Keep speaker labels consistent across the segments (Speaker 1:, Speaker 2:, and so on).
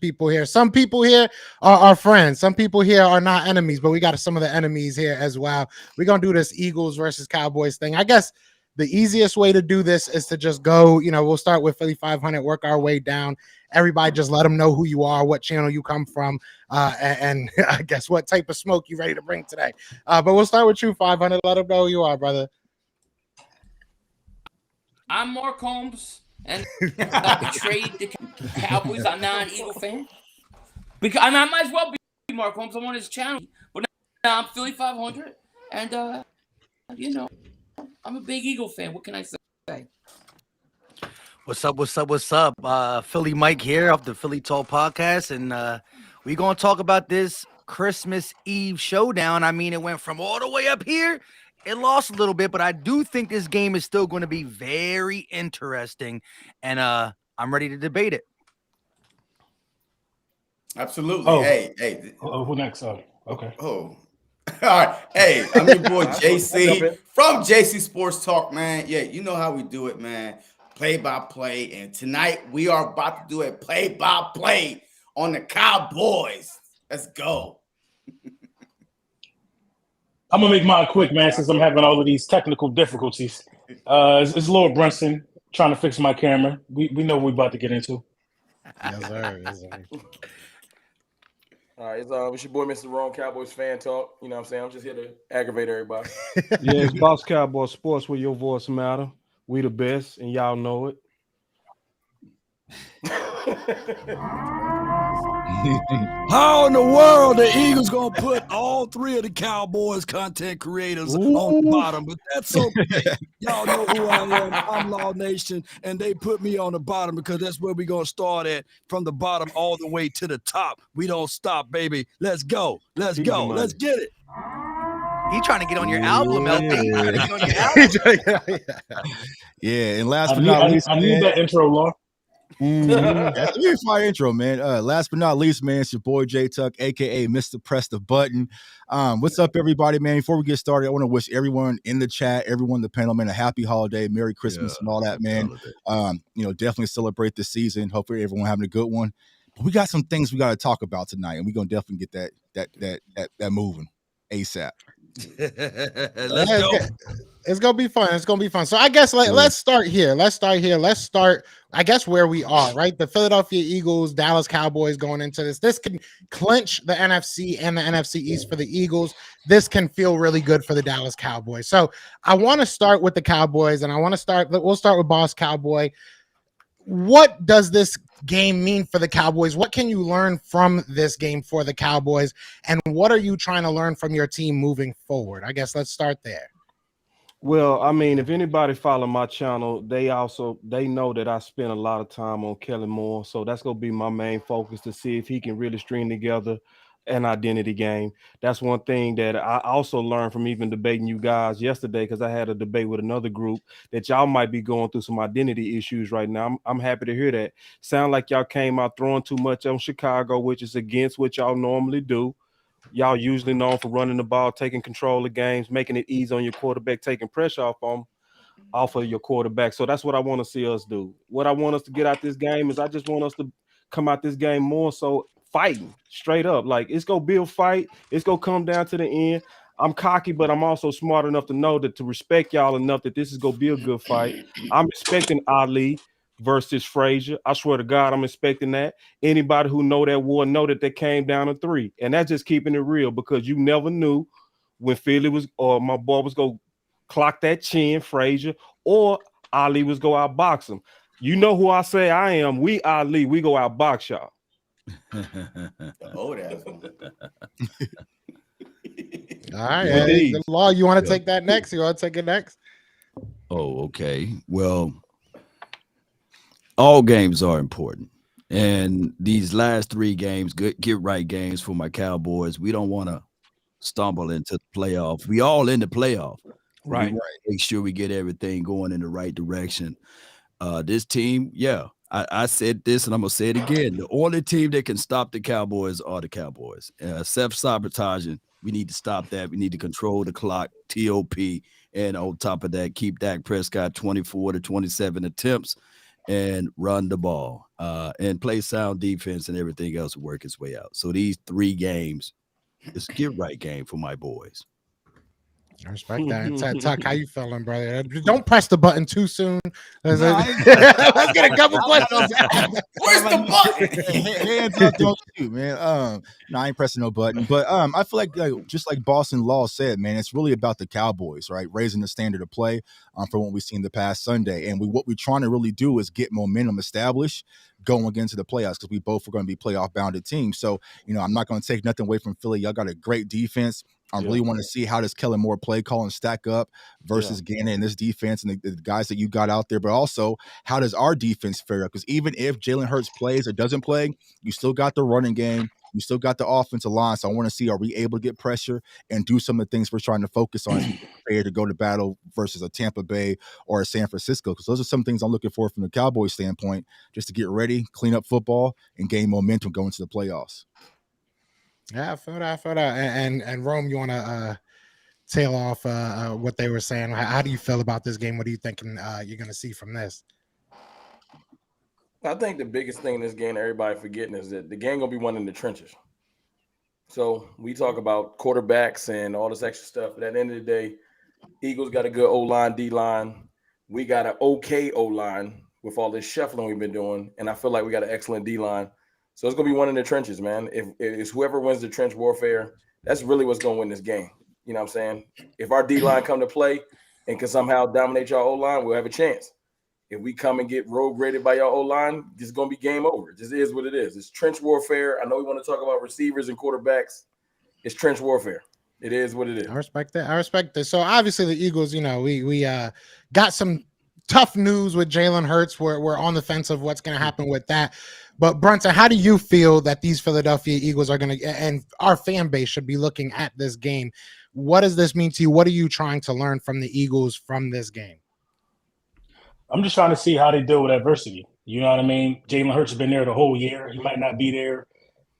Speaker 1: people here. Some people here are friends. Some people here are not enemies, but we got some of the enemies here as well. We're going to do this Eagles versus Cowboys thing. I guess the easiest way to do this is to just go, we'll start with Philly 500, work our way down. Everybody just let them know who you are, what channel you come from, and I guess what type of smoke you ready to bring today. But we'll start with you, 500. Let them know who you are, brother.
Speaker 2: I'm Mark Holmes, and I betrayed the Cowboys. I'm not an Eagle fan. Because I might as well be Mark Holmes. I'm on his channel. But now I'm Philly 500, and, I'm a big Eagle fan. What can I say?
Speaker 3: What's up? Philly Mike here off the Philly Talk podcast, and we're going to talk about this Christmas Eve showdown. I mean, it went from all the way up here. It lost a little bit, but I do think this game is still going to be very interesting, and I'm ready to debate it.
Speaker 4: Absolutely.
Speaker 5: Oh.
Speaker 4: Hey.
Speaker 5: Who next? Okay.
Speaker 4: Oh. All right. Hey, I'm your boy JC from JC Sports Talk, man. Yeah, you know how we do it, man. Play by play. And tonight we are about to do a play by play on the Cowboys. Let's go.
Speaker 5: I'm gonna make mine quick, man, since I'm having all of these technical difficulties. It's Lord Brunson trying to fix my camera. We know what we're about to get into.
Speaker 1: Yes, sir.
Speaker 6: All right, it's your boy, Mr. Wrong Cowboys Fan Talk. You know what I'm saying? I'm just here to aggravate everybody.
Speaker 7: Yeah, it's Boss Cowboy Sports where your voice matter. We the best, and y'all know it.
Speaker 8: How in the world the Eagles gonna put all three of the Cowboys content creators on the bottom? But that's okay. Y'all know who I am. I'm Law Nation, and they put me on the bottom because that's where we're gonna start at, from the bottom all the way to the top. We don't stop, baby. Let's go. Let's go. Let's get it.
Speaker 3: He trying to get on your album, LP.
Speaker 9: Yeah, and last but not least,
Speaker 5: I need that intro, Law.
Speaker 9: That's a fire intro, man. Last but not least, man, it's your boy J Tuck, aka Mr. Press the Button. What's up, everybody, man? Before we get started, I want to wish everyone in the chat, everyone in the panel, man, a happy holiday, Merry Christmas, and all that, man. Definitely celebrate this season. Hopefully, everyone having a good one. But we got some things we got to talk about tonight, and we're gonna definitely get that moving ASAP.
Speaker 8: Let's go.
Speaker 1: It's gonna be fun. So I guess let's start here. Let's start. I guess where we are, right? The Philadelphia Eagles, Dallas Cowboys going into this. This can clinch the NFC and the NFC East for the Eagles. This can feel really good for the Dallas Cowboys. So I want to start with the Cowboys, and we'll start with Boss Cowboy. What does this game mean for the Cowboys? What can you learn from this game for the Cowboys? And what are you trying to learn from your team moving forward? I guess let's start there.
Speaker 7: Well, I mean, if anybody follow my channel, they know that I spend a lot of time on Kellen Moore. So that's going to be my main focus, to see if he can really string together an identity game. That's one thing that I also learned from even debating you guys yesterday, because I had a debate with another group that y'all might be going through some identity issues right now. I'm happy to hear that. Sound like y'all came out throwing too much on Chicago, which is against what y'all normally do. Y'all usually known for running the ball, taking control of games, making it easy on your quarterback, taking pressure off of your quarterback. So that's what I want to see us do. What I want us to get out this game is I just want us to come out this game more so fighting straight up. Like, it's going to be a fight. It's going to come down to the end. I'm cocky, but I'm also smart enough to know that, to respect y'all enough that this is going to be a good fight. I'm expecting Ali versus Frazier. I swear to God, I'm expecting that. Anybody who know that war know that they came down to 3. And that's just keeping it real, because you never knew when Philly was, or my boy was going to clock that chin, Frazier, or Ali was go outbox him. You know who I say I am. We Ali. We go outbox y'all.
Speaker 4: Oh, that's
Speaker 1: all right. Law, you want to take that next? You want to take it next?
Speaker 8: Oh, okay. Well, all games are important. And these last 3 games, good get right games for my Cowboys. We don't want to stumble into the playoff. We all in the playoff.
Speaker 3: Right.
Speaker 8: We want to make sure we get everything going in the right direction. This team, I said this, and I'm going to say it again. The only team that can stop the Cowboys are the Cowboys. Self-sabotaging, we need to stop that. We need to control the clock, TOP, and on top of that, keep Dak Prescott 24 to 27 attempts and run the ball and play sound defense, and everything else will work its way out. So these 3 games is a get right game for my boys.
Speaker 1: I respect that. Tuck, how you feeling, brother? Don't press the button too soon. Let's get a couple questions.
Speaker 4: Where's the button?
Speaker 9: Hands up, don't shoot, man. No, I ain't pressing no button. But I feel like just like Boston Law said, man, it's really about the Cowboys, right? Raising the standard of play from what we've seen the past Sunday. And what we're trying to really do is get momentum established going into the playoffs, because we both are going to be playoff bounded teams. So, I'm not going to take nothing away from Philly. Y'all got a great defense. I really want to see how does Kellen Moore play call and stack up versus Gannon and this defense and the guys that you got out there, but also how does our defense fare up? Because even if Jalen Hurts plays or doesn't play, you still got the running game. You still got the offensive line. So I want to see, are we able to get pressure and do some of the things we're trying to focus on as we prepare to go to battle versus a Tampa Bay or a San Francisco? Because those are some things I'm looking for from the Cowboys standpoint, just to get ready, clean up football, and gain momentum going to the playoffs.
Speaker 1: Yeah, I feel that. And Rome, you want to tail off what they were saying? How do you feel about this game? What are you thinking you're going to see from this?
Speaker 6: I think the biggest thing in this game, everybody forgetting, is that the game going to be won in the trenches. So we talk about quarterbacks and all this extra stuff, but at the end of the day, Eagles got a good O-line, D-line. We got an okay O-line with all this shuffling we've been doing, and I feel like we got an excellent D-line. So it's going to be one in the trenches, man. If it's whoever wins the trench warfare, that's really what's going to win this game. You know what I'm saying? If our D-line come to play and can somehow dominate your O-line, we'll have a chance. If we come and get road graded by your O-line, it's going to be game over. It just is what it is. It's trench warfare. I know we want to talk about receivers and quarterbacks. It's trench warfare. It is what it is.
Speaker 1: I respect that. So obviously the Eagles, we got some tough news with Jalen Hurts. We're on the fence of what's going to happen with that. But Brunson, how do you feel that these Philadelphia Eagles are going to, and our fan base should be looking at this game? What does this mean to you? What are you trying to learn from the Eagles from this game?
Speaker 5: I'm just trying to see how they deal with adversity. You know what I mean? Jalen Hurts has been there the whole year. He might not be there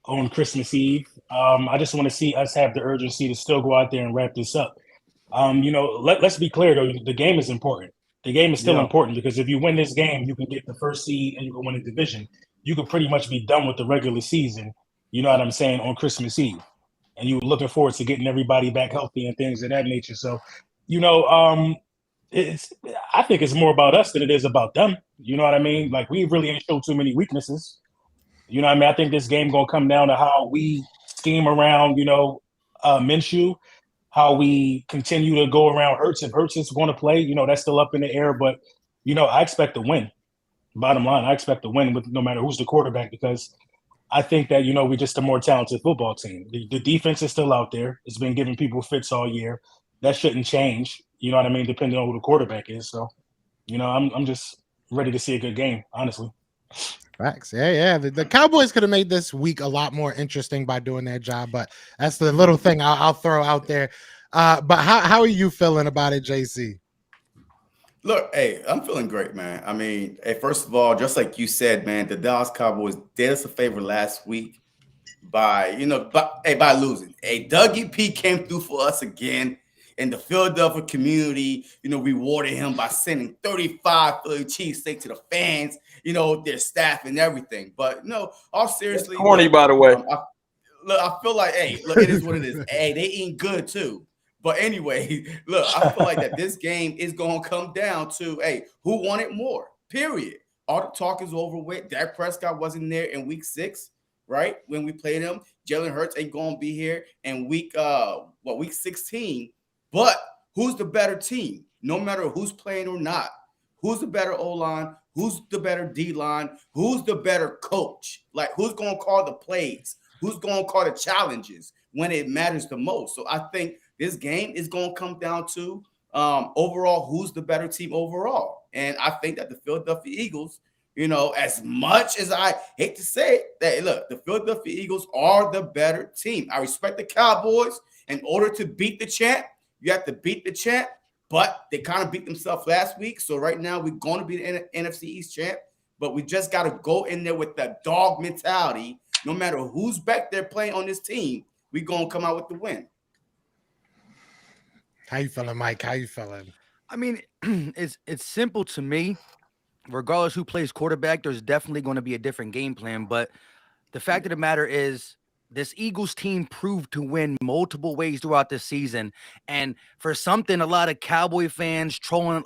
Speaker 5: on Christmas Eve. I just want to see us have the urgency to still go out there and wrap this up. Let's be clear, though. The game is important. The game is still important, because if you win this game, you can get the first seed and you can win a division. You could pretty much be done with the regular season, you know what I'm saying, on Christmas Eve. And you're looking forward to getting everybody back healthy and things of that nature. So, I think it's more about us than it is about them. You know what I mean? Like, we really ain't showed too many weaknesses. You know what I mean? I think this game going to come down to how we scheme around, Minshew, how we continue to go around Hurts. If Hurts is going to play, that's still up in the air. But, I expect to win. Bottom line, I expect to win with no matter who's the quarterback, because I think that, we're just a more talented football team. The defense is still out there. It's been giving people fits all year. That shouldn't change, you know what I mean, depending on who the quarterback is. So, I'm just ready to see a good game, honestly.
Speaker 1: Facts. Yeah. The Cowboys could have made this week a lot more interesting by doing their job, but that's the little thing I'll throw out there. But how are you feeling about it, JC?
Speaker 4: Look, hey, I'm feeling great, man. I mean, hey, first of all, just like you said, man, the Dallas Cowboys did us a favor last week by losing. Hey, Dougie P came through for us again, and the Philadelphia community, rewarded him by sending 35 Philly cheesesteak to the fans, their staff and everything. But no, all seriously,
Speaker 6: corny, by the way.
Speaker 4: I feel like, hey, look, it is what it is. Hey, they eating good too. But anyway, look, I feel like that this game is going to come down to, hey, who wanted more, period. All the talk is over with. Dak Prescott wasn't there in week 6, right, when we played him. Jalen Hurts ain't going to be here in week 16. But who's the better team? No matter who's playing or not. Who's the better O-line? Who's the better D-line? Who's the better coach? Like, who's going to call the plays? Who's going to call the challenges when it matters the most? So I think this game is going to come down to overall, who's the better team overall. And I think that the Philadelphia Eagles, as much as I hate to say it, that, look, the Philadelphia Eagles are the better team. I respect the Cowboys. In order to beat the champ, you have to beat the champ, but they kind of beat themselves last week. So right now we're going to be the NFC East champ, but we just got to go in there with the dog mentality. No matter who's back there playing on this team, we're going to come out with the win.
Speaker 1: How you feeling, Mike? How you feeling?
Speaker 3: I mean, it's simple to me. regardless who plays quarterback, there's definitely going to be a different game plan. But the fact of the matter is, this Eagles team proved to win multiple ways throughout the season. And for something, a lot of Cowboy fans trolling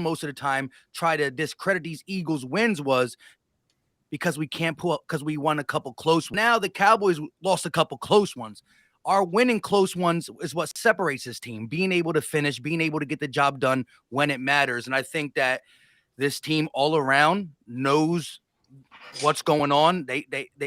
Speaker 3: most of the time try to discredit these Eagles wins was because we can't pull up because we won a couple close. Now the Cowboys lost a couple close ones. Our winning close ones is what separates this team, being able to finish, being able to get the job done when it matters. And I think that this team all around knows what's going on.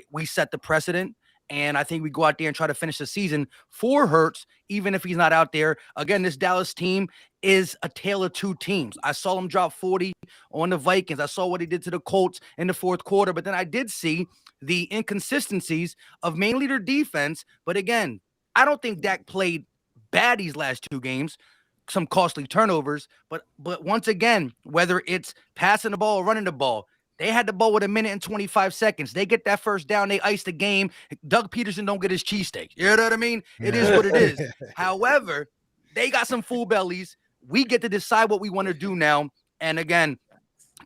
Speaker 3: We set the precedent. And I think we go out there and try to finish the season for Hurts, even if he's not out there. Again, this Dallas team is a tale of two teams. I saw him drop 40 on the Vikings. I saw what he did to the Colts in the fourth quarter. But then I did see the inconsistencies of mainly their defense. But again, I don't think Dak played bad these last two games. Some costly turnovers. But once again, whether it's passing the ball or running the ball, they had the ball with 1 minute and 25 seconds. They get that first down. They ice the game. Doug Peterson don't get his cheesesteak. You know what I mean? It is what it is. However, they got some full bellies. We get to decide what we want to do now. And again,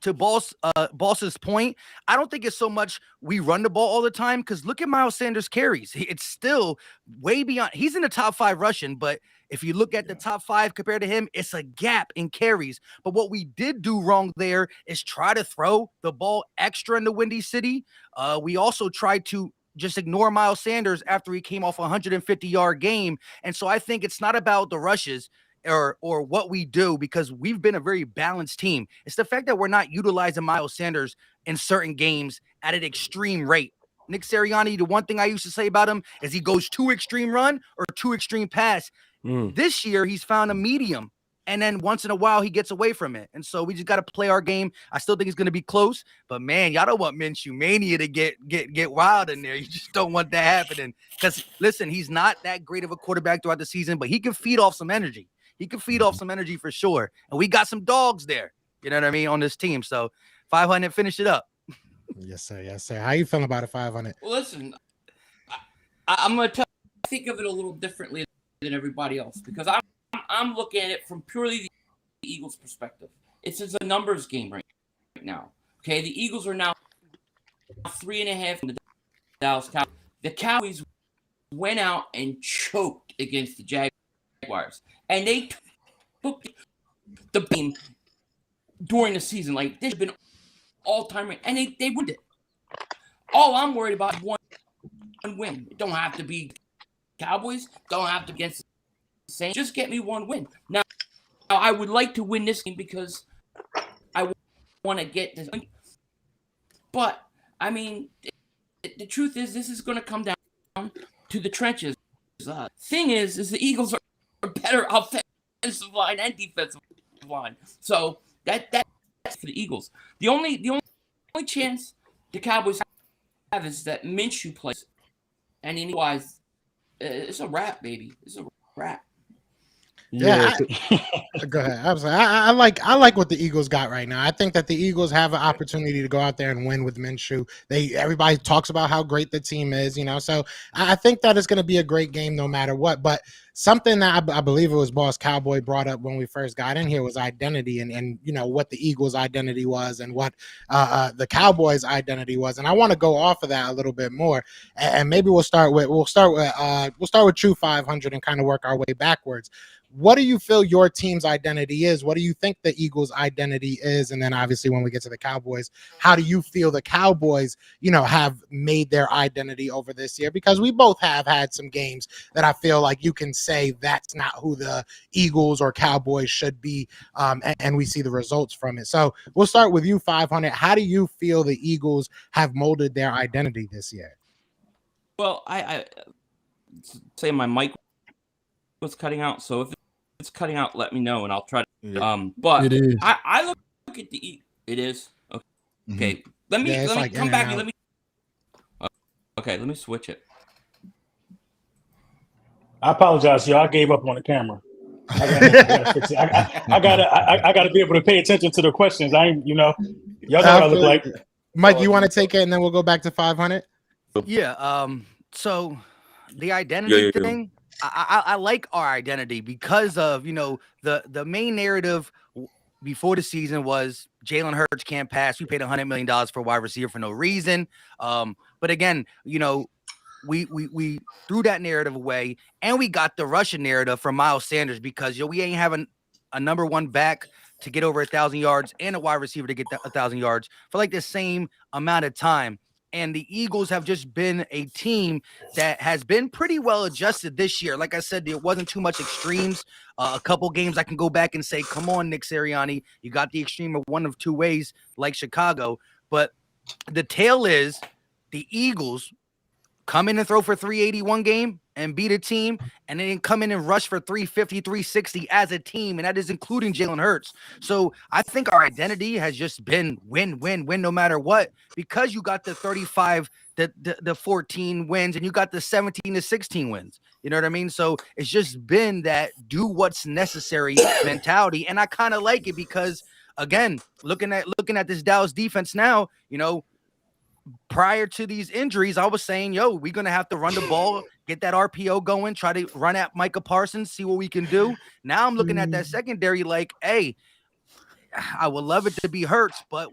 Speaker 3: to Boss's point, I don't think it's so much we run the ball all the time because look at Miles Sanders' carries. It's still way beyond. He's in the top 5 rushing, but if you look at the top 5 compared to him, it's a gap in carries. But what we did do wrong there is try to throw the ball extra in the Windy City. We also tried to just ignore Miles Sanders after he came off a 150-yard game. And so I think it's not about the rushes or what we do because we've been a very balanced team. It's the fact that we're not utilizing Miles Sanders in certain games at an extreme rate. Nick Sirianni, the one thing I used to say about him is he goes too extreme run or too extreme pass. This year, he's found a medium, and then once in a while, he gets away from it. And so we just got to play our game. I still think it's going to be close, but man, y'all don't want Minshew Mania to get wild in there. You just don't want that happening because, listen, he's not that great of a quarterback throughout the season, but he can feed off some energy. He can feed off some energy for sure, and we got some dogs there, you know what I mean, on this team. So 500, finish it up.
Speaker 1: Yes, sir. Yes, sir. How you feeling about a 500?
Speaker 2: Well, listen, I'm going to think of it a little differently than everybody else because I'm looking at it from purely the Eagles' perspective. It's a numbers game right now. Okay, the Eagles are now 3.5 in the Dallas Cowboys. The Cowboys went out and choked against the Jaguars, and they took the game during the season. Like this has been all-time, and they won it. All I'm worried about is one win. It don't have to be Cowboys, don't have to against the Saints. Just get me one win. Now, I would like to win this game because I want to get this. But, I mean, the truth is this is going to come down to the trenches. Thing is the Eagles are better offensive line and defensive line. So, that's for the Eagles. The only chance the Cowboys have is that Minshew plays. And otherwise, it's a wrap, baby. It's a wrap.
Speaker 1: Yeah, go ahead. I like what the Eagles got right now. I think that the Eagles have an opportunity to go out there and win with Minshew. Everybody talks about how great the team is, you know. So I think that it's going to be a great game no matter what. But something that I believe it was Boss Cowboy brought up when we first got in here was identity and you know what the Eagles' identity was and what the Cowboys' identity was. And I want to go off of that a little bit more. And maybe we'll start with True 500 and kind of work our way backwards. What do you feel your team's identity is? What do you think the Eagles' identity is? And then obviously when we get to the Cowboys, how do you feel the Cowboys, you know, have made their identity over this year? Because we both have had some games that I feel like you can say that's not who the Eagles or Cowboys should be. And we see the results from it. So we'll start with you, 500. How do you feel the Eagles have molded their identity this year?
Speaker 2: Well, I say my mic was cutting out. So if it's cutting out, let me know and I'll try to. But
Speaker 8: it is.
Speaker 2: I look at the. It is okay.
Speaker 9: Mm-hmm.
Speaker 2: Let me
Speaker 1: like
Speaker 2: come back and let me. Okay, let me switch it.
Speaker 5: I apologize, y'all. I gave up on the camera. I gotta fix it. I gotta be able to pay attention to the questions. I ain't, you know, y'all know what I look like.
Speaker 1: Mike, you want to take it and then we'll go back to 500?
Speaker 3: Yeah. So the identity thing. I like our identity because of, you know, the main narrative before the season was Jalen Hurts can't pass. We paid $100 million for a wide receiver for no reason. But again, you know, we threw that narrative away, and we got the Russian narrative from Miles Sanders because we ain't having a number one back to get over 1,000 yards and a wide receiver to get 1,000 yards for like the same amount of time. And the Eagles have just been a team that has been pretty well adjusted this year. Like I said, there wasn't too much extremes. A couple games I can go back and say, come on, Nick Sirianni, you got the extreme of one of two ways like Chicago. But the tale is the Eagles come in and throw for 380 one game and beat a team, and then come in and rush for 350, 360 as a team, and that is including Jalen Hurts. So I think our identity has just been win, no matter what, because you got the 35, the 14 wins, and you got the 17 to 16 wins. You know what I mean? So it's just been that do what's necessary mentality, and I kind of like it because, again, looking at this Dallas defense now, you know, prior to these injuries, I was saying, we're going to have to run the ball, get that RPO going, try to run at Micah Parsons, see what we can do. Now I'm looking at that secondary like, hey, I would love it to be Hurts, but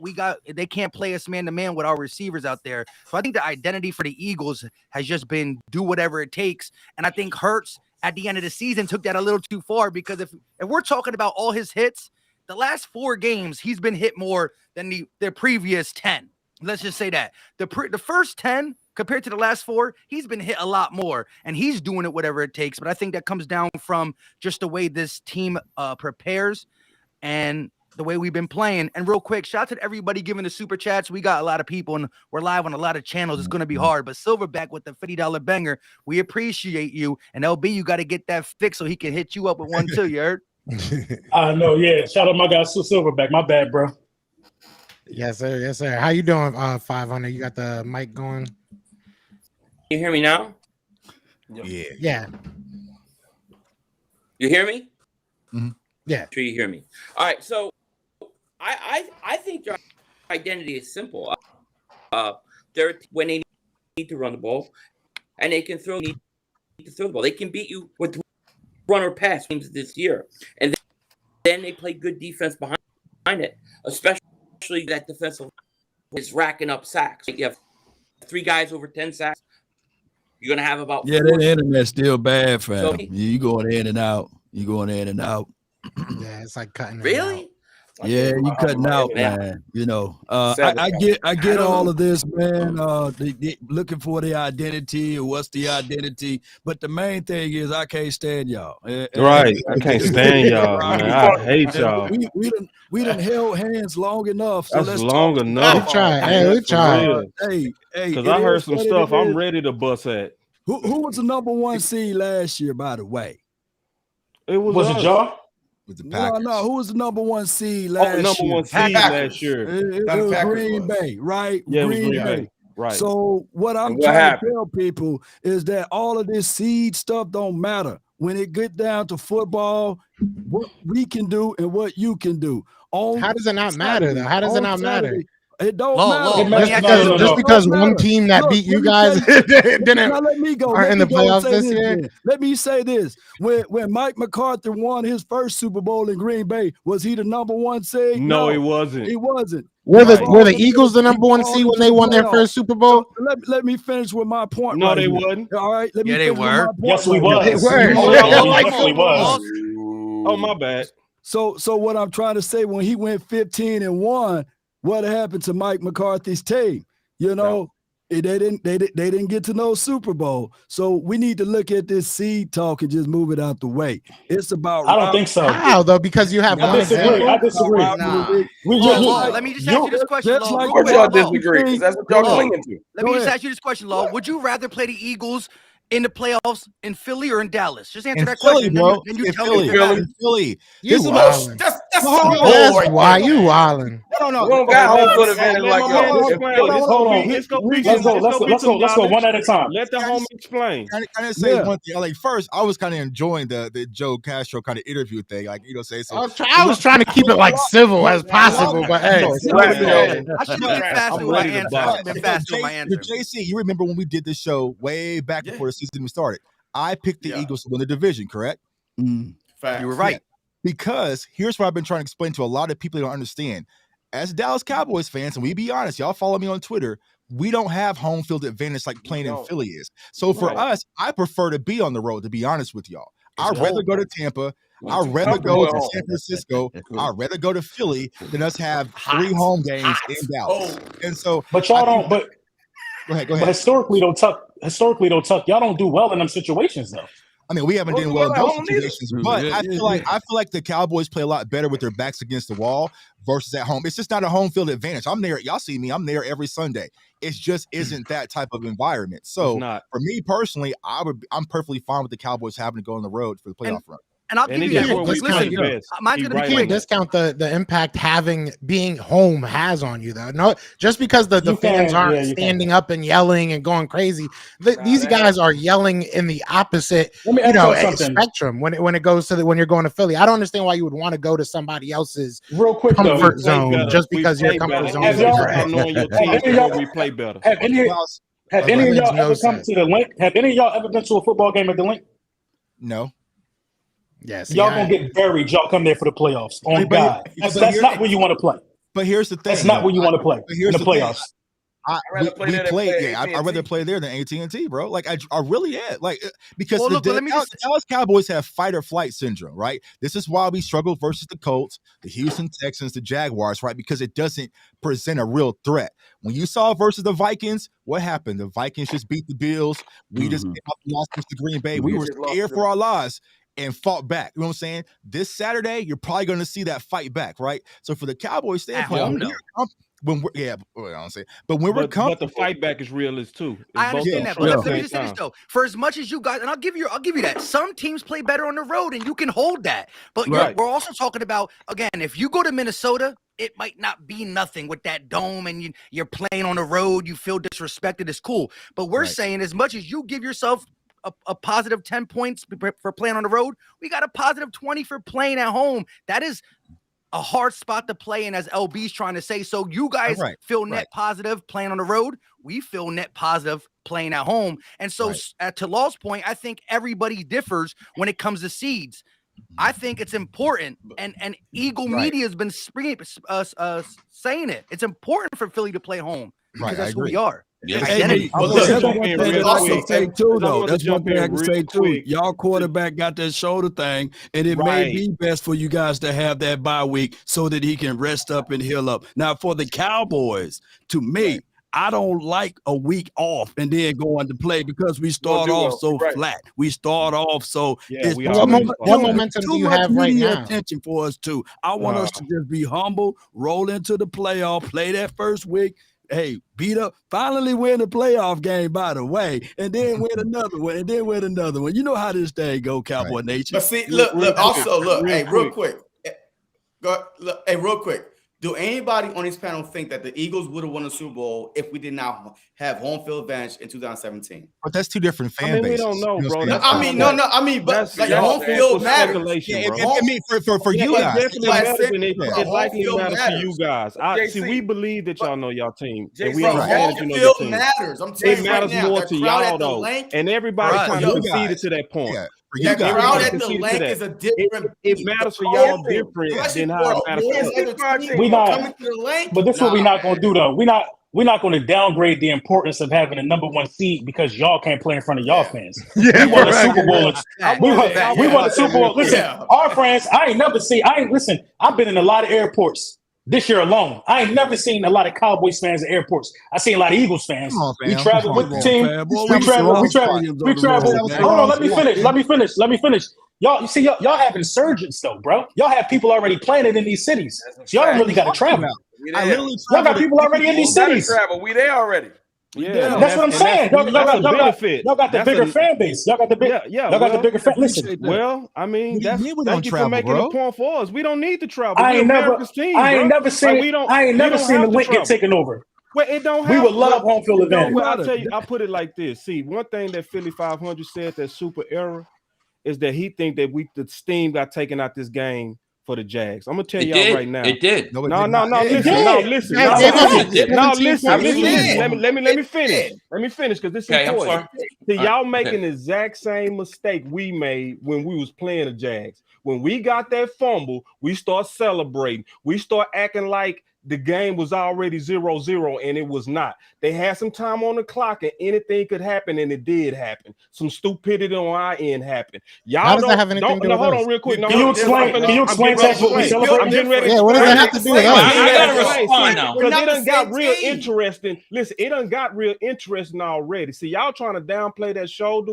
Speaker 3: they can't play us man-to-man with our receivers out there. So I think the identity for the Eagles has just been do whatever it takes. And I think Hurts at the end of the season took that a little too far because if we're talking about all his hits, the last 4 games, he's been hit more than the previous 10. Let's just say that the first 10 compared to the last 4, he's been hit a lot more, and he's doing it whatever it takes. But I think that comes down from just the way this team prepares and the way we've been playing. And real quick, shout out to everybody giving the super chats. We got a lot of people, and we're live on a lot of channels. It's going to be hard, but Silverback with the $50 banger, we appreciate you. And LB, you got to get that fixed so he can hit you up with one too. You heard?
Speaker 5: I know. Yeah. Shout out my guy Silverback. My bad, bro.
Speaker 1: Yes, sir. Yes, sir. How you doing, 500? You got the mic going?
Speaker 2: You hear me now?
Speaker 1: Yeah.
Speaker 2: You hear me?
Speaker 9: Mm-hmm.
Speaker 1: Yeah.
Speaker 2: Sure you hear me. All right. So I think their identity is simple. They're when they need to run the ball, and they can throw the ball. They can beat you with run or pass games this year, and then they play good defense behind it, especially that defensive is racking up sacks. You have 3 guys over 10 sacks. You're gonna have about
Speaker 8: that internet's still bad, fam. So, you going in and out.
Speaker 1: Yeah, it's like cutting.
Speaker 2: Really?
Speaker 8: Yeah, you cutting out, man. You know, I get all of this, man. They looking for the identity or what's the identity, but the main thing is I can't stand y'all.
Speaker 7: Right, I can't stand y'all, man. I hate y'all.
Speaker 8: We done held hands long enough. So
Speaker 7: that's long enough.
Speaker 1: We try.
Speaker 8: Hey,
Speaker 7: because I heard some stuff I'm ready to bust at.
Speaker 8: Who was the number 1 seed last year, by the way?
Speaker 7: It was
Speaker 5: it y'all?
Speaker 9: With the
Speaker 8: No. Who was the number 1 seed last year?
Speaker 7: Number 1 seed last year.
Speaker 8: It was Green Bay, right?
Speaker 7: Yeah, Green Bay. Right.
Speaker 8: So what I'm trying to tell people is that all of this seed stuff don't matter. When it get down to football, what we can do and what you can do.
Speaker 1: How does it not matter, though? How does it not matter?
Speaker 8: It don't matter.
Speaker 1: Just because one team that beat you guys didn't
Speaker 8: let me go.
Speaker 1: Are in the playoffs this year.
Speaker 8: Let me say this: when Mike McCarthy won his first Super Bowl in Green Bay, was he the number 1 seed?
Speaker 7: No, he wasn't.
Speaker 8: He wasn't.
Speaker 1: Were the Eagles the number 1 seed when they won their first Super Bowl?
Speaker 8: Let me finish with my point.
Speaker 7: No, they wasn't.
Speaker 8: All right. Let me
Speaker 3: they were.
Speaker 5: Yes, we was.
Speaker 1: They were.
Speaker 7: Oh, my bad.
Speaker 8: So what I'm trying to say, when he went 15-1. What happened to Mike McCarthy's team? You know, they didn't get to no Super Bowl. So we need to look at this seed talk and just move it out the way. It's about.
Speaker 5: I don't think so.
Speaker 1: How though? Because you have.
Speaker 5: I disagree.
Speaker 3: Let me just ask you this question, Law.
Speaker 6: What y'all disagree? Because that's what y'all clinging to.
Speaker 3: Let me just ask you this question, Law. Would you rather play the Eagles in the playoffs in Philly or in Dallas? Just answer that question.
Speaker 9: Bro.
Speaker 3: Then you tell
Speaker 9: Philly.
Speaker 3: me.
Speaker 9: Philly.
Speaker 1: You wildin'.
Speaker 4: That's
Speaker 1: why you wildin'.
Speaker 6: No. We don't got home field advantage like
Speaker 5: y'all. Let's go one at a time.
Speaker 7: Let the homie explain.
Speaker 9: Can I say one thing? Like, first, I was kind of enjoying the Joe Castro kind of interview thing. Like, say so.
Speaker 1: I was trying to keep it like civil as possible, but hey.
Speaker 3: I should have been faster with my answer. I should have been faster with my answer.
Speaker 9: JC, you remember when we did this show way back before the season even started? I picked the Eagles to win the division, correct?
Speaker 3: You were right.
Speaker 9: Because here's what I've been trying to explain to a lot of people who don't understand. As Dallas Cowboys fans, and we be honest, y'all follow me on Twitter, we don't have home field advantage like playing in Philly is. So for us, I prefer to be on the road, to be honest with y'all. I'd rather go to Tampa. I'd rather go to San Francisco. I'd rather go to Philly than us have 3 home games in Dallas. And so,
Speaker 5: but y'all don't. But
Speaker 9: go ahead.
Speaker 5: But historically, though, Tuck, y'all don't do well in them situations, though.
Speaker 9: I mean, we haven't done well in those situations, but I feel like the Cowboys play a lot better with their backs against the wall versus at home. It's just not a home field advantage. I'm there. Y'all see me. I'm there every Sunday. It just isn't that type of environment. So for me personally, I'm perfectly fine with the Cowboys having to go on the road for the playoff run.
Speaker 3: And I'll give you that. Listen, mine's gonna be quick.
Speaker 1: Discount the impact being home has on you, though. No, just because the fans aren't standing up and yelling and going crazy. These guys are yelling in the opposite, spectrum when it goes to when you're going to Philly. I don't understand why you would want to go to somebody else's comfort zone just because your comfort zone is
Speaker 7: knowing your team we play better.
Speaker 5: Have any of y'all ever come to the Link? Have any of y'all ever been to a football game at the Link?
Speaker 9: No.
Speaker 1: Yes,
Speaker 5: y'all gonna get buried. Y'all come there for the playoffs. On God, that's not where you want to play.
Speaker 9: But here's the thing:
Speaker 5: that's not where you want to play in the playoffs.
Speaker 9: I'd rather play there than AT&T, bro. Like I really am. Like because the Dallas Cowboys have fight or flight syndrome, right? This is why we struggle versus the Colts, the Houston Texans, the Jaguars, right? Because it doesn't present a real threat. When you saw versus the Vikings, what happened? The Vikings just beat the Bills. We just lost to Green Bay. We were scared for our lives and fought back. You know what I'm saying? This Saturday, you're probably going to see that fight back, right? So for the Cowboys standpoint, but
Speaker 7: the fight back is realist too.
Speaker 3: I understand that, but let me just say this though. For as much as you guys, and I'll give you that. Some teams play better on the road, and you can hold that. But we're also talking about, again, if you go to Minnesota, it might not be nothing with that dome, and you're playing on the road. You feel disrespected. It's cool, but we're saying as much as you give yourself a positive 10 points for playing on the road, we got a positive 20 for playing at home. That is a hard spot to play in, as LB's trying to say. So you guys feel net positive playing on the road. We feel net positive playing at home. And so to Law's point, I think everybody differs when it comes to seeds. I think it's important, and Eagle Media has been saying it. It's important for Philly to play home because that's who we are.
Speaker 8: That's one thing I can say too. Y'all quarterback got that shoulder thing, and it may be best for you guys to have that bye week so that he can rest up and heal up. Now, for the Cowboys, to me, I don't like a week off and then going to play because we start off so flat. We start off so
Speaker 1: what momentum do you have right now?
Speaker 8: Attention for us too. I want us to just be humble, roll into the playoff, play that first week. Hey, beat up, finally win a playoff game, by the way, and then win another one, and then win another one. You know how this thing go, Cowboy Nation.
Speaker 4: But see, look, real quick. Do anybody on this panel think that the Eagles would have won the Super Bowl if we did not have home field advantage in 2017?
Speaker 9: But that's two different fan bases.
Speaker 7: We don't know, bro.
Speaker 4: But home field matters.
Speaker 9: For you guys,
Speaker 7: it likely matters to you guys. We believe that y'all know y'all team, and we understand that you know your team.
Speaker 4: Matters. I'm telling
Speaker 7: it matters more to y'all though, and everybody kind of conceded to that point.
Speaker 4: The crowd at the lake is a different.
Speaker 7: It matters for y'all different than how it matters for us.
Speaker 5: But this is what we're not going to do, though. We're not going to downgrade the importance of having a number 1 seed because y'all can't play in front of y'all fans. We won the Super Bowl. We won the Super Bowl. Listen, our friends, listen, I've been in a lot of airports this year alone. I ain't never seen a lot of Cowboys fans at airports. I seen a lot of Eagles fans. We traveled with the team. We traveled. Hold on, let me finish. Y'all, you see, y'all have insurgents though, bro. Y'all have people already planted in these cities. So y'all don't really got to travel. Y'all got people already in these cities.
Speaker 6: We there already.
Speaker 5: Yeah, that's what I'm saying. Y'all got the bigger fan base. Y'all got the bigger fan. Listen,
Speaker 7: well, I mean, thank you for making a point for us. We don't need to travel.
Speaker 5: I ain't never seen the Link get taken over.
Speaker 7: Well, it don't.
Speaker 5: We would love home field advantage.
Speaker 7: Well, I'll tell you. I'll put it like this. See, one thing that Philly 500 said that super era is that he think that the steam got taken out this game for the Jags. I'm gonna tell
Speaker 2: It
Speaker 7: y'all
Speaker 2: did.
Speaker 7: right now.
Speaker 2: It did.
Speaker 7: No,
Speaker 9: Listen.
Speaker 7: Let me finish. Let me finish because this is
Speaker 2: Okay, I'm
Speaker 7: important.
Speaker 2: sorry.
Speaker 7: See, y'all making
Speaker 2: okay.
Speaker 7: the exact same mistake we made when we was playing the Jags. When we got that fumble, we start celebrating. We start acting like the game was already 0-0, and it was not. They had some time on the clock, and anything could happen, and it did happen. Some stupidity on our end happened. Y'all
Speaker 1: How does that have anything to do with
Speaker 7: hold
Speaker 1: us?
Speaker 7: on real quick.
Speaker 5: Can you explain that what we celebrate?
Speaker 7: I'm getting ready.
Speaker 1: Yeah, what does that have to do with us?
Speaker 2: I gotta respond now.
Speaker 7: Because it done got real interesting. Listen, it done got real interesting already. See, y'all trying to downplay that shoulder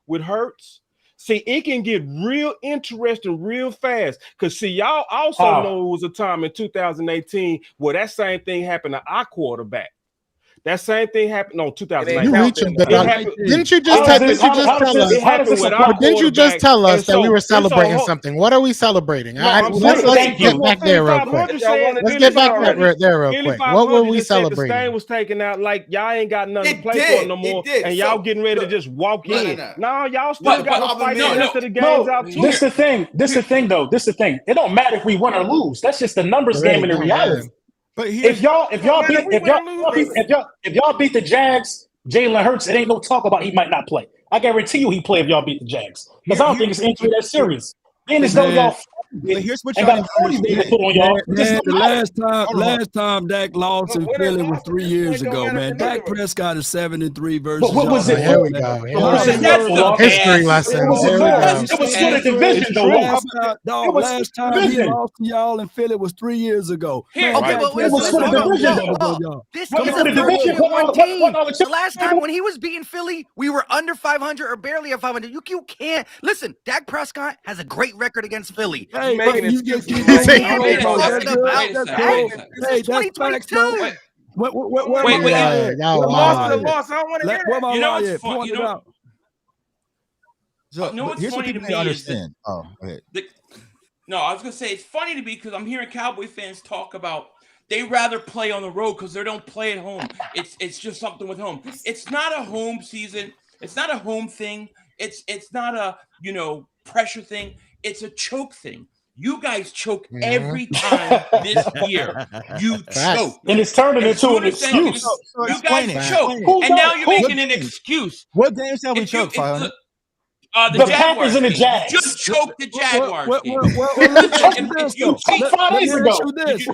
Speaker 7: with Hurts. See, it can get real interesting real fast. Because, see, y'all also know it was a time in 2018 where that same thing happened to our quarterback. That same thing happened on 2019.
Speaker 1: You reaching, but didn't you just tell us that we were celebrating something? What are we celebrating? Let's get back there real quick. Let's get back there real quick. What were we celebrating?
Speaker 7: The stain was taken out like y'all ain't got nothing to play for no more, and y'all getting ready to just walk in. No, y'all still got to fight the rest of the games out too.
Speaker 5: This the thing. It don't matter if we win or lose. That's just the numbers game in the reality. But if y'all beat the Jags, Jalen Hurts, it ain't no talk about he might not play. I guarantee you he play if y'all beat the Jags. Because I don't think it's injury that serious. Then it's though y'all
Speaker 9: here's what y'all
Speaker 5: put on y'all.
Speaker 8: The last time Dak lost in Philly was 3 years ago, man. Dak Prescott is 7-3 versus.
Speaker 5: But what was it?
Speaker 1: Here we go. History lesson.
Speaker 5: It was for the division, though.
Speaker 8: Last time he lost to y'all in Philly was 3 years ago.
Speaker 3: Okay, but it was for the division, though. This is a division. The last time when he was beating Philly, we were under 500 or barely at 500. You can't listen. Dak Prescott has a great record against Philly.
Speaker 8: Hey, you just keep
Speaker 3: Hey,
Speaker 8: that's
Speaker 3: 2022.
Speaker 8: Wait,
Speaker 9: here's what people need to understand. Oh, go ahead.
Speaker 2: No, I was gonna say it's funny to me because I'm hearing Cowboy fans talk about they rather play on the road because they don't play at home. It's just something with home. It's not a home season. It's not a home thing. It's not a pressure thing. It's a choke thing. You guys choke every time this year. You choke.
Speaker 5: And it's turning into an excuse.
Speaker 2: You guys choke. And now you're making an excuse.
Speaker 9: What games have we choked, 500?
Speaker 2: The
Speaker 5: Packers and the Jags.
Speaker 2: Just choked the Jaguars.
Speaker 8: Let me ask you this.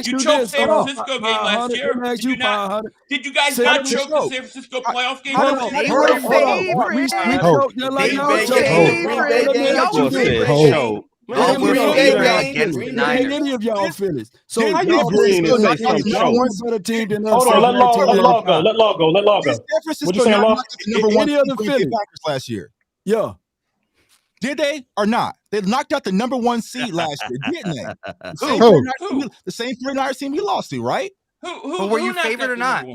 Speaker 2: You choked San Francisco game last year. Did you guys not choke the San Francisco playoff game?
Speaker 8: Any of y'all finished. So
Speaker 5: hold on, let Law go. What you saying, Law?
Speaker 9: Any other Packers last year?
Speaker 8: Yeah.
Speaker 9: Did they or not? They knocked out the number 1 seed last year, didn't they? The same 49ers team we lost to, right?
Speaker 3: Who were you favored or not?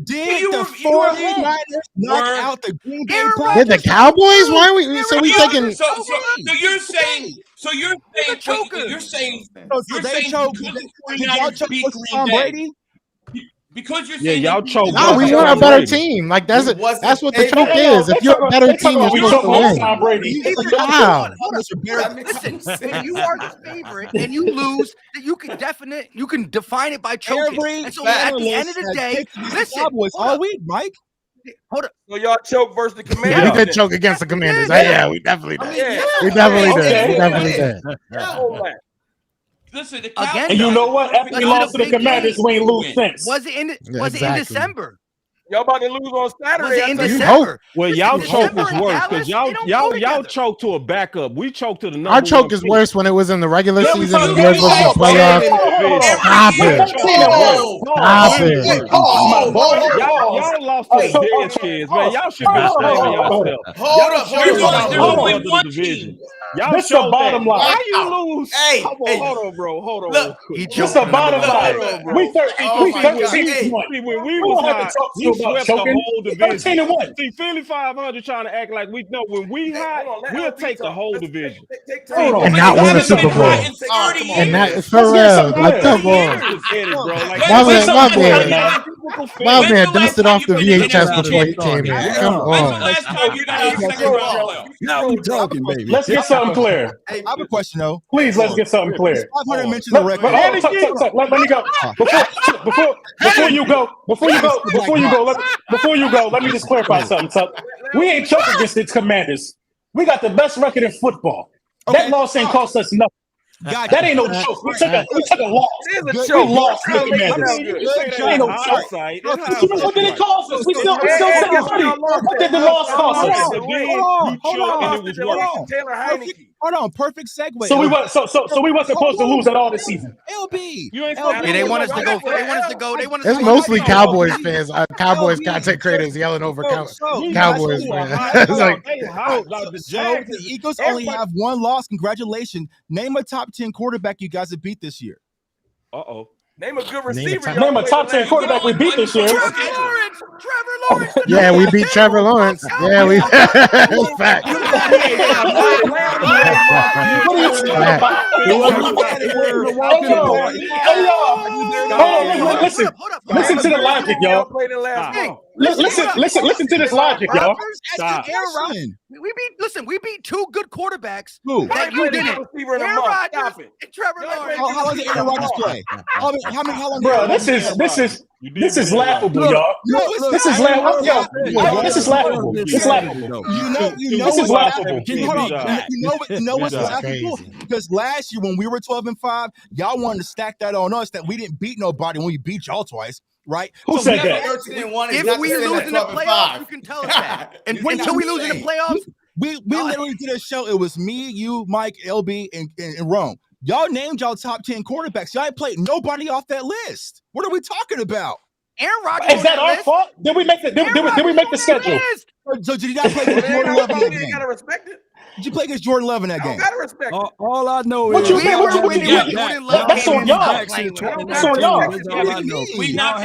Speaker 9: Did the 49ers knock out the Green Bay Packers?
Speaker 1: Did the Cowboys? Why are we? So we taking?
Speaker 2: So you're saying? So you're saying
Speaker 9: they choked. Did y'all choke Tom Brady?
Speaker 2: Because you're saying
Speaker 7: y'all choked.
Speaker 1: No, we were a better team. Like that's what the choke is. If you're a better team, you're supposed to win. Wow.
Speaker 3: Listen, when you are the favorite and you lose, you can define it by choking. And so at the end of the day, listen.
Speaker 9: Cowboys all week, Mike.
Speaker 6: Hold up. So y'all choke versus the Commanders.
Speaker 1: Yeah, we did choke against the Commanders. Yeah, we definitely did. We definitely did.
Speaker 2: Listen,
Speaker 5: and you know what? After we lost to the Commanders, we ain't lose since.
Speaker 3: Was it in December?
Speaker 6: Y'all about to lose on Saturday.
Speaker 3: Was it in December?
Speaker 7: Well, y'all choke is worse because y'all choke to a backup. We choke to the number.
Speaker 1: Our choke is worse when it was in the regular season and yours was in the playoffs. Stop it.
Speaker 7: Y'all lost to the Redskins, man. Y'all should be ashamed of yourself.
Speaker 2: Hold on.
Speaker 5: This the bottom line.
Speaker 7: How you lose?
Speaker 5: Hey,
Speaker 7: hold on, bro. Hold on.
Speaker 5: Look, this the bottom line. We 13
Speaker 7: when we was hot, we swept the whole division. See, Philly 500 trying to act like we know when we hot, we'll take the whole division.
Speaker 1: And not win a Super Bowl. And not for real. Like, come on. My man dusted off the VHS before he came in. Come on.
Speaker 8: Now we talking, baby.
Speaker 5: Let's get some something clear.
Speaker 9: I have a question though.
Speaker 5: Please, let's get something clear.
Speaker 9: 500 mentioned the record.
Speaker 5: Let me go. Before you go, let me just clarify something. So, we ain't choking against the Commanders. We got the best record in football. That loss ain't cost us nothing. That ain't no joke. We took a loss.
Speaker 6: It is a
Speaker 5: We
Speaker 6: joke.
Speaker 5: lost to the Commanders. Ain't no joke. What did it cost us? We still sitting pretty. What did the loss cost us?
Speaker 9: Hold on, perfect segue.
Speaker 5: So we weren't supposed to lose at all this season.
Speaker 9: LB.
Speaker 3: Yeah, they want us to go.
Speaker 1: It's mostly Cowboys fans, Cowboys content creators yelling over Cowboys fans. It's like,
Speaker 9: the Eagles only have one loss. Congratulations. Name a top 10 quarterback you guys have beat this year.
Speaker 6: Name a good receiver.
Speaker 5: Name a top 10 quarterback we beat this year.
Speaker 3: Trevor Lawrence.
Speaker 1: yeah, we beat Trevor Lawrence. Yeah, we. Fact.
Speaker 5: What are you talking about? Listen to the logic, y'all. Listen to this logic, y'all.
Speaker 3: We beat two good quarterbacks.
Speaker 9: Who?
Speaker 3: That you didn't. Aaron Rodgers and Trevor Lawrence.
Speaker 9: How long did Aaron Rodgers play? How long?
Speaker 5: Bro, this is laughable, y'all. This is laughable. Yo, this is laughable. It's laughable. This is laughable.
Speaker 9: You know what's laughable? Because last year when we were 12-5, y'all wanted to stack that on us that we didn't beat nobody when we beat y'all twice. Right?
Speaker 5: Who said that?
Speaker 3: If we lose in the playoffs, you can tell us that. And until we lose in the playoffs,
Speaker 9: we literally did a show. It was me, you, Mike, LB, and Rome. Y'all named y'all top 10 quarterbacks. Y'all ain't played nobody off that list. What are we talking about?
Speaker 3: Aaron Rodgers.
Speaker 5: Is that our fault? Did we make the schedule?
Speaker 9: So did you not play against Jordan Love in that game?
Speaker 6: Gotta respect it.
Speaker 9: Did you play against Jordan Love in that game?
Speaker 6: Gotta respect it.
Speaker 8: All I know
Speaker 5: What
Speaker 8: is
Speaker 5: you mean? That's on y'all.
Speaker 8: That's on y'all.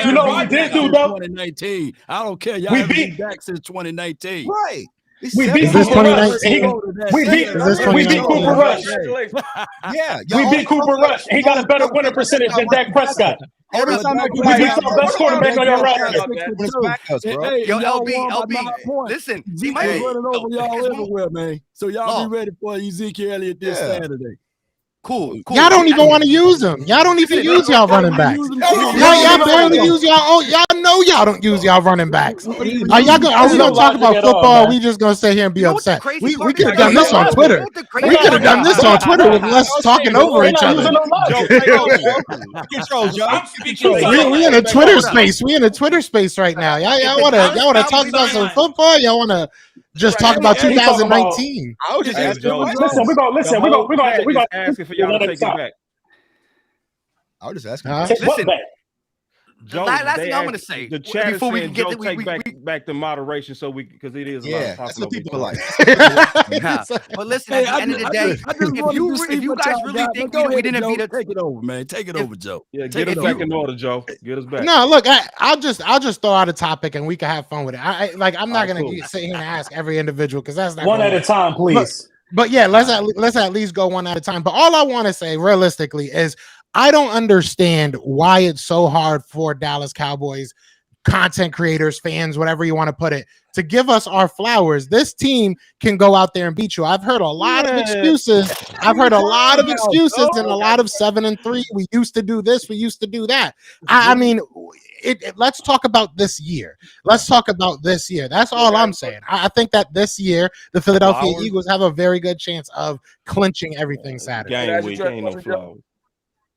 Speaker 5: You know what we did do though?
Speaker 8: 2019. I don't care. Y'all haven't been back since 2019.
Speaker 9: Right.
Speaker 5: We beat Cooper Rush. We beat Cooper Rush.
Speaker 9: Yeah.
Speaker 5: We beat Cooper Rush. He got a better winning percentage than Dak Prescott.
Speaker 9: Every time I
Speaker 5: We beat the best quarterback on your roster.
Speaker 3: Yo, LB, listen.
Speaker 8: He might be running over y'all everywhere, man. So y'all be ready for Ezekiel Elliott this Saturday.
Speaker 3: Cool.
Speaker 1: Y'all don't even want to use them. Y'all don't even use y'all running backs. Y'all barely use y'all. Oh, y'all know y'all don't use y'all running backs. Are we gonna talk about football? We just gonna sit here and be upset. We could have done this on Twitter. We could have done this on Twitter with less talking over each other. We in a Twitter space. We in a Twitter space right now. Y'all wanna talk about some football? Y'all wanna just talk about 2019?
Speaker 9: I was just asking.
Speaker 5: Listen. We're gonna
Speaker 7: asking for y'all to take it back.
Speaker 9: I was just asking.
Speaker 3: Listen.
Speaker 7: Joe,
Speaker 3: last thing I'm gonna say
Speaker 7: the chat
Speaker 3: before we
Speaker 7: can
Speaker 3: get
Speaker 7: take back the moderation, so because it is a lot of
Speaker 9: that's what people are like.
Speaker 3: But listen, at the end of the day, if you guys really think we didn't beat it,
Speaker 8: take it over, man. Take it over, Joe.
Speaker 7: Yeah, get us back in order, Joe. Get us back.
Speaker 1: No, look, I'll just throw out a topic and we can have fun with it. I'm not gonna sit here and ask every individual because that's not
Speaker 5: one at a time, please.
Speaker 1: But yeah, let's at least go one at a time. But all I want to say realistically is I don't understand why it's so hard for Dallas Cowboys content creators, fans, whatever you want to put it, to give us our flowers. This team can go out there and beat you. I've heard a lot of excuses. And a lot of 7-3. We used to do this. We used to do that. I mean, let's talk about this year. That's all I'm saying. I think that this year, the Philadelphia Eagles have a very good chance of clinching everything Saturday.
Speaker 7: Game week, ain't no flowers.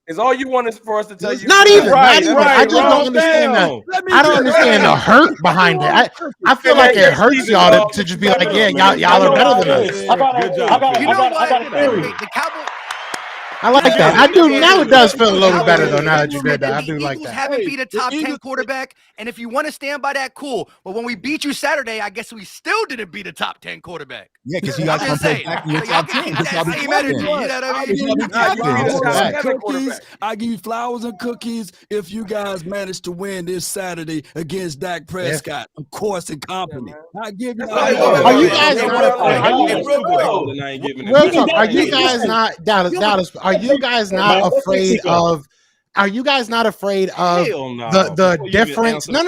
Speaker 6: Is all you want is for us to tell you?
Speaker 1: Not even. I just don't understand that. I don't understand the hurt behind it. I feel like it hurts y'all to just be like, yeah, y'all are better than us.
Speaker 5: I got a theory.
Speaker 3: The Cowboys.
Speaker 1: I like that. I do. Now it does feel a little better though. Now that you did that, I do like that.
Speaker 3: Haven't beat a top 10 quarterback, and if you want to stand by that, cool. But when we beat you Saturday, I guess we still didn't beat a top 10 quarterback.
Speaker 9: Yeah, because you guys come back in your top 10.
Speaker 8: I give you flowers and cookies if you guys manage to win this Saturday against Dak Prescott, of course, and company. I give you.
Speaker 1: Are you guys not Dallas? Are you guys not afraid of? Are you guys not afraid of the difference? No.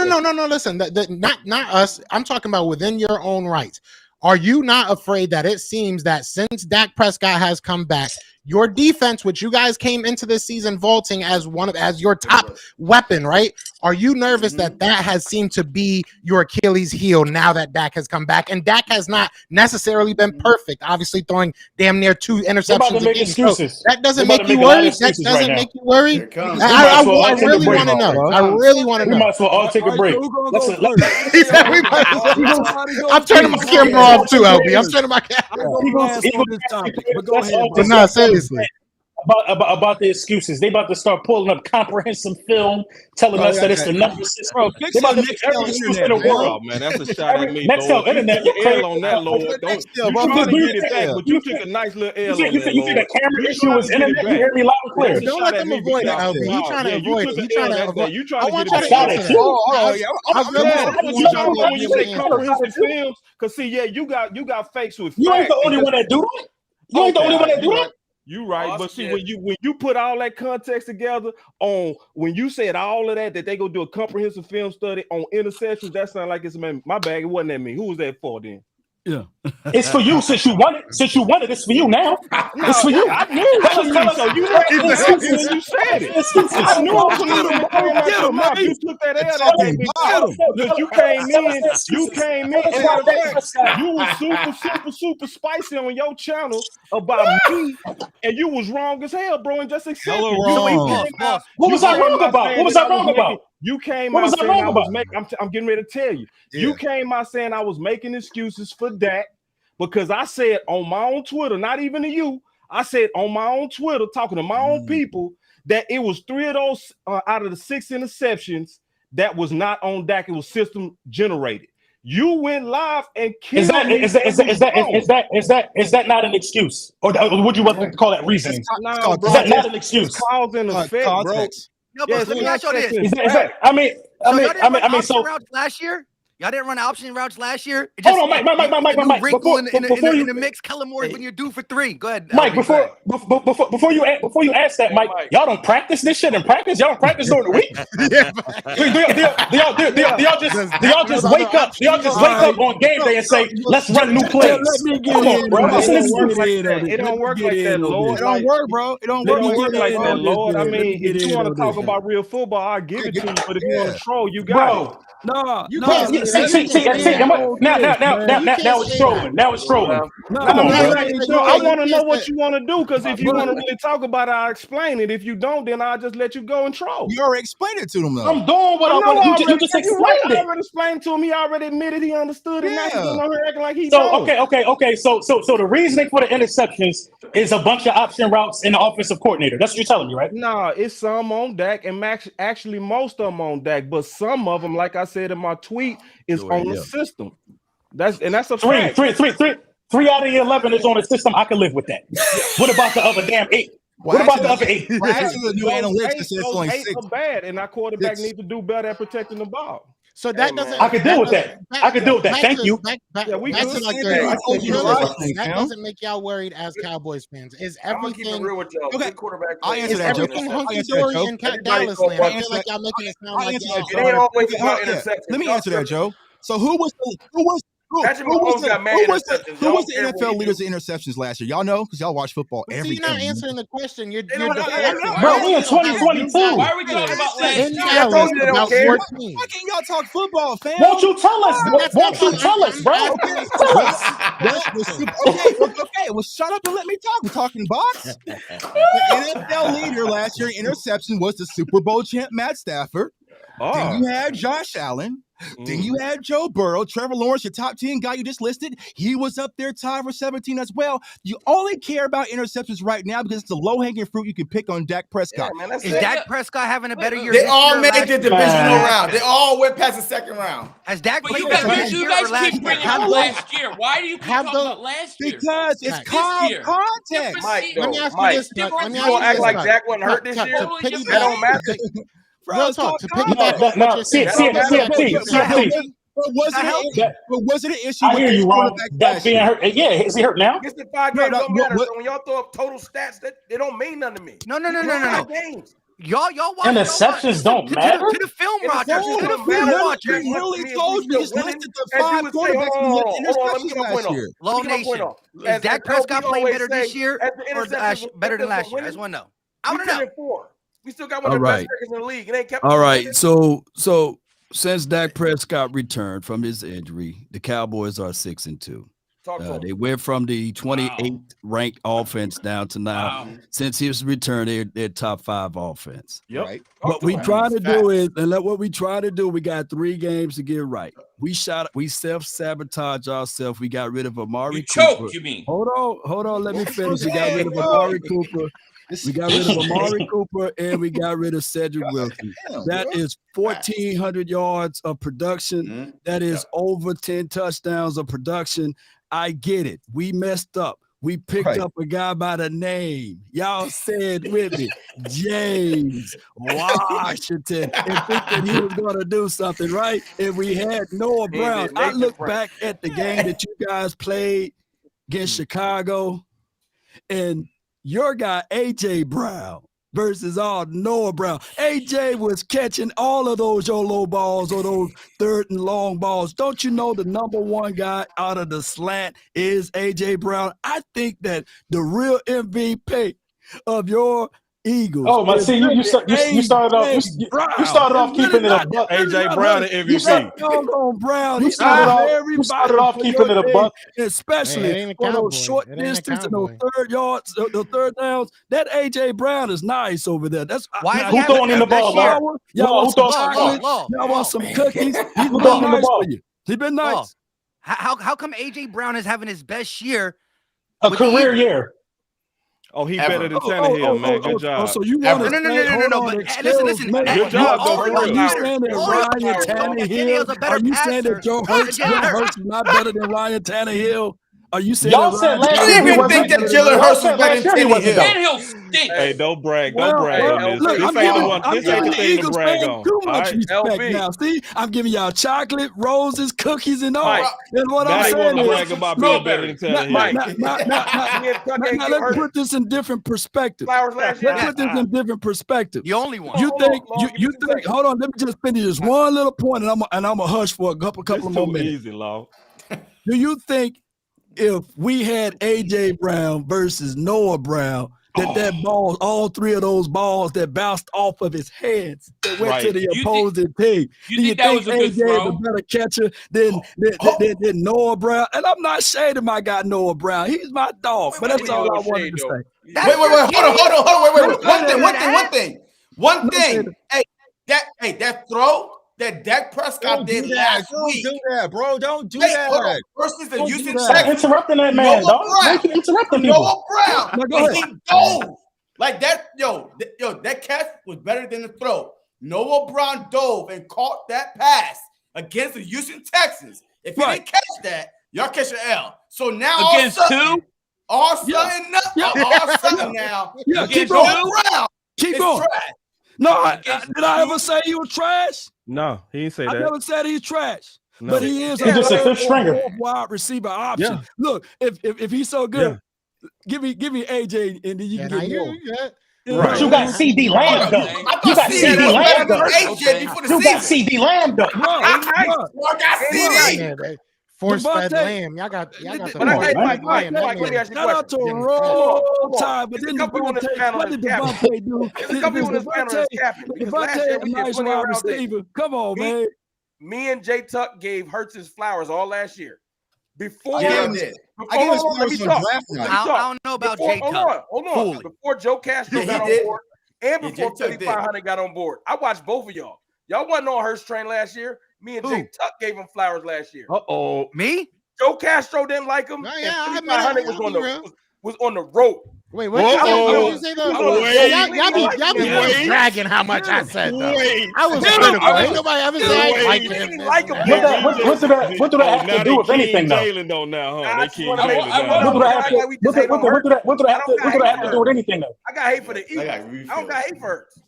Speaker 1: Listen, not us. I'm talking about within your own rights. Are you not afraid that it seems that since Dak Prescott has come back, your defense, which you guys came into this season vaulting as your top weapon, right? Are you nervous that has seemed to be your Achilles heel now that Dak has come back? And Dak has not necessarily been perfect, obviously throwing damn near 2 interceptions a game. So that doesn't make you worried? That doesn't make you worried? I really want to know. I really want to know.
Speaker 5: We might as well all take a break.
Speaker 1: I'm turning my camera off too, LB. I'm turning my camera. But no, seriously.
Speaker 5: About the excuses. They about to start pulling up comprehensive film, telling us that it's the number 6.
Speaker 7: Bro,
Speaker 5: they about to make every excuse in the world.
Speaker 7: Man, that's a shot at me.
Speaker 5: Nextel internet.
Speaker 7: You L on that, Lord. Don't you trying to get it back, but you took a nice little L.
Speaker 5: You think the camera issue is internet? You hear me loud and clear.
Speaker 1: Don't let them avoid it, LB. You trying to avoid it. You trying to avoid it.
Speaker 7: You trying to get
Speaker 1: it
Speaker 7: back. When you say comprehensive films, because see, you got fakes with.
Speaker 5: You ain't the only one that do that. You ain't the only one that do that.
Speaker 7: You right, but see, when you put all that context together on when you said all of that they go do a comprehensive film study on interceptions, that sounds like it's my bag. It wasn't that me. Who was that for then?
Speaker 8: Yeah,
Speaker 5: it's for you since you won it. Since you won it, it's for you now. It's for you.
Speaker 7: I knew. So you when you said it. I knew I was a little more mouth. You took that L because you came in. You was super spicy on your channel about me, and you was wrong as hell, bro. And just accept it.
Speaker 5: What was I wrong about? What was I wrong about?
Speaker 7: You came out saying I was making. I'm getting ready to tell you. Yeah. You came out saying I was making excuses for Dak because I said on my own Twitter, not even to you. I said on my own Twitter, talking to my own people, that it was 3 of those out of the 6 interceptions that was not on Dak. It was system generated. You went live and killed me.
Speaker 5: Is that not an excuse, or would you want to call that reasoning? Is that not an excuse?
Speaker 7: Cause and effect, bro.
Speaker 3: No, but let me ask you this.
Speaker 5: So
Speaker 3: routes last year? Y'all didn't run option routes last year?
Speaker 5: Hold on, Mike.
Speaker 3: Wrinkle in the mix. Kellen Moore when you're due for 3. Go ahead,
Speaker 5: Mike. Before you ask that, Mike, y'all don't practice this shit in practice. Y'all don't practice during the week. Do y'all just wake up? Do y'all just wake up on game day and say, "Let's run new plays"?
Speaker 8: Let me get in, bro.
Speaker 7: It don't work like that, Lord.
Speaker 9: It don't work, bro. It don't
Speaker 7: work like that, Lord. I mean, if you want to talk about real football, I'll give it to you. But if you want to troll, you got it.
Speaker 8: No,
Speaker 5: you can't. See, now it's trolling. Now it's trolling. Come on,
Speaker 7: I want to know what you want to do, because if you want to really talk about it, I'll explain it. If you don't, then I'll just let you go and troll.
Speaker 9: You already explained it to them, though.
Speaker 5: I'm doing what I want. You just explained it.
Speaker 7: I already explained to him. He already admitted he understood it. Now he's on here acting like he
Speaker 5: don't. Okay. So the reasoning for the interceptions is a bunch of option routes in the offensive coordinator. That's what you're telling me, right?
Speaker 7: No, it's some on Dak, and actually most of them on Dak, but some of them, like I said in my tweet, is on the system. That's a fact.
Speaker 5: 3 out of the 11 is on the system. I can live with that. What about the other damn 8? What about the other 8?
Speaker 9: Well, actually, the new analytics says only 6
Speaker 7: are bad, and our quarterback needs to do better at protecting the ball.
Speaker 1: So that doesn't.
Speaker 5: I can deal with that. Thank you.
Speaker 1: That doesn't make y'all worried as Cowboys fans. Is everything
Speaker 6: real with y'all?
Speaker 9: Okay.
Speaker 6: Quarterback.
Speaker 9: I answer that, Joe.
Speaker 1: Everything hunky dory in Dallas land? I feel like y'all making it sound like
Speaker 9: Let me answer that, Joe. So who was the NFL leaders in interceptions last year? Y'all know, because y'all watch football every day.
Speaker 1: You're not answering the question. You're
Speaker 5: bro, we in 2022.
Speaker 2: Why are we talking about last year?
Speaker 1: About 14.
Speaker 9: Why can't y'all talk football, fam?
Speaker 5: Won't you tell us? Won't you tell us, bro?
Speaker 9: Okay, well, shut up and let me talk. We're talking box. The NFL leader last year in interception was the Super Bowl champ Matt Stafford. Then you had Josh Allen. Then you had Joe Burrow, Trevor Lawrence, your top 10 guy you just listed. He was up there tied for 17 as well. You only care about interceptions right now because it's the low-hanging fruit you can pick on Dak Prescott.
Speaker 3: Yeah, man, is Dak Prescott having a better year?
Speaker 4: They all made the divisional round. They all went past the second round.
Speaker 3: Has Dak played
Speaker 2: you guys keep bringing up last year. Why do you keep talking about last year?
Speaker 9: Because it's called context.
Speaker 6: Mike, you gonna act like Dak wasn't hurt this year? That don't matter.
Speaker 1: Real talk. To piggyback on what you're saying.
Speaker 9: But was it an issue?
Speaker 5: I hear you, Ron. Dak being hurt. Yeah, is he hurt now?
Speaker 6: It's the 5 games don't matter. So when y'all throw up total stats, that they don't mean nothing to me.
Speaker 3: No.
Speaker 6: Games.
Speaker 3: Y'all watch
Speaker 5: Interceptions don't matter?
Speaker 3: to the film, Roger. To the film watcher.
Speaker 8: He literally told you he's listed the 5 quarterbacks who had interceptions last year.
Speaker 3: Low Nation. Is Dak Prescott playing better this year or better than last year? I just want to know. I want to know.
Speaker 6: We still got one of the best records in the league. It ain't kept.
Speaker 8: All right. So since Dak Prescott returned from his injury, the Cowboys are 6-2. They went from the 28th ranked offense down to now. Since his return, they're top 5 offense.
Speaker 5: Yep.
Speaker 9: Right.
Speaker 8: What we try to do is, what we try to do, we got 3 games to get right. We self-sabotage ourselves. We got rid of Amari Cooper.
Speaker 2: Choke, you mean?
Speaker 8: Hold on, let me finish. We got rid of Amari Cooper. We got rid of Amari Cooper, and we got rid of Cedric Wilson. That is 1,400 yards of production. That is over 10 touchdowns of production. I get it. We messed up. We picked up a guy by the name. Y'all said with me, James Washington, and thinking he was going to do something, right? If we had Noah Brown, I look back at the game that you guys played against Chicago, and your guy, A.J. Brown, versus Noah Brown. A.J. was catching all of those low balls or those 3rd and long balls. Don't you know the number 1 guy out of the slant is A.J. Brown? I think that the real MVP of your Eagles.
Speaker 5: Oh, but see, you started off keeping it a buck.
Speaker 10: AJ Brown and MVP.
Speaker 8: Brown.
Speaker 5: You started off keeping it a buck,
Speaker 8: especially for those short distance and those 3rd yards, the 3rd downs. That AJ Brown is nice over there. That's
Speaker 3: why
Speaker 5: who throwing in the ball.
Speaker 8: Y'all want some cookies? He's been nice for you. He's been nice.
Speaker 3: How come AJ Brown is having his best year?
Speaker 5: A career year.
Speaker 10: Oh, he better than Tannehill, man. Good job.
Speaker 8: So you want
Speaker 3: no. But listen.
Speaker 10: Good job, though.
Speaker 8: Are you saying that Ryan Tannehill? Are you saying that Joe Hurts is not better than Ryan Tannehill? Are you saying
Speaker 5: y'all said last
Speaker 4: I didn't even think that Jalen Hurts was better than Tannehill.
Speaker 2: Tannehill stinks.
Speaker 10: Hey, don't brag on this.
Speaker 8: Look,
Speaker 10: This ain't the thing to brag on.
Speaker 8: Too much respect now. See, I'm giving y'all chocolate, roses, cookies, and all. And what I'm saying is,
Speaker 10: brag about being better than Tannehill.
Speaker 8: Now let's put this in different perspective. Let's put this in different perspective.
Speaker 3: The only one.
Speaker 8: You think? Hold on. Let me just finish this one little point, and I'm gonna hush for a couple more minutes.
Speaker 10: Easy, Law.
Speaker 8: Do you think if we had A.J. Brown versus Noah Brown, that ball, all 3 of those balls that bounced off of his hands that went to the opposing team? Do you think A.J. is a better catcher than Noah Brown? And I'm not shading my guy Noah Brown. He's my dog, but that's all I wanted to say.
Speaker 4: Wait. One thing. Hey, that throw that Dak Prescott did last week.
Speaker 9: Don't do that, bro. Don't do that.
Speaker 4: Versus the Houston
Speaker 5: Stop interrupting that man, dog. Interrupting people.
Speaker 4: Noah Brown. He dove. Like that, that catch was better than the throw. Noah Brown dove and caught that pass against the Houston Texans. If he didn't catch that, y'all catch an L. So now
Speaker 2: against who?
Speaker 4: All sudden now.
Speaker 8: Keep
Speaker 4: Noah Brown.
Speaker 8: Keep going.
Speaker 4: Trash.
Speaker 8: No, did I ever say he was trash?
Speaker 10: No, he didn't say that.
Speaker 8: I never said he's trash.
Speaker 10: No.
Speaker 8: But he is
Speaker 5: just a fifth stringer.
Speaker 8: Wide receiver option.
Speaker 5: Yeah.
Speaker 8: Look, if he's so good, give me AJ, and then you can get more.
Speaker 5: But you got CD Lamb though. You got CD Lamb though. You got CD Lamb though.
Speaker 4: I got CD.
Speaker 1: Force-fed Lamb. Y'all got the
Speaker 6: Mike, let me ask you a question.
Speaker 8: Shout out to Roll Tide, but then what did Devontae do? Devontae a nice wide receiver. Come on, man.
Speaker 6: Me and Jay Tuck gave Hurts his flowers all last year. Before
Speaker 9: I don't
Speaker 3: know about Jay Tuck.
Speaker 6: Hold on. Before Joe Castro got on board and before 3500 got on board, I watched both of y'all. Y'all wasn't on Hurts train last year. Me and Jay Tuck gave him flowers last year.
Speaker 3: Me?
Speaker 6: Joe Castro didn't like him. And 3500 was on the rope.
Speaker 1: Wait, what did you say though? Y'all be bragging how much I said though. I was critical. Ain't nobody ever said like him.
Speaker 5: What do that have to do with anything though?
Speaker 10: Jalen don't now, huh? They keep Jalen
Speaker 5: down. What do that have to do with anything though?
Speaker 6: I got hate for the Eagles. I don't got hate for Hurts.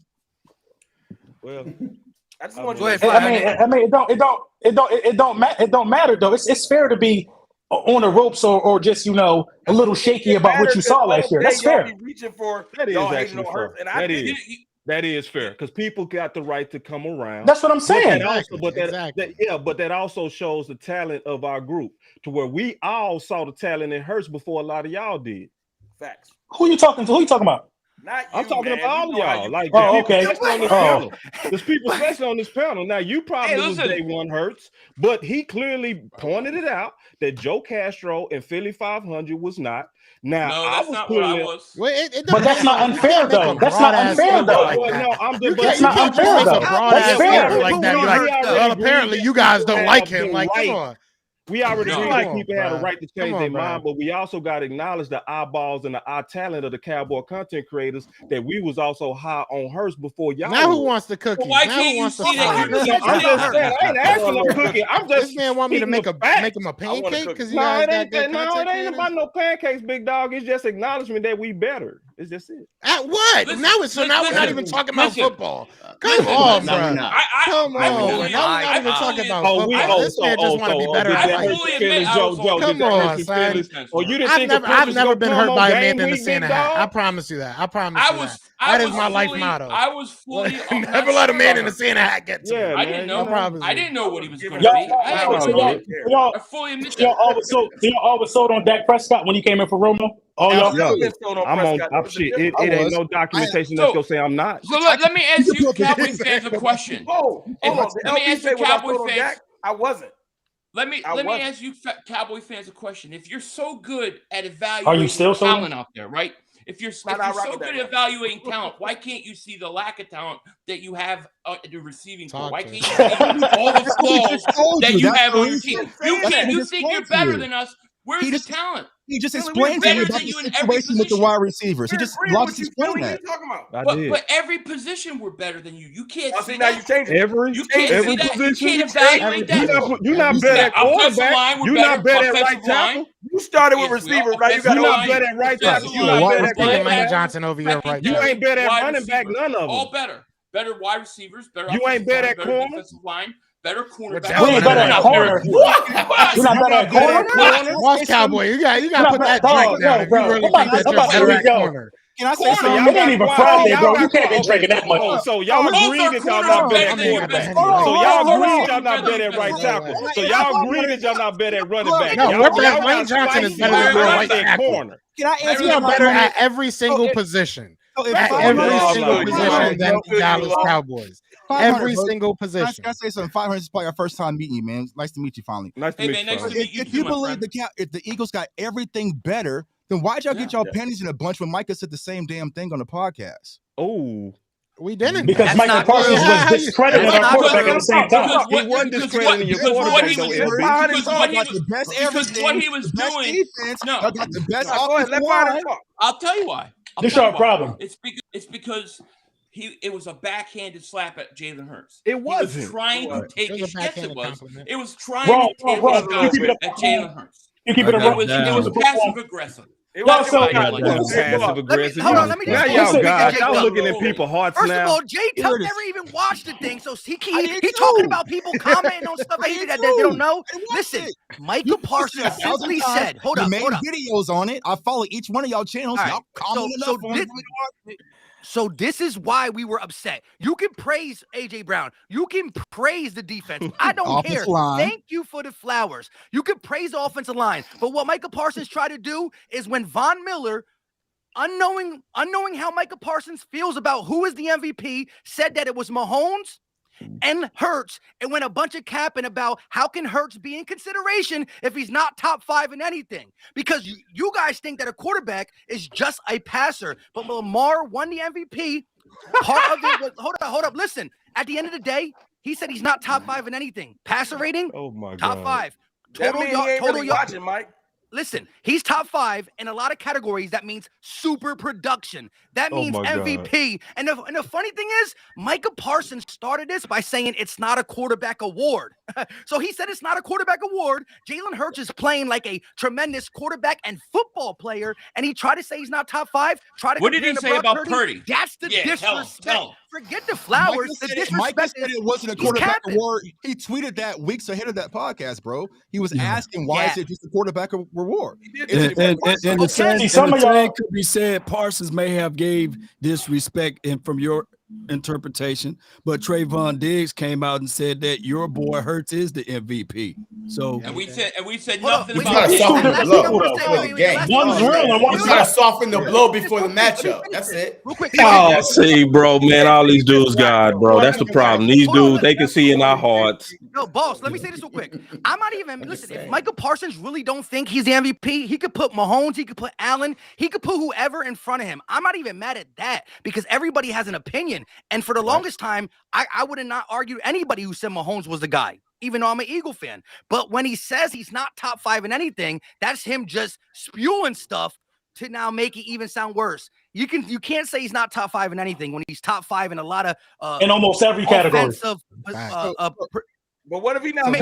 Speaker 10: Well,
Speaker 6: I just want to.
Speaker 5: It don't matter though. It's fair to be on the ropes or just a little shaky about what you saw last year. That's fair.
Speaker 6: Reaching for
Speaker 10: that is actually fair.
Speaker 6: And I think
Speaker 7: That is fair because people got the right to come around.
Speaker 5: That's what I'm saying.
Speaker 7: But that also shows the talent of our group to where we all saw the talent in Hurts before a lot of y'all did.
Speaker 6: Facts.
Speaker 5: Who you talking to? Who you talking about?
Speaker 6: Not
Speaker 7: I'm
Speaker 6: you,
Speaker 7: talking
Speaker 6: man.
Speaker 7: about all of y'all. Like,
Speaker 5: okay.
Speaker 7: There's people especially on this panel. Now, you probably was day one Hurts, but he clearly pointed it out that Joe Castro and Philly 500 was not. Now,
Speaker 2: No, that's not
Speaker 7: clearly,
Speaker 2: what I was.
Speaker 1: Well,
Speaker 5: but that's not unfair, though. That's not unfair, though.
Speaker 1: That's not unfair, though. That's fair. Like that. Like, well, apparently you guys don't like him. Like, come on.
Speaker 7: We already agreed that people had a right to change their mind, but we also got to acknowledge the eyeballs and the eye talent of the Cowboy content creators that we was also high on Hurts before y'all.
Speaker 1: Now who wants the cookie?
Speaker 2: Why can't you see that?
Speaker 7: I'm just saying, I ain't asking no cookie. I'm just
Speaker 1: this man want me to make him a pancake because you guys got good content.
Speaker 7: It ain't about no pancakes, big dog. It's just acknowledgement that we better. It's just it.
Speaker 1: At what? Now we're not even talking about football. Come on, bro. Come on. Now we're not even talking about football. This man just want to be better at life. Come on, son. I've never been hurt by a man in the Santa hat. I promise you that. I promise you that. That is my life motto.
Speaker 2: I was fully
Speaker 1: never let a man in the Santa hat get to me.
Speaker 2: I didn't know. I didn't know what he was going to be. I fully admit that.
Speaker 5: Y'all always sold on Dak Prescott when he came in for Romo. Oh,
Speaker 7: I'm shit. It ain't no documentation that's gonna say I'm not.
Speaker 2: So let me ask you, Cowboys fans, a question.
Speaker 6: Let me ask you, Cowboys fans. I wasn't.
Speaker 2: Let me ask you, Cowboy fans, a question. If you're so good at evaluating talent out there, right? If you're so good at evaluating talent, why can't you see the lack of talent that you have at the receiving core? Why can't you see all the flaws that you have on your team? You think you're better than us. Where's the talent?
Speaker 9: He just explained to you about the situation with the wide receivers. He just lost his point.
Speaker 2: But every position we're better than you. You can't see
Speaker 6: now.
Speaker 2: that.
Speaker 6: You changed
Speaker 7: every position.
Speaker 2: You can't evaluate that.
Speaker 7: You're not better at quarterback. You're not better at right tackle.
Speaker 6: You started with receiver, right?
Speaker 7: You're not better at right tackle. You're not better at
Speaker 1: Lane Johnson over here right now.
Speaker 7: You ain't better at running back. None of them.
Speaker 2: All better. Better wide receivers. Better.
Speaker 7: You ain't better at corner.
Speaker 2: Defensive line. Better cornerback.
Speaker 5: We ain't better at corner. You're not better at corner.
Speaker 1: Watch Cowboy. You got to put that drink down if you really think that you're better at corner.
Speaker 5: Can I say something? It ain't even Friday, bro. You can't be drinking that much.
Speaker 7: So y'all agree that y'all not better at cornerback. So y'all agree y'all not better at right tackle. So y'all agree that y'all not better at running back.
Speaker 1: No, Lane Johnson is better than right corner.
Speaker 9: Can I answer
Speaker 1: you better at every single position? At every single position than the Dallas Cowboys. Every single position.
Speaker 9: Can I say something? 500 is probably our first time meeting you, man. Nice to meet you finally.
Speaker 7: Nice to meet you.
Speaker 9: If you believe if the Eagles got everything better, then why'd y'all get y'all pennies in a bunch when Micah said the same damn thing on the podcast?
Speaker 7: Oh,
Speaker 1: we didn't.
Speaker 5: Because Micah Parsons was discrediting our quarterback at the same time.
Speaker 7: He wasn't discrediting your quarterback.
Speaker 2: Because what he was doing. No,
Speaker 9: the best offensive line.
Speaker 2: I'll tell you why.
Speaker 5: This is our problem.
Speaker 2: It's because it was a backhanded slap at Jalen Hurts.
Speaker 7: It wasn't.
Speaker 2: He was trying to take it. Yes, it was. It was trying
Speaker 5: to
Speaker 2: take it at Jalen Hurts.
Speaker 5: You keep it
Speaker 2: It was passive aggressive.
Speaker 7: It was passive aggressive.
Speaker 3: Hold on, let me
Speaker 7: now y'all looking at people's hearts
Speaker 3: now.
Speaker 7: First
Speaker 3: of all, Jay Tuck never even watched the thing, so he talking about people commenting on stuff that they don't know. Listen, Micah Parsons simply said, "Hold up,
Speaker 9: videos on it. I follow each one of y'all channels. Y'all commenting
Speaker 3: So this is why we were upset. You can praise AJ Brown. You can praise the defense. I don't care. Thank you for the flowers. You can praise the offensive line. But what Micah Parsons tried to do is when Von Miller, unknowing how Micah Parsons feels about who is the MVP, said that it was Mahomes and Hurts, and went a bunch of capping about how can Hurts be in consideration if he's not top 5 in anything, because you guys think that a quarterback is just a passer, but Lamar won the MVP. Part of it was hold up, listen, at the end of the day, he said he's not top 5 in anything. Passer rating, top 5. Total yard,
Speaker 6: Mike.
Speaker 3: Listen, he's top 5 in a lot of categories. That means super production. That means MVP. And the funny thing is, Micah Parsons started this by saying it's not a quarterback award. So he said it's not a quarterback award. Jalen Hurts is playing like a tremendous quarterback and football player, and he tried to say he's not top 5.
Speaker 2: What did he say about Purdy?
Speaker 3: That's the disrespect. Forget the flowers.
Speaker 9: Micah said it wasn't a quarterback award. He tweeted that weeks ahead of that podcast, bro. He was asking why is it just a quarterback reward?
Speaker 8: And the same could be said. Parsons may have gave disrespect, and from your interpretation, but Trayvon Diggs came out and said that your boy Hurts is the MVP. So
Speaker 2: and we said
Speaker 4: We
Speaker 2: nothing about
Speaker 4: gotta
Speaker 2: it.
Speaker 4: soften the blow
Speaker 5: Hold up.
Speaker 4: before the game.
Speaker 5: One's real and one's
Speaker 4: We gotta
Speaker 5: not.
Speaker 4: soften the blow before the matchup. That's it.
Speaker 3: Real quick.
Speaker 11: Oh, see, bro, man, all these dudes God, bro. That's the problem. These dudes, they can see in our hearts.
Speaker 3: No, boss, let me say this real quick. I'm not even, listen, if Micah Parsons really don't think he's the MVP, he could put Mahomes, he could put Allen, he could put whoever in front of him. I'm not even mad at that because everybody has an opinion. And for the longest time, I would have not argued anybody who said Mahomes was the guy, even though I'm an Eagle fan. But when he says he's not top 5 in anything, that's him just spewing stuff to now make it even sound worse. You can't say he's not top 5 in anything when he's top 5 in a lot of
Speaker 5: in almost every category.
Speaker 6: But what if he now?
Speaker 3: Listen,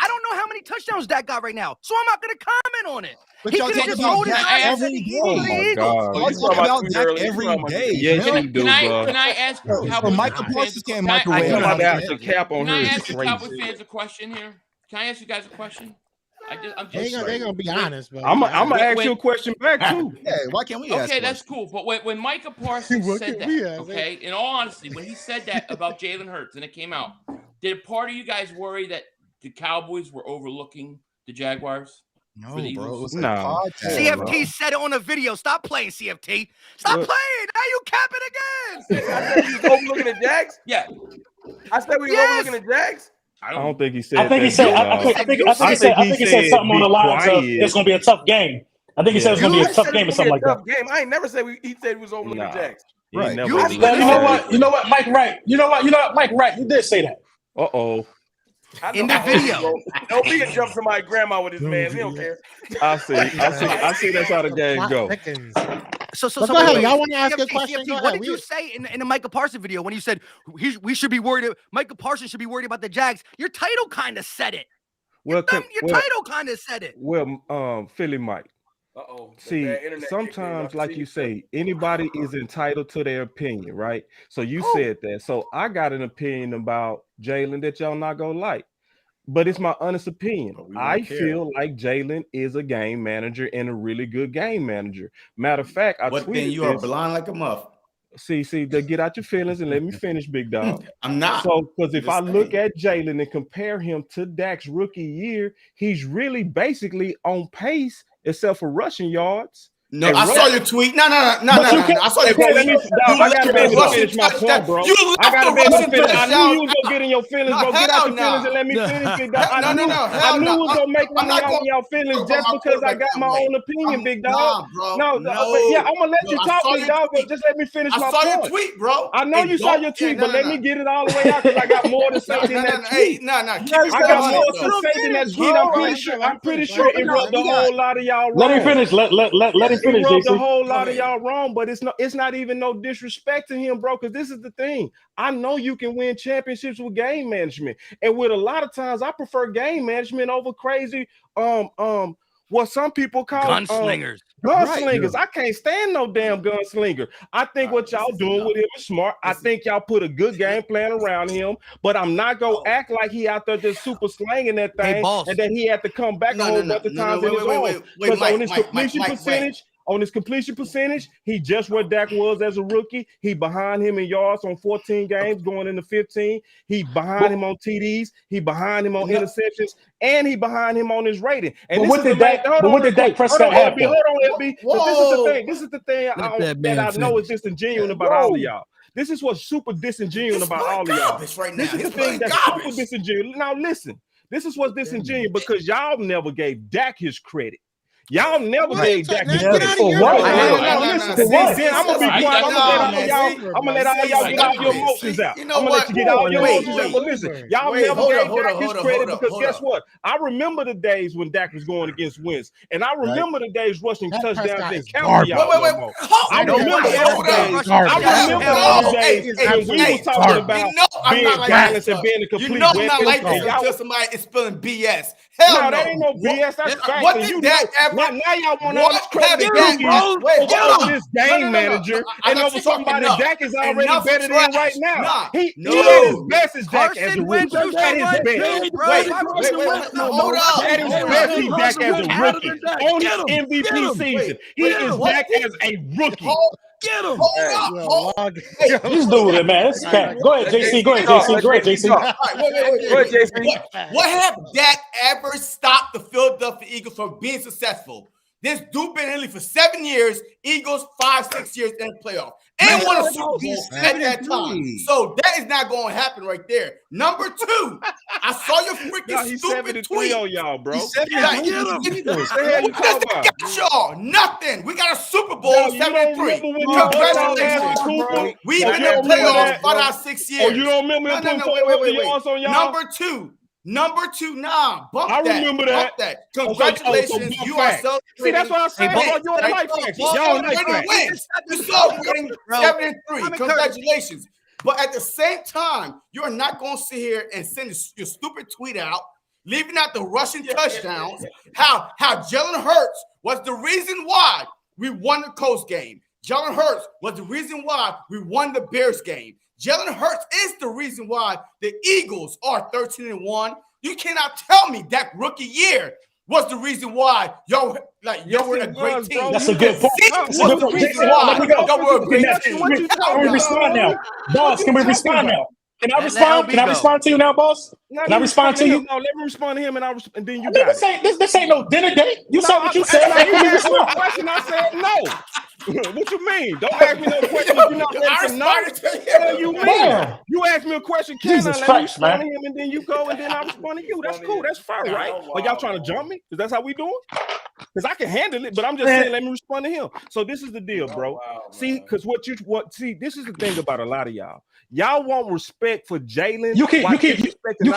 Speaker 3: I don't know how many touchdowns Dak got right now, so I'm not going to comment on it.
Speaker 9: But
Speaker 3: He
Speaker 9: y'all
Speaker 3: could've
Speaker 9: talk
Speaker 3: just
Speaker 9: about
Speaker 3: rolled his
Speaker 9: Dak
Speaker 3: eyes
Speaker 9: every
Speaker 3: at the
Speaker 9: day.
Speaker 3: Eagles.
Speaker 9: Y'all talk about Dak every day.
Speaker 11: Yes,
Speaker 9: man.
Speaker 11: you do,
Speaker 2: Can
Speaker 11: bro.
Speaker 2: I ask
Speaker 9: So
Speaker 2: Cowboys
Speaker 9: Micah
Speaker 2: fans?
Speaker 9: Parsons can't
Speaker 2: Can I-
Speaker 9: microwave
Speaker 11: I'm about to
Speaker 9: it.
Speaker 11: ask the cap on
Speaker 2: Can I
Speaker 11: her.
Speaker 2: ask
Speaker 11: It's
Speaker 2: the
Speaker 11: crazy.
Speaker 2: Cowboys fans a question here? Can I ask you guys a question?
Speaker 1: They're gonna be honest, but
Speaker 11: I'm gonna ask you a question back too.
Speaker 9: Yeah, why can't we ask?
Speaker 2: Okay, that's cool. But when Micah Parsons
Speaker 1: What
Speaker 2: said
Speaker 1: can we
Speaker 2: that,
Speaker 1: ask?
Speaker 2: okay, in all honesty, when he said that about Jalen Hurts and it came out, did part of you guys worry that the Cowboys were overlooking the Jaguars?
Speaker 9: No,
Speaker 2: For the
Speaker 9: bro.
Speaker 2: Eagles?
Speaker 9: It was a
Speaker 11: Nah.
Speaker 9: podcast,
Speaker 3: CFT said it on a video. Stop playing, CFT. Stop
Speaker 11: What?
Speaker 3: playing. Now you capping again.
Speaker 6: I said we was overlooking the Jags.
Speaker 2: Yeah.
Speaker 6: I said we was
Speaker 3: Yes.
Speaker 6: overlooking the Jags.
Speaker 11: I don't think he said.
Speaker 5: I think he
Speaker 11: that,
Speaker 5: said.
Speaker 11: dog.
Speaker 5: I think he said something on the lines of
Speaker 11: quiet.
Speaker 5: it's gonna be a tough game. I think he said it's gonna be a tough game or something like that.
Speaker 6: Game. I ain't never said he said he was overlooking
Speaker 11: Nah.
Speaker 6: the Jags.
Speaker 11: He
Speaker 9: Right.
Speaker 11: never
Speaker 3: You-
Speaker 11: really
Speaker 5: Well,
Speaker 11: said
Speaker 5: you know what, Mike Wright. You know what, Mike Wright. You did say that.
Speaker 11: Uh-oh.
Speaker 6: I know
Speaker 3: In the
Speaker 6: my homies,
Speaker 3: video.
Speaker 6: bro. Don't be a jump to my grandma with his man. He don't care.
Speaker 11: I see that's how the game go.
Speaker 3: So
Speaker 1: But go ahead. Y'all want to ask a
Speaker 3: CFT,
Speaker 1: question? Go
Speaker 3: what
Speaker 1: ahead.
Speaker 3: did you say in the Micah Parsons video when you said we should be worried? Micah Parsons should be worried about the Jags. Your title kind of said it.
Speaker 11: Well,
Speaker 3: Your title kind of said it.
Speaker 11: well, Philly Mike.
Speaker 6: Uh-oh.
Speaker 11: See,
Speaker 6: Bad internet
Speaker 11: sometimes,
Speaker 6: kicked in.
Speaker 11: like you say, anybody is entitled to their opinion, right? So you
Speaker 3: Who?
Speaker 11: said that. So I got an opinion about Jalen that y'all not gonna like, but it's my honest opinion. I feel like Jalen is a game manager and a really good game manager. Matter of fact, I
Speaker 4: But
Speaker 11: tweeted
Speaker 4: then you are
Speaker 11: this.
Speaker 4: blind like a muff.
Speaker 11: See, get out your feelings and let me finish, big dog.
Speaker 4: I'm not.
Speaker 11: So, because if I
Speaker 4: Just
Speaker 11: look
Speaker 4: saying.
Speaker 11: at Jalen and compare him to Dak's rookie year, he's really basically on pace, except for rushing yards.
Speaker 4: No,
Speaker 11: And
Speaker 4: I saw
Speaker 11: rush-
Speaker 4: your tweet. No. I saw your
Speaker 11: Okay, let
Speaker 4: tweet.
Speaker 11: me, dog, I gotta be able to finish my point, bro. I gotta be able to finish. I knew you was gonna get in your feelings,
Speaker 4: No,
Speaker 11: bro. Get out
Speaker 4: hell
Speaker 11: your feelings
Speaker 4: no.
Speaker 11: and let me finish, big dog. I knew
Speaker 4: hell
Speaker 11: it
Speaker 4: no.
Speaker 11: was gonna make one
Speaker 4: I'm
Speaker 11: of
Speaker 4: not
Speaker 11: y'all in y'all feelings just because I got my own opinion, big dog.
Speaker 4: Bro,
Speaker 11: but yeah, I'm gonna let you
Speaker 4: I
Speaker 11: talk,
Speaker 4: saw
Speaker 11: big
Speaker 4: your
Speaker 11: dog, but
Speaker 4: tweet.
Speaker 11: just let me finish
Speaker 4: I
Speaker 11: my
Speaker 4: saw your
Speaker 11: point.
Speaker 4: tweet, bro.
Speaker 11: I know
Speaker 4: And
Speaker 11: you saw your
Speaker 4: don't-
Speaker 11: tweet,
Speaker 4: yeah,
Speaker 11: but let me get it all the way out because I got more to say than that tweet.
Speaker 4: Keep
Speaker 11: I
Speaker 4: it
Speaker 11: got more
Speaker 4: 100,
Speaker 11: to
Speaker 4: though.
Speaker 11: say than that tweet. I'm pretty sure it rubbed a whole lot of y'all wrong.
Speaker 5: Let him finish. Let him finish,
Speaker 11: It rubbed a
Speaker 5: JC.
Speaker 11: whole lot of y'all wrong, but it's not even no disrespect to him, bro. Because this is the thing. I know you can win championships with game management, and with a lot of times, I prefer game management over crazy what some people call
Speaker 3: Gunslingers.
Speaker 11: Gunslingers. I can't stand no damn gunslinger. I think what y'all doing with him is smart. I think y'all put a good game plan around him, but I'm not gonna act like he out there just super slanging that thing,
Speaker 3: boss.
Speaker 11: and then he had to come back a whole bunch of times in his own. Because on his completion percentage. On his completion percentage, he just where Dak was as a rookie. He behind him in yards on 14 games, going into 15. He behind him on TDs. He behind him on interceptions, and he behind him on his rating. And
Speaker 5: But what did Dak Prescott have?
Speaker 11: Hold on, LB. But this is the thing that I know is disingenuous about all of y'all. This is what's super disingenuous about all of y'all.
Speaker 4: Right
Speaker 11: This is the thing that's super disingenuous. Now listen, this is what's disingenuous because y'all never gave Dak his credit. Y'all never gave Dak his credit.
Speaker 5: For what?
Speaker 11: Then I'm gonna be quiet. I'm gonna let all y'all get all your emotions out. I'm gonna let you get all your emotions out. But listen, y'all never gave Dak his credit because guess what? I remember the days when Dak was going against Wentz, and I remember the days rushing touchdowns and counting y'all. I remember those days. I remember those days when we was talking about being balanced and being a complete
Speaker 4: You know I'm not like
Speaker 11: weapon.
Speaker 4: this until somebody is spilling BS. Hell no.
Speaker 11: That ain't no BS. That's fact.
Speaker 4: What
Speaker 11: And
Speaker 4: did
Speaker 11: you
Speaker 4: Dak
Speaker 11: know,
Speaker 4: ever?
Speaker 11: now y'all want all this credit over this game manager and over somebody Dak is already better than right now. He at his best is Dak as a rookie. At his best.
Speaker 4: Hold up.
Speaker 11: At his best, he's Dak as a rookie. On his MVP season, he is Dak as a rookie.
Speaker 8: Get him.
Speaker 4: Hold up.
Speaker 5: This dude, man. That's cat. Go ahead, JC. Go ahead, JC.
Speaker 4: All right, wait. What have Dak ever stopped the Philadelphia Eagles from being successful? This dude been in the league for 7 years, Eagles 5-6 years in the playoff. And won a Super Bowl at that time. So that is not going to happen right there. Number 2, I saw your freaking stupid tweet.
Speaker 11: On y'all, bro.
Speaker 4: What y'all? Nothing. We got a Super Bowl 7-3. Congratulations. We've been in the playoffs 5 out of 6 years.
Speaker 11: Oh, you don't remember him putting 4 yards on y'all?
Speaker 4: Number two, nah, bump
Speaker 11: I
Speaker 4: that.
Speaker 11: remember that.
Speaker 4: Bump that. Congratulations, you are celebrating.
Speaker 11: See, that's what I said. You're a life factor. Y'all
Speaker 4: wins. You're celebrating 7-3. Congratulations. But at the same time, you're not going to sit here and send your stupid tweet out, leaving out the rushing touchdowns. How Jalen Hurts was the reason why we won the Colts game. Jalen Hurts was the reason why we won the Bears game. Jalen Hurts is the reason why the Eagles are 13-1. You cannot tell me that rookie year was the reason why y'all were a great team.
Speaker 5: That's a good point.
Speaker 4: That's the reason why y'all were a great team.
Speaker 5: Can we respond now? Boss, can we respond now? Can I respond? Can I respond to you now, boss? Can I respond to you?
Speaker 11: No, let me respond to him, and then you
Speaker 5: got it. This ain't no dinner date. You saw what you said.
Speaker 11: I said no. What you mean? Don't ask me no question. You're not ready to know. What you mean? You ask me a question, can I let me respond to him, and then you go, and then I respond to you. That's cool. That's fair, right? Are y'all trying to jump me? Because that's how we doing? Because I can handle it, but I'm just saying, let me respond to him. So this is the deal, bro. See, because this is the thing about a lot of y'all. Y'all want respect for Jalen.
Speaker 5: You keep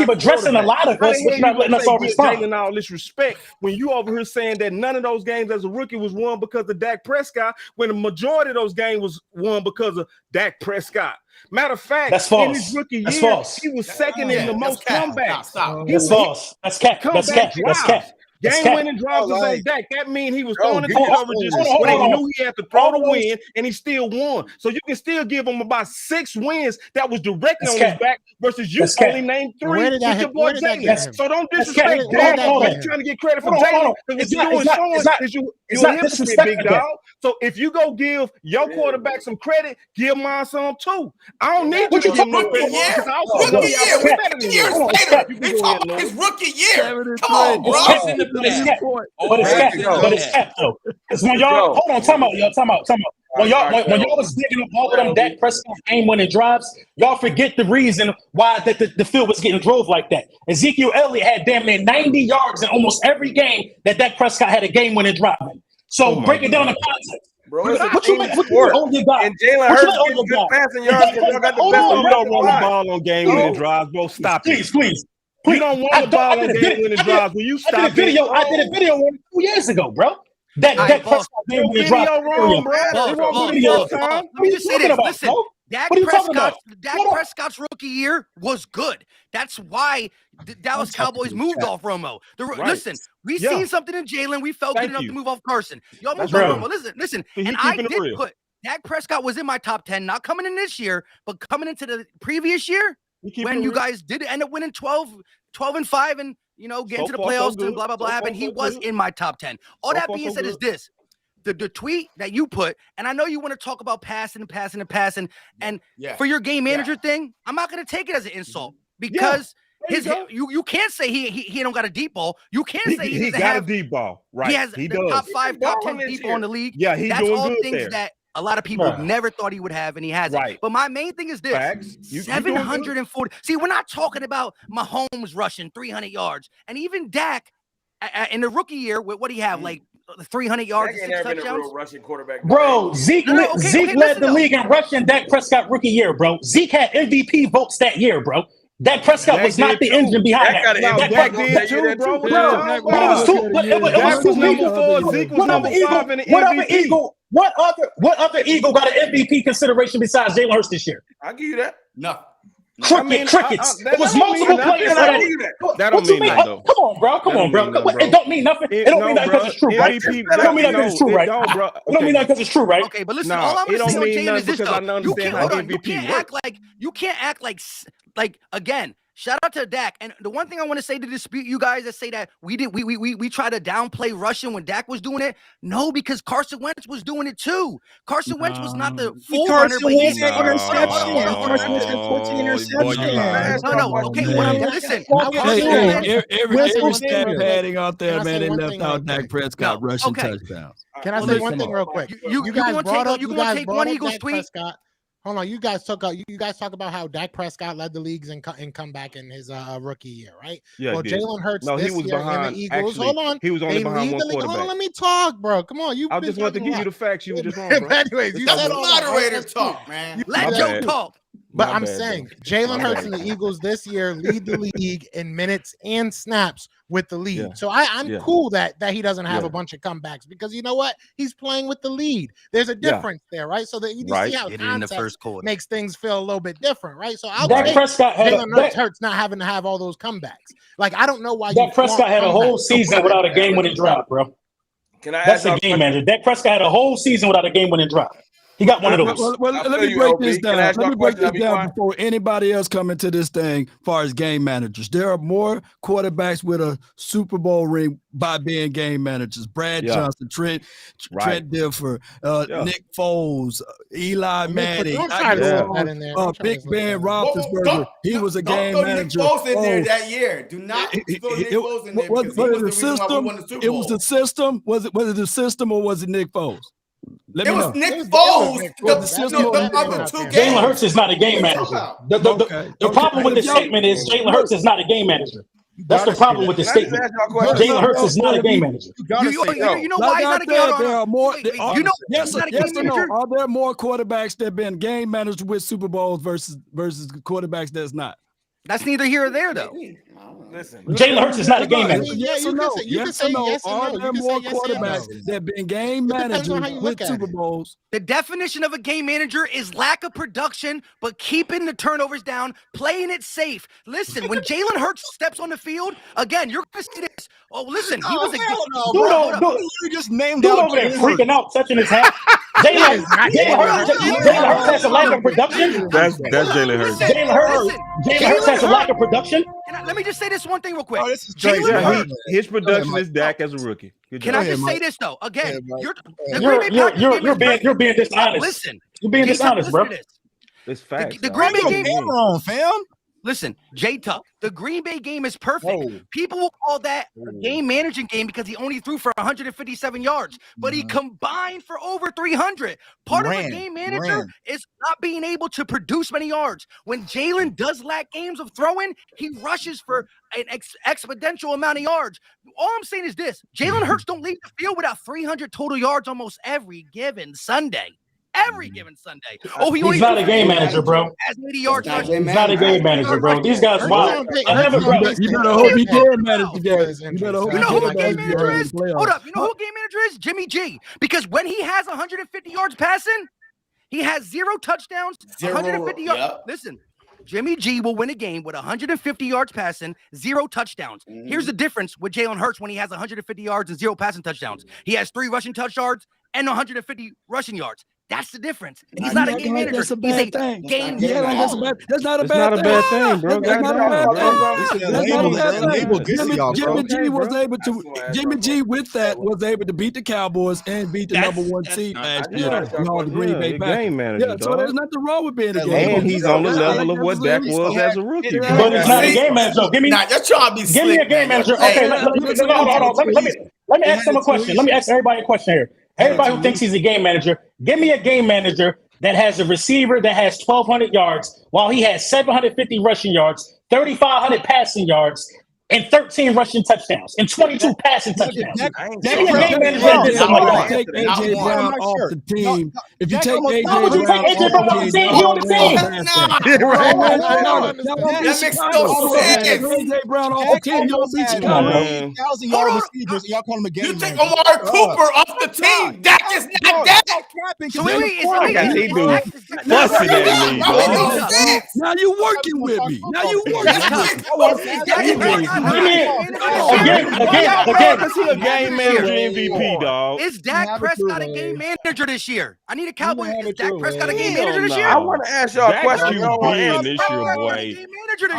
Speaker 5: addressing a lot of us, but you're not letting us all respond.
Speaker 11: Jalen all this respect when you over here saying that none of those games as a rookie was won because of Dak Prescott, when the majority of those games was won because of Dak Prescott. Matter of fact, in his rookie year, he was second in the most comebacks.
Speaker 5: That's false. That's cap. That's cap. That's cap.
Speaker 11: Game-winning drives was on Dak. That means he was throwing into coverages when he knew he had to throw to win, and he still won. So you can still give him about 6 wins that was directly on his back versus you only named 3 with your boy Jalen. So don't disrespect Dak. You're trying to get credit for Jalen because what you're doing is you're a hypocrite, big dog. So if you go give your quarterback some credit, give mine some too. I don't need you to give me credit because I also know y'all better than you.
Speaker 4: They talking his rookie year. Come on, bro.
Speaker 5: But it's cap though. Because when y'all hold on, time out. When y'all was digging up all of them Dak Prescott game-winning drives, y'all forget the reason why the field was getting drove like that. Ezekiel Elliott had damn near 90 yards in almost every game that Dak Prescott had a game-winning drive in. So break it down in context.
Speaker 6: Bro, what you mean? And Jalen Hurts getting good passing yards because y'all got the best.
Speaker 11: You don't run the ball on game-winning drives, bro. Stop it.
Speaker 5: Please.
Speaker 11: You don't want the ball on game-winning drives. Will you stop
Speaker 5: I did a video 2 years ago, bro. That Prescott game-winning drive.
Speaker 11: Wrong, bro. It won't be your time.
Speaker 3: Let me just say this. Listen, Dak Prescott's rookie year was good. That's why the Dallas Cowboys moved off Romo. Listen, we seen something in Jalen. We felt good enough to move off Carson. Y'all moved off Romo. Listen. And I did put Dak Prescott was in my top 10, not coming in this year, but coming into the previous year when you guys did end up winning 12-5 and getting to the playoffs and blah blah blah happened. He was in my top 10. All that being said is this. The tweet that you put, and I know you want to talk about passing, and for your game manager thing, I'm not going to take it as an insult because you can't say he don't got a deep ball. You can't say
Speaker 11: he got a deep ball. Right,
Speaker 3: he has the top 5, top 10 deep ball in the league.
Speaker 11: Yeah, he's
Speaker 3: that's
Speaker 11: doing
Speaker 3: all
Speaker 11: good
Speaker 3: things
Speaker 11: there.
Speaker 3: that a lot of people never thought he would have, and he has it. But my main thing is this: 740. See, we're not talking about Mahomes rushing 300 yards, and even Dak in the rookie year with what he have like 300 yards, 6 touchdowns.
Speaker 5: Bro, Zeke led the league in rushing Dak Prescott rookie year, bro. Zeke had MVP votes that year, bro. Dak Prescott was not the engine behind that.
Speaker 11: Dak did too, bro.
Speaker 5: But it was two people.
Speaker 11: Zeke was number 5 in the MVP.
Speaker 5: What other Eagle got an MVP consideration besides Jalen Hurts this year?
Speaker 6: I'll give you that.
Speaker 4: No.
Speaker 5: Crickets. It was multiple players.
Speaker 11: That don't mean nothing, though.
Speaker 5: Come on, bro. It don't mean nothing. It don't mean nothing because it's true, right? It don't mean nothing because it's true, right? It don't mean nothing because it's true, right?
Speaker 3: Okay, but listen, all I'm going to say on Jalen is this, though.
Speaker 11: You can't act
Speaker 3: like again, Shout out to Dak. And the one thing I want to say to dispute you guys that say that we try to downplay rushing when Dak was doing it. No, because Carson Wentz was doing it too. Carson Wentz was not the full runner, but he's No. Okay, listen.
Speaker 8: Every stat padding out there, man. They left out Dak Prescott rushing touchdowns.
Speaker 1: Can I say one thing real quick? You guys brought up
Speaker 3: one Eagles tweet.
Speaker 1: Prescott. Hold on, you guys talk about how Dak Prescott led the leagues in comeback in his rookie year, right?
Speaker 11: Yeah,
Speaker 1: well, Jalen Hurts
Speaker 11: he
Speaker 1: this
Speaker 11: was
Speaker 1: year
Speaker 11: behind.
Speaker 1: in the Eagles.
Speaker 11: Actually,
Speaker 1: hold on,
Speaker 11: he was only behind one quarterback.
Speaker 1: Hold on, let me talk, bro. Come on,
Speaker 11: I just wanted to give you the facts. You were just wrong, bro.
Speaker 1: Anyways, you said all
Speaker 4: moderator talk, man.
Speaker 3: Let Joe talk.
Speaker 1: But I'm saying Jalen Hurts and the Eagles this year lead the league in minutes and snaps with the lead.
Speaker 11: Yeah.
Speaker 1: So I'm cool that he doesn't have a bunch of comebacks because you know what? He's playing with the lead. There's a difference there, right? So that you see how context makes things feel a little bit different, right? So I'll take Jalen Hurts not having to have all those comebacks. Like I don't know why
Speaker 5: Dak Prescott had a whole season without a game-winning drive, bro. That's a game manager. Dak Prescott had a whole season without a game-winning drive. He got one of those.
Speaker 8: Well, let me break this down. Let me break this down before anybody else come into this thing as far as game managers. There are more quarterbacks with a Super Bowl ring by being game managers. Brad Johnson, Trent Dilfer, Nick Foles, Eli Manning, Big Ben Roethlisberger. He was a game manager.
Speaker 4: Nick Foles in there that year. Do not throw Nick Foles in there because he was the reason why we won the Super Bowl.
Speaker 8: It was the system. Was it the system or was it Nick Foles?
Speaker 4: It was Nick Foles. The other two games.
Speaker 5: Jalen Hurts is not a game manager. The problem with this statement is Jalen Hurts is not a game manager. That's the problem with this statement. Jalen Hurts is not a game manager.
Speaker 3: You know why he's not a game manager?
Speaker 8: There are more. Yes or no? Are there more quarterbacks that have been game managers with Super Bowls versus quarterbacks that's not?
Speaker 3: That's neither here or there, though.
Speaker 5: Listen, Jalen Hurts is not a game manager.
Speaker 8: Yes or no? Yes or no? Are there more quarterbacks that have been game managers with Super Bowls?
Speaker 3: The definition of a game manager is lack of production, but keeping the turnovers down, playing it safe. Listen, when Jalen Hurts steps on the field, again, you're going to see this. Oh, listen, he was
Speaker 11: You just named out over there freaking out, touching his hat. Jalen Hurts has a lack of production.
Speaker 10: That's Jalen Hurts.
Speaker 11: Jalen Hurts has a lack of production.
Speaker 3: Let me just say this one thing real quick.
Speaker 10: His production is Dak as a rookie.
Speaker 3: Can I just say this though? Again,
Speaker 5: you're being dishonest.
Speaker 3: Listen,
Speaker 5: you're being dishonest, bro.
Speaker 10: It's facts.
Speaker 3: The Green Bay game
Speaker 9: wrong, fam.
Speaker 3: Listen, J-Tuck, the Green Bay game is perfect. People will call that a game managing game because he only threw for 157 yards, but he combined for over 300. Part of a game manager is not being able to produce many yards. When Jalen does lack games of throwing, he rushes for an exponential amount of yards. All I'm saying is this: Jalen Hurts don't leave the field without 300 total yards almost every given Sunday. Every given Sunday.
Speaker 5: He's not a game manager, bro.
Speaker 3: Has 80 yards.
Speaker 5: He's not a game manager, bro. These guys wild.
Speaker 8: You better hope he did manage the game.
Speaker 3: You know who a game manager is? Hold up. You know who a game manager is? Jimmy G. Because when he has 150 yards passing, he has 0 touchdowns, 150 yards. Yep. Listen, Jimmy G will win a game with 150 yards passing, 0 touchdowns. Here's the difference with Jalen Hurts when he has 150 yards and 0 passing touchdowns. He has 3 rushing touch yards and 150 rushing yards. That's the difference. He's not a game manager.
Speaker 8: That's a bad thing.
Speaker 3: Game
Speaker 8: manager. That's not a bad thing, bro. That's not a bad thing. Jimmy G with that was able to beat the Cowboys and beat the number 1 seed last year. The Green Bay Packers. So there's nothing wrong with being a game manager.
Speaker 10: And he's on the level of what Dak was as a rookie.
Speaker 5: But he's not a game manager. Give me a game manager. Okay, let me ask him a question. Let me ask everybody a question here. Everybody who thinks he's a game manager, give me a game manager that has a receiver that has 1,200 yards while he has 750 rushing yards, 3,500 passing yards, and 13 rushing touchdowns and 22 passing touchdowns. Give me a game manager that did something like that.
Speaker 8: Take AJ Brown off the team. If you take AJ Brown
Speaker 5: off the team, he on the team.
Speaker 4: That makes no sense.
Speaker 8: AJ Brown off the team, you'll beat Chicago.
Speaker 9: 1,000-yard receivers, y'all call him a game
Speaker 4: manager. You take Amari Cooper off the team. Dak is not Dak.
Speaker 3: So wait,
Speaker 10: fussing at me,
Speaker 8: now you working with me. Now you working with me.
Speaker 11: Is he a game manager MVP, dog?
Speaker 3: Is Dak Prescott a game manager this year? I need a Cowboy. Is Dak Prescott a game manager this year?
Speaker 6: I want to ask y'all a question.
Speaker 11: QB this year, boy.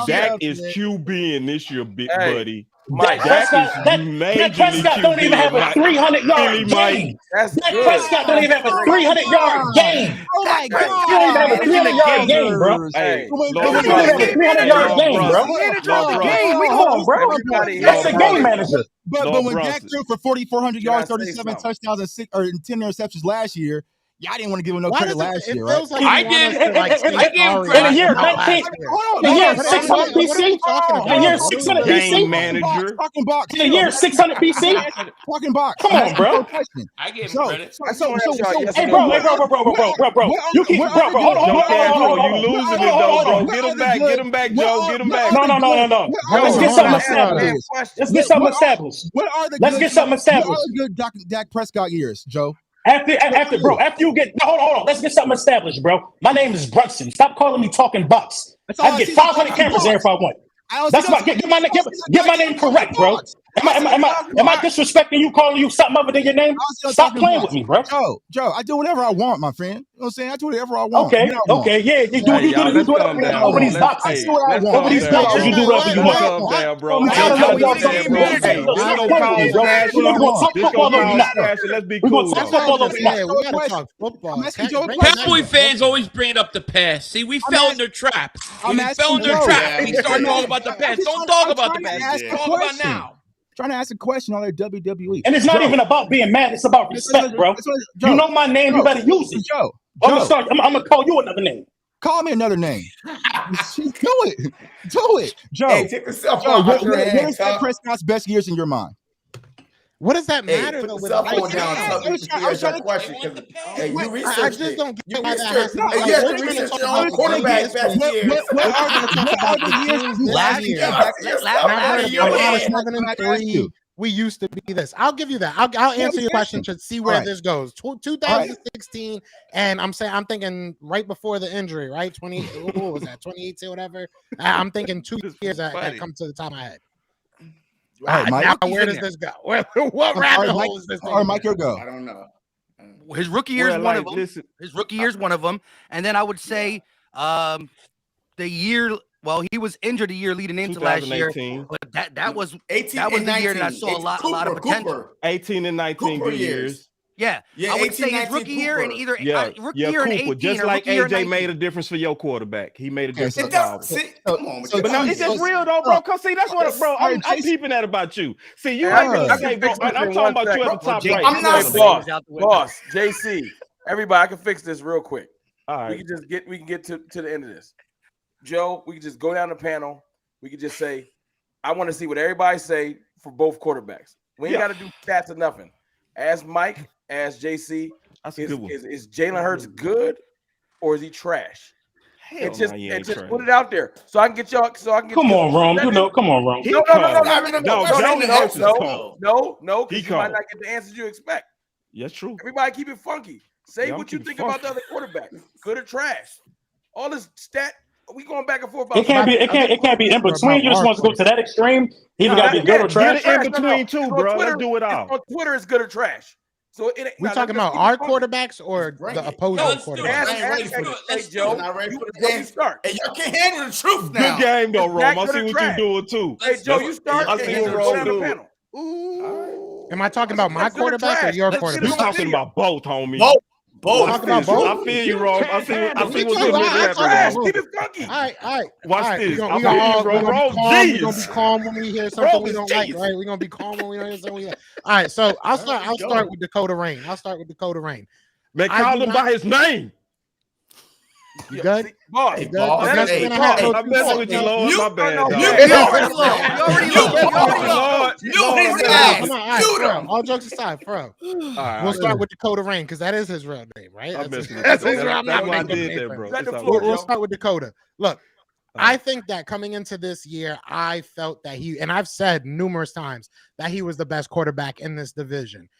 Speaker 11: Dak is QB in this year, big buddy. Dak Prescott
Speaker 5: don't even have a 300-yard game. Dak Prescott don't even have a 300-yard game.
Speaker 8: Oh my God!
Speaker 5: He don't even have a 300-yard game, bro.
Speaker 11: Hey,
Speaker 5: he don't even have a 300-yard game, bro. Come on, bro. That's a game manager.
Speaker 9: But when Dak threw for 4,400 yards, 37 touchdowns, and 10 interceptions last year, y'all didn't want to give him no credit last year, right?
Speaker 2: I did.
Speaker 5: I gave him credit. In the year 19, the year 600 BC, the year 600 BC,
Speaker 11: manager.
Speaker 9: Talking box.
Speaker 5: The year 600 BC.
Speaker 9: Talking box.
Speaker 5: Come on, bro.
Speaker 2: I gave him credit.
Speaker 5: Hey, bro. You keep, bro. Hold on.
Speaker 11: You losing it though, bro. Get him back, Joe. Get him back.
Speaker 5: No. Let's get something established. Let's get something established.
Speaker 9: What are the good Dak Prescott years, Joe?
Speaker 5: After you get hold on. Let's get something established, bro. My name is Brunson. Stop calling me talking bucks. I get 500 cameras there if I want. That's my get my name correct, bro. Am I disrespecting you, calling you something other than your name? Stop playing with me, bro.
Speaker 9: Joe, I do whatever I want, my friend. You know what I'm saying? I do whatever I want.
Speaker 5: Okay, yeah. You do whatever over these boxes. Over these boxes, you do whatever you want.
Speaker 11: Down, bro. Let's be cool.
Speaker 1: We gotta talk football.
Speaker 2: Cowboy fans always bring up the past. See, we fell in their trap. We fell in their trap. We started talking about the past. Don't talk about the past. Talk about now.
Speaker 9: Trying to ask a question on their WWE.
Speaker 5: And it's not even about being mad. It's about respect, bro. You know my name. You better use it.
Speaker 9: Joe.
Speaker 5: I'm gonna call you another name.
Speaker 9: Call me another name. Do it. Joe.
Speaker 4: Hey, take yourself
Speaker 9: off.
Speaker 4: What
Speaker 9: is Dak Prescott's best years in your mind?
Speaker 1: What does that matter?
Speaker 4: Put the cell phone down. I was trying to question. Hey, you researched it.
Speaker 1: I just don't get why that has to
Speaker 4: be. You have to research your own quarterback best years.
Speaker 9: What are the years last year?
Speaker 1: We used to be this. I'll give you that. I'll answer your question to see where this goes. 2016, and I'm thinking right before the injury, right? What was that? 2018, whatever. I'm thinking 2 years that come to the top of my head.
Speaker 9: All right, Mike.
Speaker 1: Now where does this go? What rabbit hole is this?
Speaker 9: Or Mike, your go.
Speaker 4: I don't know.
Speaker 3: His rookie year is one of them. His rookie year is one of them, and then I would say the year. Well, he was injured a year leading into last year, but that was
Speaker 4: 18
Speaker 3: that was
Speaker 4: and
Speaker 3: the
Speaker 4: 19.
Speaker 3: year that I saw a lot of potential.
Speaker 11: 18 and 19 good years.
Speaker 3: Yeah, I would say his rookie year and either rookie year and 18.
Speaker 11: Just like AJ made a difference for your quarterback. He made a difference.
Speaker 4: Come on,
Speaker 11: but now it's just real though, bro. Cause see, that's what, bro. I'm peeping that about you. See, you ain't gonna say, I'm talking about you at the top right.
Speaker 6: I'm not boss. JC, everybody, I can fix this real quick.
Speaker 11: All right,
Speaker 6: we can get to the end of this. Joe, we can just go down the panel. We can just say, I want to see what everybody say for both quarterbacks. We ain't got to do stats or nothing. Ask Mike, ask JC. Is Jalen Hurts good or is he trash? And just put it out there so I can get y'all.
Speaker 5: Come on, Rome. Come on, Rome.
Speaker 6: No. Because you might not get the answers you expect.
Speaker 11: That's true.
Speaker 6: Everybody keep it funky. Say what you think about the other quarterback. Good or trash. All this stat. We going back and forth about
Speaker 5: it can't be in between. You just want to go to that extreme. Either got to be good or trash.
Speaker 11: In between too, bro. Let's do it all.
Speaker 6: On Twitter, it's good or trash. So
Speaker 1: we talking about our quarterbacks or the opposing quarterbacks?
Speaker 6: Hey, Joe,
Speaker 4: not ready for the game. Start. Hey, y'all can't handle the truth now.
Speaker 11: Good game though, Rome. I see what you're doing too.
Speaker 6: Hey, Joe, you start.
Speaker 11: I see what Rome doing.
Speaker 1: Am I talking about my quarterback or your quarterback?
Speaker 11: We're talking about both, homie.
Speaker 4: Both.
Speaker 11: I feel you, Rome. I see what's happening.
Speaker 6: Keep it funky.
Speaker 1: All right.
Speaker 11: Watch this.
Speaker 1: We're gonna be calm when we hear something we don't like, right? We're gonna be calm when we hear something we like. All right, so I'll start with Dakota Rain.
Speaker 11: Man, call him by his name.
Speaker 1: You good?
Speaker 6: Boss.
Speaker 4: Hey,
Speaker 11: I'm messing with you, Lord. My bad, dog.
Speaker 1: All jokes aside, bro. We'll start with Dakota Rain because that is his real name, right?
Speaker 11: That's why I did that, bro.
Speaker 1: We'll start with Dakota. Look, I think that coming into this year, I felt that and I've said numerous times that he was the best quarterback in this division.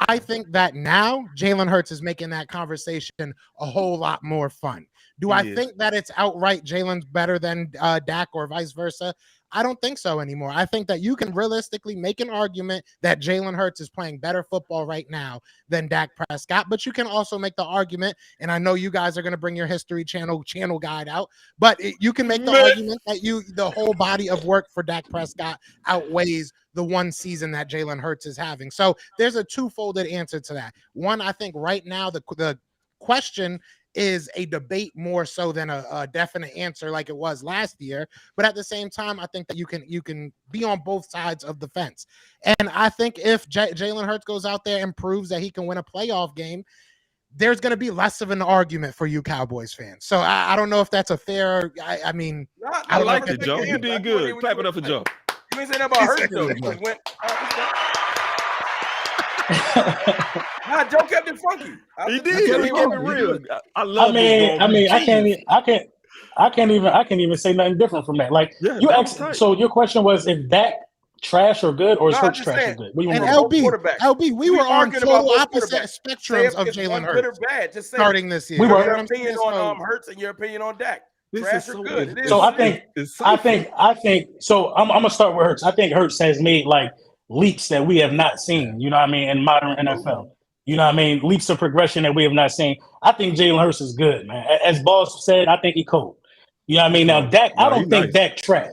Speaker 1: I think that now Jalen Hurts is making that conversation a whole lot more fun. Do I think that it's outright Jalen's better than Dak or vice versa? I don't think so anymore. I think that you can realistically make an argument that Jalen Hurts is playing better football right now than Dak Prescott, but you can also make the argument, and I know you guys are going to bring your History Channel guide out, but you can make the argument that the whole body of work for Dak Prescott outweighs the one season that Jalen Hurts is having. So there's a two-folded answer to that. One, I think right now the question is a debate more so than a definite answer like it was last year. But at the same time, I think that you can be on both sides of the fence. And I think if Jalen Hurts goes out there and proves that he can win a playoff game, there's going to be less of an argument for you Cowboys fans. So I don't know if that's a fair. I mean,
Speaker 11: I like it, Joe. You did good. Clap it up for Joe.
Speaker 6: You ain't saying that about Hurts though. You just went. Nah, Joe kept it funky.
Speaker 11: He did. He kept it real. I love.
Speaker 5: I can't even say nothing different from that. Like you asked. So your question was if Dak trash or good, or is Hurts trash or good?
Speaker 1: And LB, we were on total opposite spectrums of Jalen Hurts.
Speaker 6: Good or bad? Just say
Speaker 1: starting this year.
Speaker 6: We were your opinion on Hurts and your opinion on Dak. Trash or good?
Speaker 5: So I think. So I'm gonna start with Hurts. I think Hurts has made like leaps that we have not seen, you know what I mean, in modern NFL. You know what I mean? Leaps of progression that we have not seen. I think Jalen Hurts is good, man. As Boss said, I think he cold. You know what I mean? Now, Dak, I don't think Dak trash.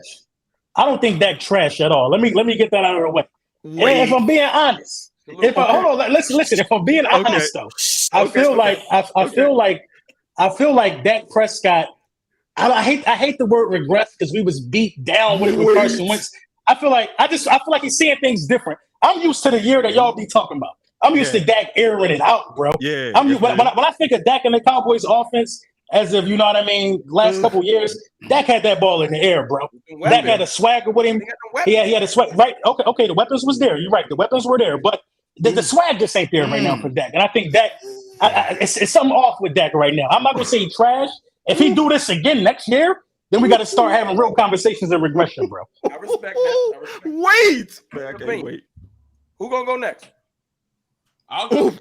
Speaker 5: I don't think Dak trash at all. Let me get that out of the way. And if I'm being honest, hold on, listen. If I'm being honest though, I feel like Dak Prescott. I hate the word regress because we was beat down with Carson Wentz. I feel like he's seeing things different. I'm used to the year that y'all be talking about. I'm used to Dak airing it out, bro.
Speaker 11: Yeah.
Speaker 5: When I think of Dak and the Cowboys offense, as if you know what I mean, last couple years, Dak had that ball in the air, bro. Dak had a swagger with him. He had a swag. Right? Okay. The weapons was there. You're right. The weapons were there, but the swag just ain't there right now for Dak. And I think Dak, it's something off with Dak right now. I'm not gonna say he trash. If he do this again next year, then we got to start having real conversations in regression, bro.
Speaker 6: I respect that.
Speaker 11: Wait. Man, I can't wait.
Speaker 6: Who gonna go next?
Speaker 2: I'll go.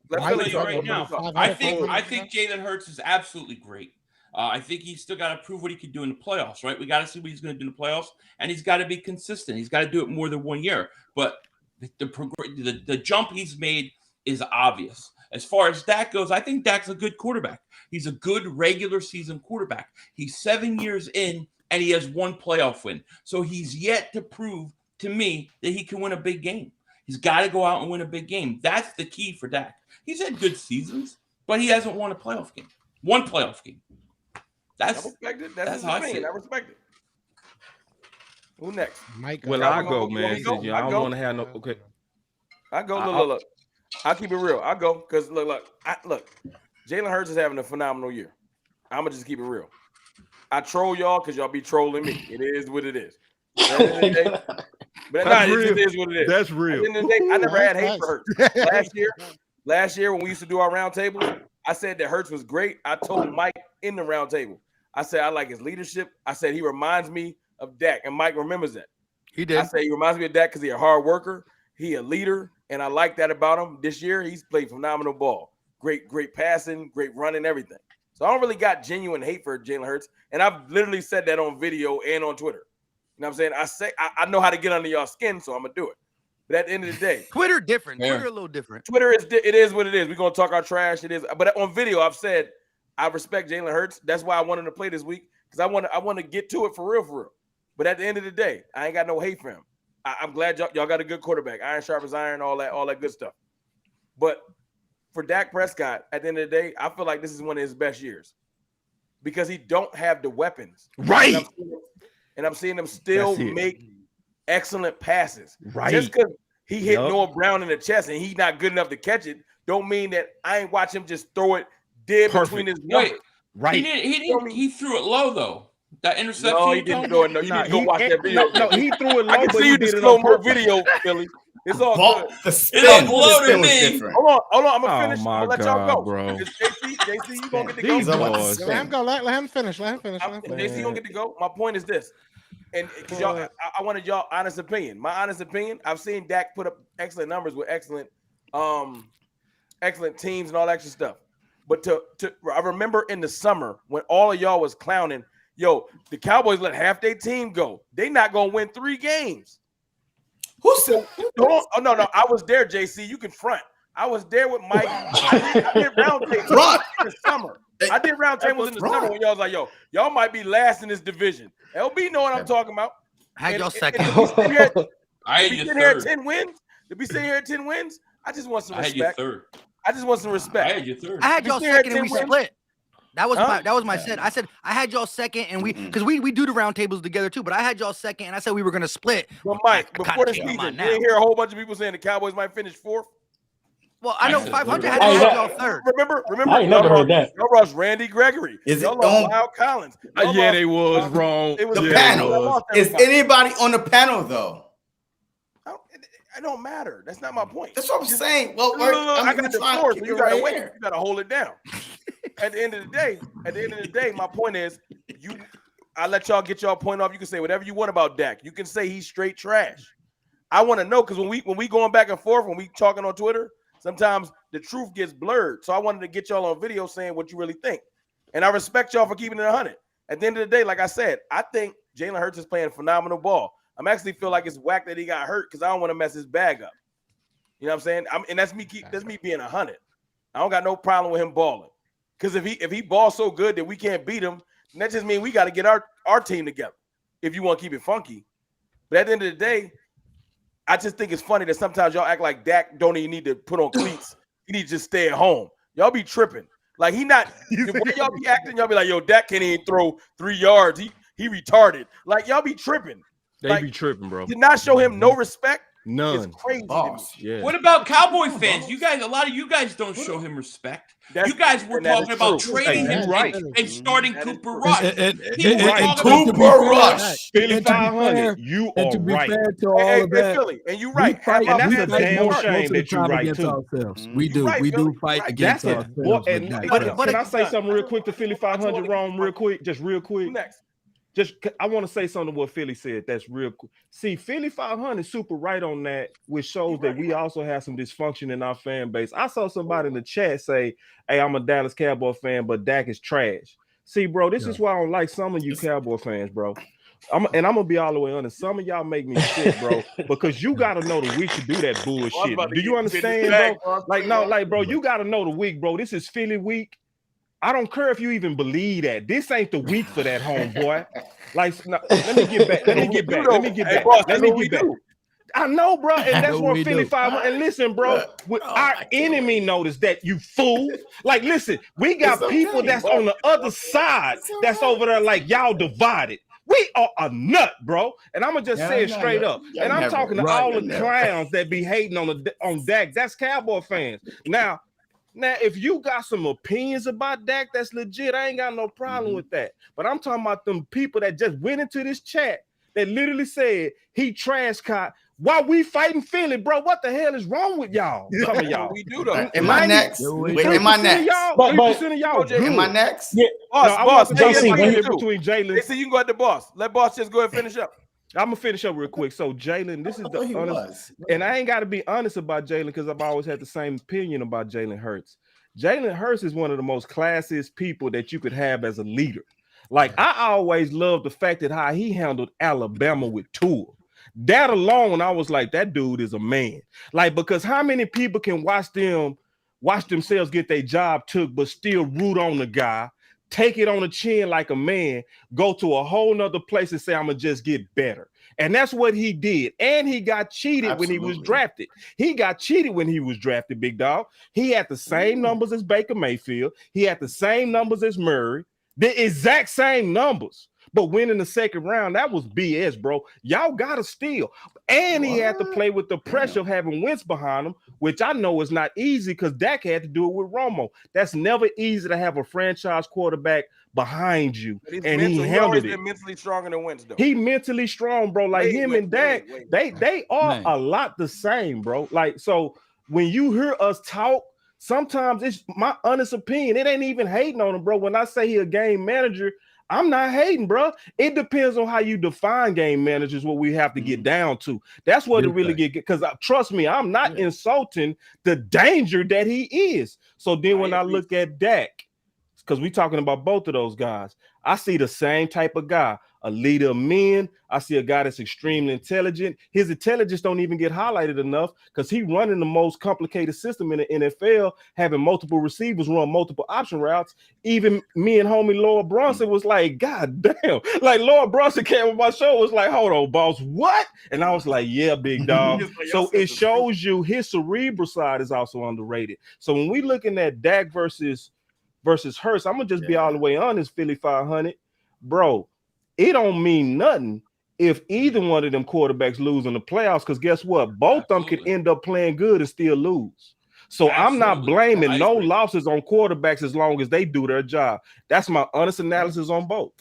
Speaker 2: Let's tell you right now. I think Jalen Hurts is absolutely great. I think he's still got to prove what he can do in the playoffs, right? We got to see what he's going to do in the playoffs, and he's got to be consistent. He's got to do it more than 1 year. But the jump he's made is obvious. As far as Dak goes, I think Dak's a good quarterback. He's a good regular season quarterback. He's 7 years in, and he has one playoff win. So he's yet to prove to me that he can win a big game. He's got to go out and win a big game. That's the key for Dak. He's had good seasons, but he hasn't won a playoff game. One playoff game. That's how I see it.
Speaker 6: I respect it. Who next?
Speaker 1: Mike.
Speaker 11: Well, I go, man. I don't want to have no. Okay.
Speaker 6: I go. Look. I'll keep it real. I go because look. Jalen Hurts is having a phenomenal year. I'm gonna just keep it real. I troll y'all because y'all be trolling me. It is what it is. But it is what it is.
Speaker 11: That's real.
Speaker 6: At the end of the day, I never had hate for Hurts. Last year when we used to do our round tables, I said that Hurts was great. I told Mike in the round table, I said I like his leadership. I said he reminds me of Dak, and Mike remembers that.
Speaker 3: He did.
Speaker 6: I said he reminds me of Dak because he's a hard worker. He a leader, and I like that about him. This year, he's played phenomenal ball. Great passing, great running, everything. So I don't really got genuine hate for Jalen Hurts, and I've literally said that on video and on Twitter. You know what I'm saying? I know how to get under y'all skin, so I'm gonna do it. But at the end of the day,
Speaker 3: Twitter different. Twitter a little different.
Speaker 6: Twitter it is what it is. We're gonna talk our trash. It is, but on video, I've said I respect Jalen Hurts. That's why I wanted to play this week because I want to get to it for real. But at the end of the day, I ain't got no hate for him. I'm glad y'all got a good quarterback. Iron sharp as iron, all that good stuff. But for Dak Prescott, at the end of the day, I feel like this is one of his best years because he don't have the weapons.
Speaker 11: Right.
Speaker 6: And I'm seeing him still make excellent passes.
Speaker 11: Right.
Speaker 6: Just because he hit Noah Brown in the chest and he's not good enough to catch it, don't mean that I ain't watch him just throw it dead between his numbers.
Speaker 11: Right.
Speaker 2: He threw it low though. That interception.
Speaker 6: No, he didn't throw it. No, you need to go watch that video.
Speaker 11: No, he threw it low.
Speaker 6: I can see you the slow-mo video, Philly. It's all good.
Speaker 2: It looked low to me.
Speaker 6: Hold on. I'm gonna finish.
Speaker 11: My
Speaker 6: I'll let y'all go.
Speaker 11: bro.
Speaker 6: JC, you gonna get to go.
Speaker 1: Let him go. Let him finish.
Speaker 6: JC gonna get to go. My point is this, and because y'all, I wanted y'all honest opinion. My honest opinion. I've seen Dak put up excellent numbers with excellent teams and all that extra stuff. But I remember in the summer when all of y'all was clowning, Yo, the Cowboys let half their team go. They not gonna win 3 games.
Speaker 4: Who said?
Speaker 6: Oh no, I was there, JC. You can front. I was there with Mike. I did roundtables in the summer. I did roundtables in the summer when y'all was like, yo, y'all might be last in this division. LB know what I'm talking about.
Speaker 3: I had y'all second.
Speaker 2: I had you
Speaker 6: sitting here at
Speaker 2: third.
Speaker 6: 10 wins. To be sitting here at 10 wins, I just want some
Speaker 2: I had you
Speaker 6: respect.
Speaker 2: third.
Speaker 6: I just want some respect.
Speaker 2: I had you third.
Speaker 3: I had y'all second and we
Speaker 6: wins.
Speaker 3: split. That was my set. I said I had y'all second and because we do the round tables together too, but I had y'all second and I said we were gonna split.
Speaker 6: But Mike, before the season, you didn't hear a whole bunch of people saying the Cowboys might finish 4th.
Speaker 3: Well, I know 500 had y'all third.
Speaker 6: Remember,
Speaker 5: I ain't never heard that.
Speaker 6: Y'all lost Randy Gregory.
Speaker 4: Is it
Speaker 6: y'all lost Lyle Collins?
Speaker 11: Yeah, they was wrong.
Speaker 6: It was
Speaker 4: The
Speaker 6: the
Speaker 4: panel. Is anybody on the panel though?
Speaker 6: It don't matter. That's not my point.
Speaker 4: That's what I'm saying. Well,
Speaker 6: I got the score, so you gotta
Speaker 4: right
Speaker 6: win.
Speaker 4: here.
Speaker 6: You gotta hold it down. At the end of the day, my point is, I let y'all get y'all point off. You can say whatever you want about Dak. You can say he's straight trash. I want to know because when we going back and forth, when we talking on Twitter, sometimes the truth gets blurred. So I wanted to get y'all on video saying what you really think. And I respect y'all for keeping it 100. At the end of the day, like I said, I think Jalen Hurts is playing phenomenal ball. I'm actually feel like it's whack that he got hurt because I don't want to mess his bag up. You know what I'm saying? And that's me being 100. I don't got no problem with him balling. Because if he balls so good that we can't beat him, then that just means we got to get our team together if you want to keep it funky. But at the end of the day, I just think it's funny that sometimes y'all act like Dak don't even need to put on cleats. He need to just stay at home. Y'all be tripping. Like he not the way y'all be acting, y'all be like, yo, Dak can't even throw 3 yards. He retarded. Like y'all be tripping.
Speaker 11: They be tripping, bro.
Speaker 6: Did not show him no respect.
Speaker 11: None.
Speaker 6: It's crazy to me.
Speaker 11: Yeah.
Speaker 2: What about Cowboys fans? A lot of you guys don't show him respect. You guys were talking about trading him and starting Cooper Rush.
Speaker 4: Cooper Rush.
Speaker 11: Philly 500. You are
Speaker 8: to be
Speaker 11: right.
Speaker 8: fair to all of that,
Speaker 6: Philly, and you right.
Speaker 11: And that's a damn shame that you're right
Speaker 8: against
Speaker 11: too.
Speaker 8: Ourselves. We do. We do fight against ourselves.
Speaker 11: Well, can I say something real quick to Philly 500, Rome, real quick? Just real quick.
Speaker 6: Next.
Speaker 11: I want to say something to what Philly said. That's real cool. See, Philly 500 super right on that, which shows that we also have some dysfunction in our fan base. I saw somebody in the chat say, hey, I'm a Dallas Cowboy fan, but Dak is trash. See, bro, this is why I don't like some of you Cowboy fans, bro. I'm gonna be all the way honest. Some of y'all make me sick, bro, because you gotta know the week to do that bullshit. Do you understand, bro? Bro, you gotta know the week, bro. This is Philly week. I don't care if you even believe that. This ain't the week for that, homeboy. Let me get back. I know, bro, and that's where Philly 500. And listen, bro, our enemy noticed that, you fool. Like, listen, we got people that's on the other side that's over there like y'all divided. We are a nut, bro. And I'm gonna just say it straight up. And I'm talking to all the clowns that be hating on Dak. That's Cowboy fans. Now, if you got some opinions about Dak, that's legit. I ain't got no problem with that. But I'm talking about them people that just went into this chat that literally said he trash caught while we fighting Philly, bro. What the hell is wrong with y'all? Some of y'all.
Speaker 6: We do though.
Speaker 4: Am I next? Wait, am I next?
Speaker 11: 3% of y'all.
Speaker 4: Am I next?
Speaker 6: Yeah. Boss.
Speaker 11: Between Jalen.
Speaker 6: They say you can go at the boss. Let boss just go ahead and finish up.
Speaker 11: I'm gonna finish up real quick. So Jalen, this is the honest, and I ain't got to be honest about Jalen because I've always had the same opinion about Jalen Hurts. Jalen Hurts is one of the most classiest people that you could have as a leader. Like I always loved the fact that how he handled Alabama with Tua. That alone, I was like, that dude is a man. Like because how many people can watch themselves get their job took, but still root on the guy? Take it on the chin like a man, go to a whole nother place and say, I'm going to just get better. And that's what he did. And he got cheated when he was drafted. He got cheated when he was drafted, big dog. He had the same numbers as Baker Mayfield. He had the same numbers as Murray. The exact same numbers. But winning the second round, that was BS, bro. Y'all got to steal. And he had to play with the pressure of having Wentz behind him, which I know is not easy because Dak had to do it with Romo. That's never easy to have a franchise quarterback behind you. And he handled it.
Speaker 6: Mentally stronger than Wentz, though.
Speaker 11: He mentally strong, bro. Like him and Dak, they are a lot the same, bro. Like, so when you hear us talk, sometimes it's my honest opinion. It ain't even hating on him, bro. When I say he a game manager, I'm not hating, bro. It depends on how you define game managers, what we have to get down to. That's what it really get, because trust me, I'm not insulting the danger that he is. So then when I look at Dak, because we're talking about both of those guys. I see the same type of guy, a leader of men. I see a guy that's extremely intelligent. His intelligence don't even get highlighted enough because he running the most complicated system in the NFL, having multiple receivers run multiple option routes. Even me and homie Lord Brunson was like, God damn. Like Lord Brunson came on my show, was like, hold on, boss, what? And I was like, yeah, big dog. So it shows you his cerebral side is also underrated. So when we looking at Dak versus Hurts, I'm gonna just be all the way honest, Philly 500, bro. It don't mean nothing if either one of them quarterbacks lose in the playoffs, because guess what? Both of them could end up playing good and still lose. So I'm not blaming no losses on quarterbacks as long as they do their job. That's my honest analysis on both.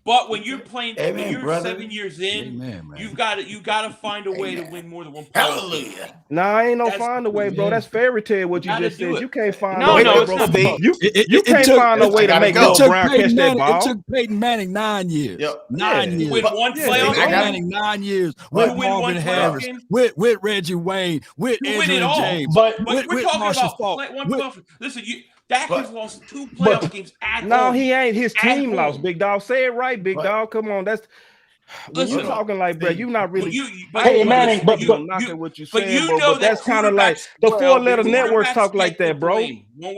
Speaker 2: But when you're playing, when you're 7 years in, you got to find a way to win more than one playoff.
Speaker 4: Hallelujah.
Speaker 11: Nah, ain't no find a way, bro. That's fairy tale. What you just said. You can't find
Speaker 2: no,
Speaker 11: way,
Speaker 2: no,
Speaker 11: bro.
Speaker 2: it's not.
Speaker 11: You can't find a way to make Bill Brown catch that ball.
Speaker 8: It took Peyton Manning 9 years.
Speaker 4: Yep.
Speaker 8: 9 years.
Speaker 2: With one playoff
Speaker 8: Peyton Manning 9 years with Marvin Harris, with Reggie Wayne, with Andrew James,
Speaker 2: but
Speaker 8: with
Speaker 2: we're talking
Speaker 8: Marshall
Speaker 2: about
Speaker 8: Faulk.
Speaker 2: one playoff. Listen, Dak has lost 2 playoff games at home.
Speaker 11: No, he ain't. His team lost, big dog. Say it right, big dog. Come on, that's. When you talking like, bro, you not really.
Speaker 5: Hey, Manning, but
Speaker 11: you know that's kind of like the 4-letter networks talk like that, bro.
Speaker 2: No,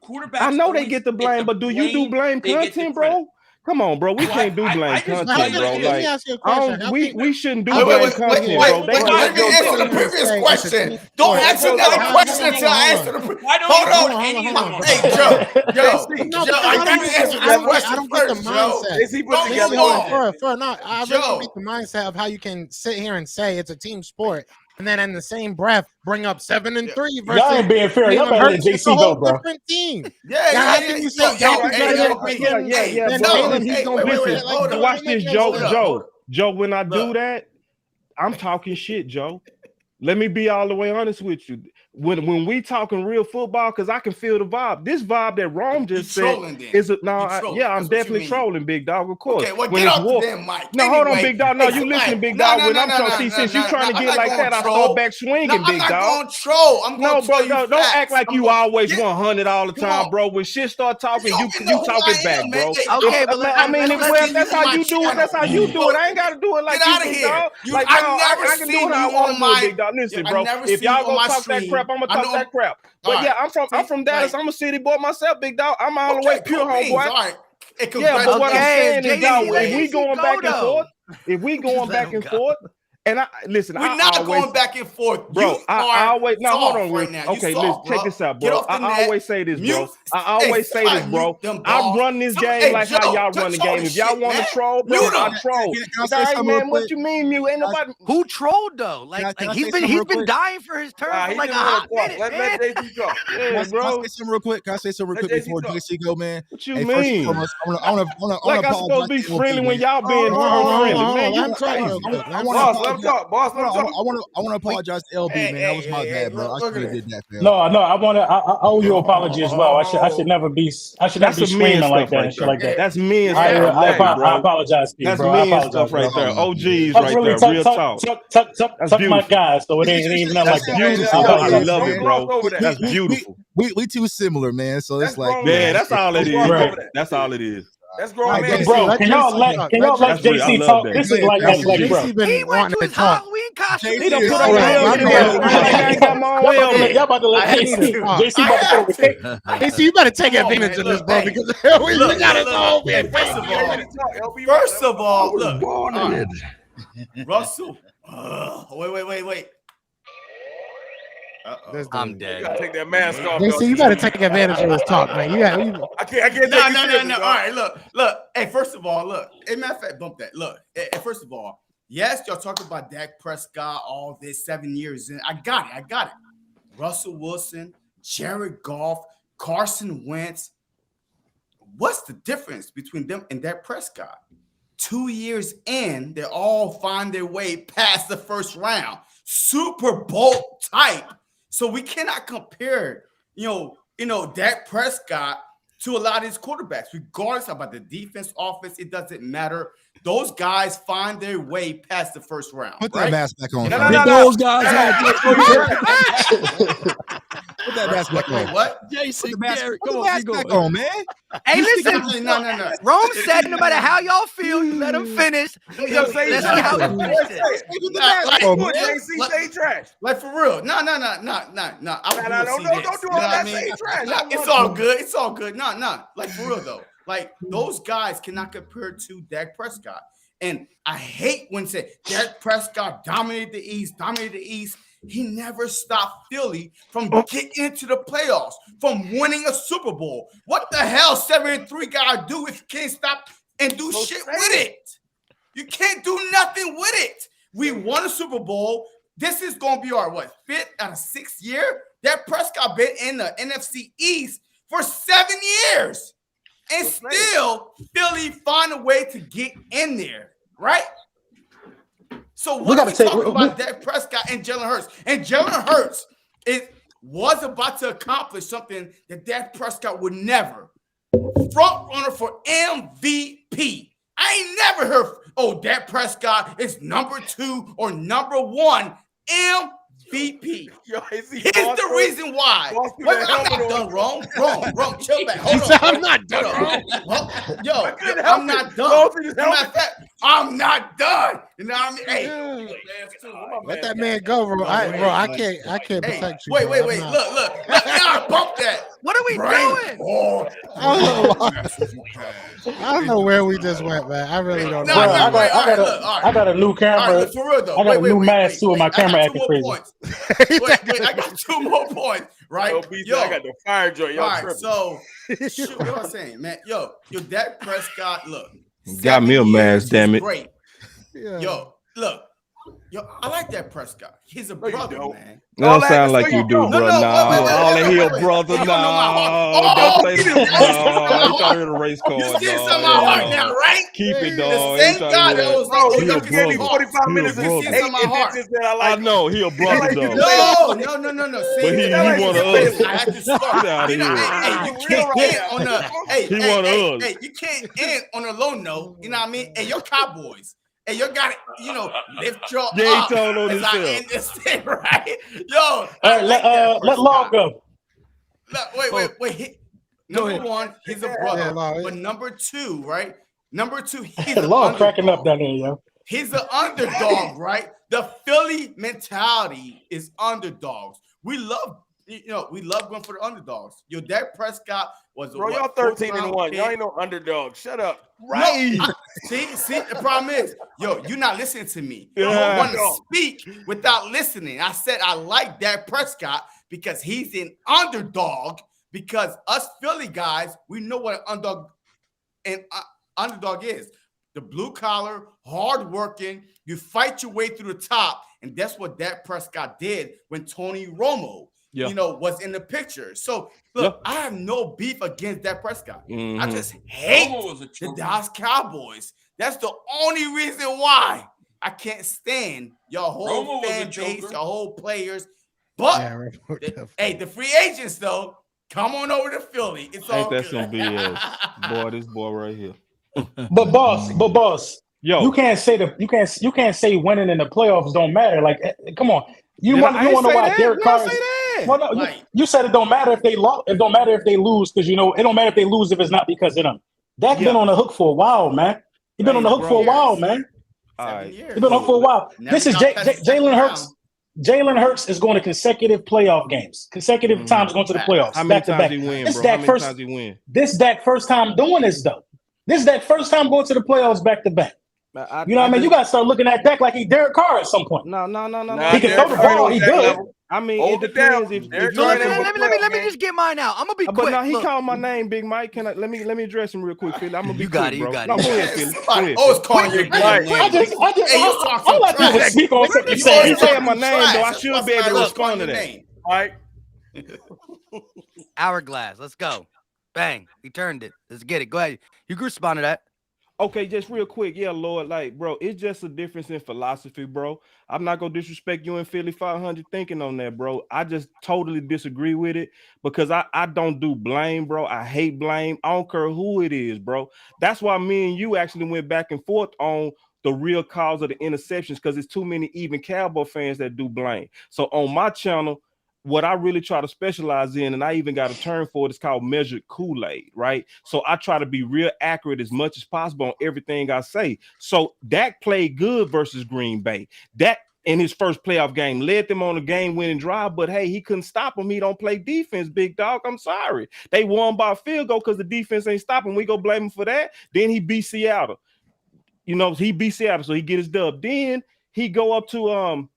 Speaker 2: quarterbacks.
Speaker 11: I know they get the blame, but do you do blame content, bro? Come on, bro. We can't do blame content, bro. Like, we shouldn't do blame content, bro.
Speaker 4: Wait, let me answer the previous question. Don't ask another question until I answer the previous. Hold on. Hey, Joe, I didn't answer that question first, Joe.
Speaker 1: Is he put together? I really don't get the mindset of how you can sit here and say it's a team sport, and then in the same breath bring up 7 and 3 versus.
Speaker 5: Y'all ain't being fair. Y'all better let JC go, bro.
Speaker 1: Different team.
Speaker 4: Yeah.
Speaker 1: He's gonna
Speaker 11: listen. Watch this, Joe. Joe, when I do that, I'm talking shit, Joe. Let me be all the way honest with you. When we talking real football, because I can feel the vibe. This vibe that Rome just said is I'm definitely trolling, big dog. Of course.
Speaker 4: Okay, well, get off the damn mic.
Speaker 11: No, hold on, big dog. No, you listen, big dog. When I'm trying to since you trying to get like that, I start back swinging, big dog.
Speaker 4: I'm not going to troll. I'm going to tell you
Speaker 11: don't act like you always 100 all the time, bro. When shit start talking, you talking back, bro.
Speaker 3: Okay, but
Speaker 11: I mean, that's how you do it. That's how you do it. I ain't got to do it like you, big dog. Like, I can do it how I want to do it, big dog. Listen, bro. If y'all gonna talk that crap, I'm gonna talk that crap. But yeah, I'm from Dallas. I'm a city boy myself, big dog. I'm all the way pure homeboy. Yeah, but what I'm saying is, if we going back and forth, and I listen,
Speaker 4: we're not going back and forth,
Speaker 11: bro. I always hold on right now. Okay, listen, check this out, bro. I always say this, bro. I run this game like how y'all run the game. If y'all want to troll, bro, I troll. Hey, man, what you mean, mute? Ain't nobody
Speaker 3: who trolled though. Like he's been dying for his turn for like a hot minute.
Speaker 6: Let JC go.
Speaker 9: Yeah, bro. Can I say something real quick? Before JC go, man?
Speaker 11: What you mean?
Speaker 9: I want
Speaker 11: like I'm supposed to be friendly when y'all being friendly, man. You crazy.
Speaker 6: Boss.
Speaker 9: I want to apologize to LB, man. That was my bad, bro. I should have did that, man.
Speaker 5: No. I owe you an apology as well. I should never be screaming like that and shit like that.
Speaker 11: That's men's
Speaker 5: I apologize to you, bro.
Speaker 11: That's men's stuff right there. OGs right there. Real talk.
Speaker 5: Tuck my guys, so it ain't even like that.
Speaker 11: Beautiful. I love it, bro. That's beautiful.
Speaker 9: We too similar, man. So it's like,
Speaker 11: man, that's all it is. That's all it is.
Speaker 6: That's grown man.
Speaker 5: Bro, can y'all let JC talk? This is like that, bro.
Speaker 1: He went to his Halloween
Speaker 3: costume.
Speaker 11: He done put on the
Speaker 5: Y'all about to let JC about to put on
Speaker 1: JC, you better take advantage of this, bro, because we got it all.
Speaker 4: First of all, look. Russell. Wait.
Speaker 3: I'm dead.
Speaker 6: You gotta take that mask off.
Speaker 1: JC, you better take advantage of this talk, man.
Speaker 6: I can't.
Speaker 4: No. All right, look. Hey, first of all, look. Hey, matter of fact, bump that. Look. Hey, first of all, yes, y'all talking about Dak Prescott, all this 7 years in. I got it. Russell Wilson, Jared Goff, Carson Wentz. What's the difference between them and Dak Prescott? 2 years in, they all find their way past the first round. Super Bowl type. So we cannot compare, Dak Prescott to a lot of these quarterbacks, regardless about the defense, offense. It doesn't matter. Those guys find their way past the first round.
Speaker 9: Put that mask back on.
Speaker 8: Those guys had
Speaker 9: Put that mask back
Speaker 4: Wait,
Speaker 9: on.
Speaker 4: what?
Speaker 8: Jason
Speaker 9: Put
Speaker 8: Garrett,
Speaker 9: the
Speaker 8: come on,
Speaker 9: mask
Speaker 8: keep
Speaker 9: back
Speaker 8: going.
Speaker 9: on, man.
Speaker 3: Hey, listen.
Speaker 4: No.
Speaker 3: Rome said no matter how y'all feel, you let him finish.
Speaker 6: Yo, say
Speaker 3: Let's see how he finished it.
Speaker 9: Put the mask on, man.
Speaker 6: JC say trash.
Speaker 4: Like for real. No. I
Speaker 6: No, don't do all that. Say trash.
Speaker 4: It's all good. It's all good. No. Like for real though. Like those guys cannot compare to Dak Prescott. And I hate when say Dak Prescott dominated the East. He never stopped Philly from getting into the playoffs, from winning a Super Bowl. What the hell 7-3 gotta do if you can't stop and do shit with it? You can't do nothing with it. We won a Super Bowl. This is gonna be our 5th out of 6th year. Dak Prescott been in the NFC East for 7 years. And still, Philly find a way to get in there, right? So what are we talking about Dak Prescott and Jalen Hurts? And Jalen Hurts was about to accomplish something that Dak Prescott would never. Front runner for MVP. I ain't never heard, Dak Prescott is number 2 or number 1 MVP. Here's the reason why. I'm not done, Rome. Chill back. Hold on.
Speaker 1: I'm not done.
Speaker 4: I'm not done. I'm not done. You know what I mean? Hey,
Speaker 1: let that man go, bro. I can't protect you.
Speaker 4: Wait. Look. Y'all bump that.
Speaker 3: What are we doing?
Speaker 1: I don't know where we just went, man. I really don't know.
Speaker 5: I got a new camera.
Speaker 4: For real though.
Speaker 5: I got a new mask too, and my camera acting crazy.
Speaker 4: Wait, I got 2 more points, right?
Speaker 6: Yo, I got the fire joint. Y'all
Speaker 4: tripping. So, shoot, what I'm saying, man. Yo, Dak Prescott, look.
Speaker 7: Got me a mask, damn it.
Speaker 4: Great. Yeah. Yo, look. I like Dak Prescott. He's a brother, man.
Speaker 7: That don't sound like you do, bro.
Speaker 4: Wait,
Speaker 7: All in here, brother.
Speaker 4: Don't
Speaker 7: play the no. He in a race car.
Speaker 4: You see some of my heart now, right?
Speaker 7: Keep it, dog.
Speaker 4: The same guy that was like,
Speaker 6: you can me 45 minutes and see some of my heart.
Speaker 7: I know he a brother, though.
Speaker 4: No.
Speaker 7: See, but he one of us.
Speaker 4: I had to start.
Speaker 7: Out of here.
Speaker 4: You can't end on a
Speaker 7: he one of us.
Speaker 4: Hey, you can't end on a low note. You know what I mean? Hey, you're Cowboys. Hey, you got it, lift your up
Speaker 7: he told on
Speaker 4: as I end this thing, right? Yo,
Speaker 5: let Law go.
Speaker 4: Wait. Number 1, he's a brother. But number 2, right? Number 2, he's an
Speaker 5: Law cracking up down there, yo.
Speaker 4: He's an underdog, right? The Philly mentality is underdogs. We love going for the underdogs. Dak Prescott was
Speaker 6: bro. Y'all 13-1. Y'all ain't no underdog. Shut up.
Speaker 4: Right. No, see, the problem is, you're not listening to me. You don't want to speak without listening. I said I like Dak Prescott because he's an underdog. Because us Philly guys, we know what an underdog is. The blue collar, hardworking. You fight your way through the top, and that's what Dak Prescott did when Tony Romo, was in the picture. So look, I have no beef against Dak Prescott. I just hate the Dallas Cowboys. That's the only reason why I can't stand your whole fan base, your whole players. But the free agents though, come on over to Philly. It's all good.
Speaker 7: Ain't that some BS, boy? This boy right here.
Speaker 5: But boss,
Speaker 7: yo,
Speaker 5: you can't say winning in the playoffs don't matter. Like, come on, you want to know why Derek Carr? Well, no, you said it don't matter if they lost. It don't matter if they lose because it don't matter if they lose if it's not because of them. Dak's been on the hook for a while, man. He's been on the hook for a while, man. He's been on the hook for a while. This is Jalen Hurts. Jalen Hurts is going to consecutive playoff games, consecutive times going to the playoffs.
Speaker 7: How many times he win, bro? How many times he win?
Speaker 5: This Dak first time doing this though. This is Dak first time going to the playoffs back to back. You know what I mean? You got to start looking at Dak like he Derek Carr at some point.
Speaker 7: No.
Speaker 5: He can throw the ball. He good.
Speaker 7: I mean, it depends.
Speaker 3: Let me just get mine out. I'm gonna be quick.
Speaker 7: But now he called my name, Big Mike. Let me address him real quick, Philly. I'm gonna be quick, bro.
Speaker 3: You got
Speaker 7: it.
Speaker 3: No,
Speaker 7: go ahead, Philly.
Speaker 4: Always calling your name.
Speaker 5: All I do is speak on what you say.
Speaker 7: He said my name, though. I should be able to respond to that.
Speaker 6: All right.
Speaker 3: Hourglass. Let's go. Bang. We turned it. Let's get it. Go ahead. You can respond to that.
Speaker 7: Okay, just real quick. Yeah, Lord, like, bro, it's just a difference in philosophy, bro. I'm not going to disrespect you and Philly 500 thinking on that, bro. I just totally disagree with it because I don't do blame, bro. I hate blame. I don't care who it is, bro. That's why me and you actually went back and forth on the real cause of the interceptions because it's too many even Cowboy fans that do blame. So on my channel,
Speaker 11: what I really try to specialize in, and I even got a term for it, it's called measured Kool-Aid, right? So I try to be real accurate as much as possible on everything I say. So Dak played good versus Green Bay. Dak in his first playoff game led them on a game-winning drive, but hey, he couldn't stop him. He don't play defense, big dog. I'm sorry. They won by a field goal because the defense ain't stopping. We go blame him for that. Then he beat Seattle. He beat Seattle, so he get his dub. Then he go up to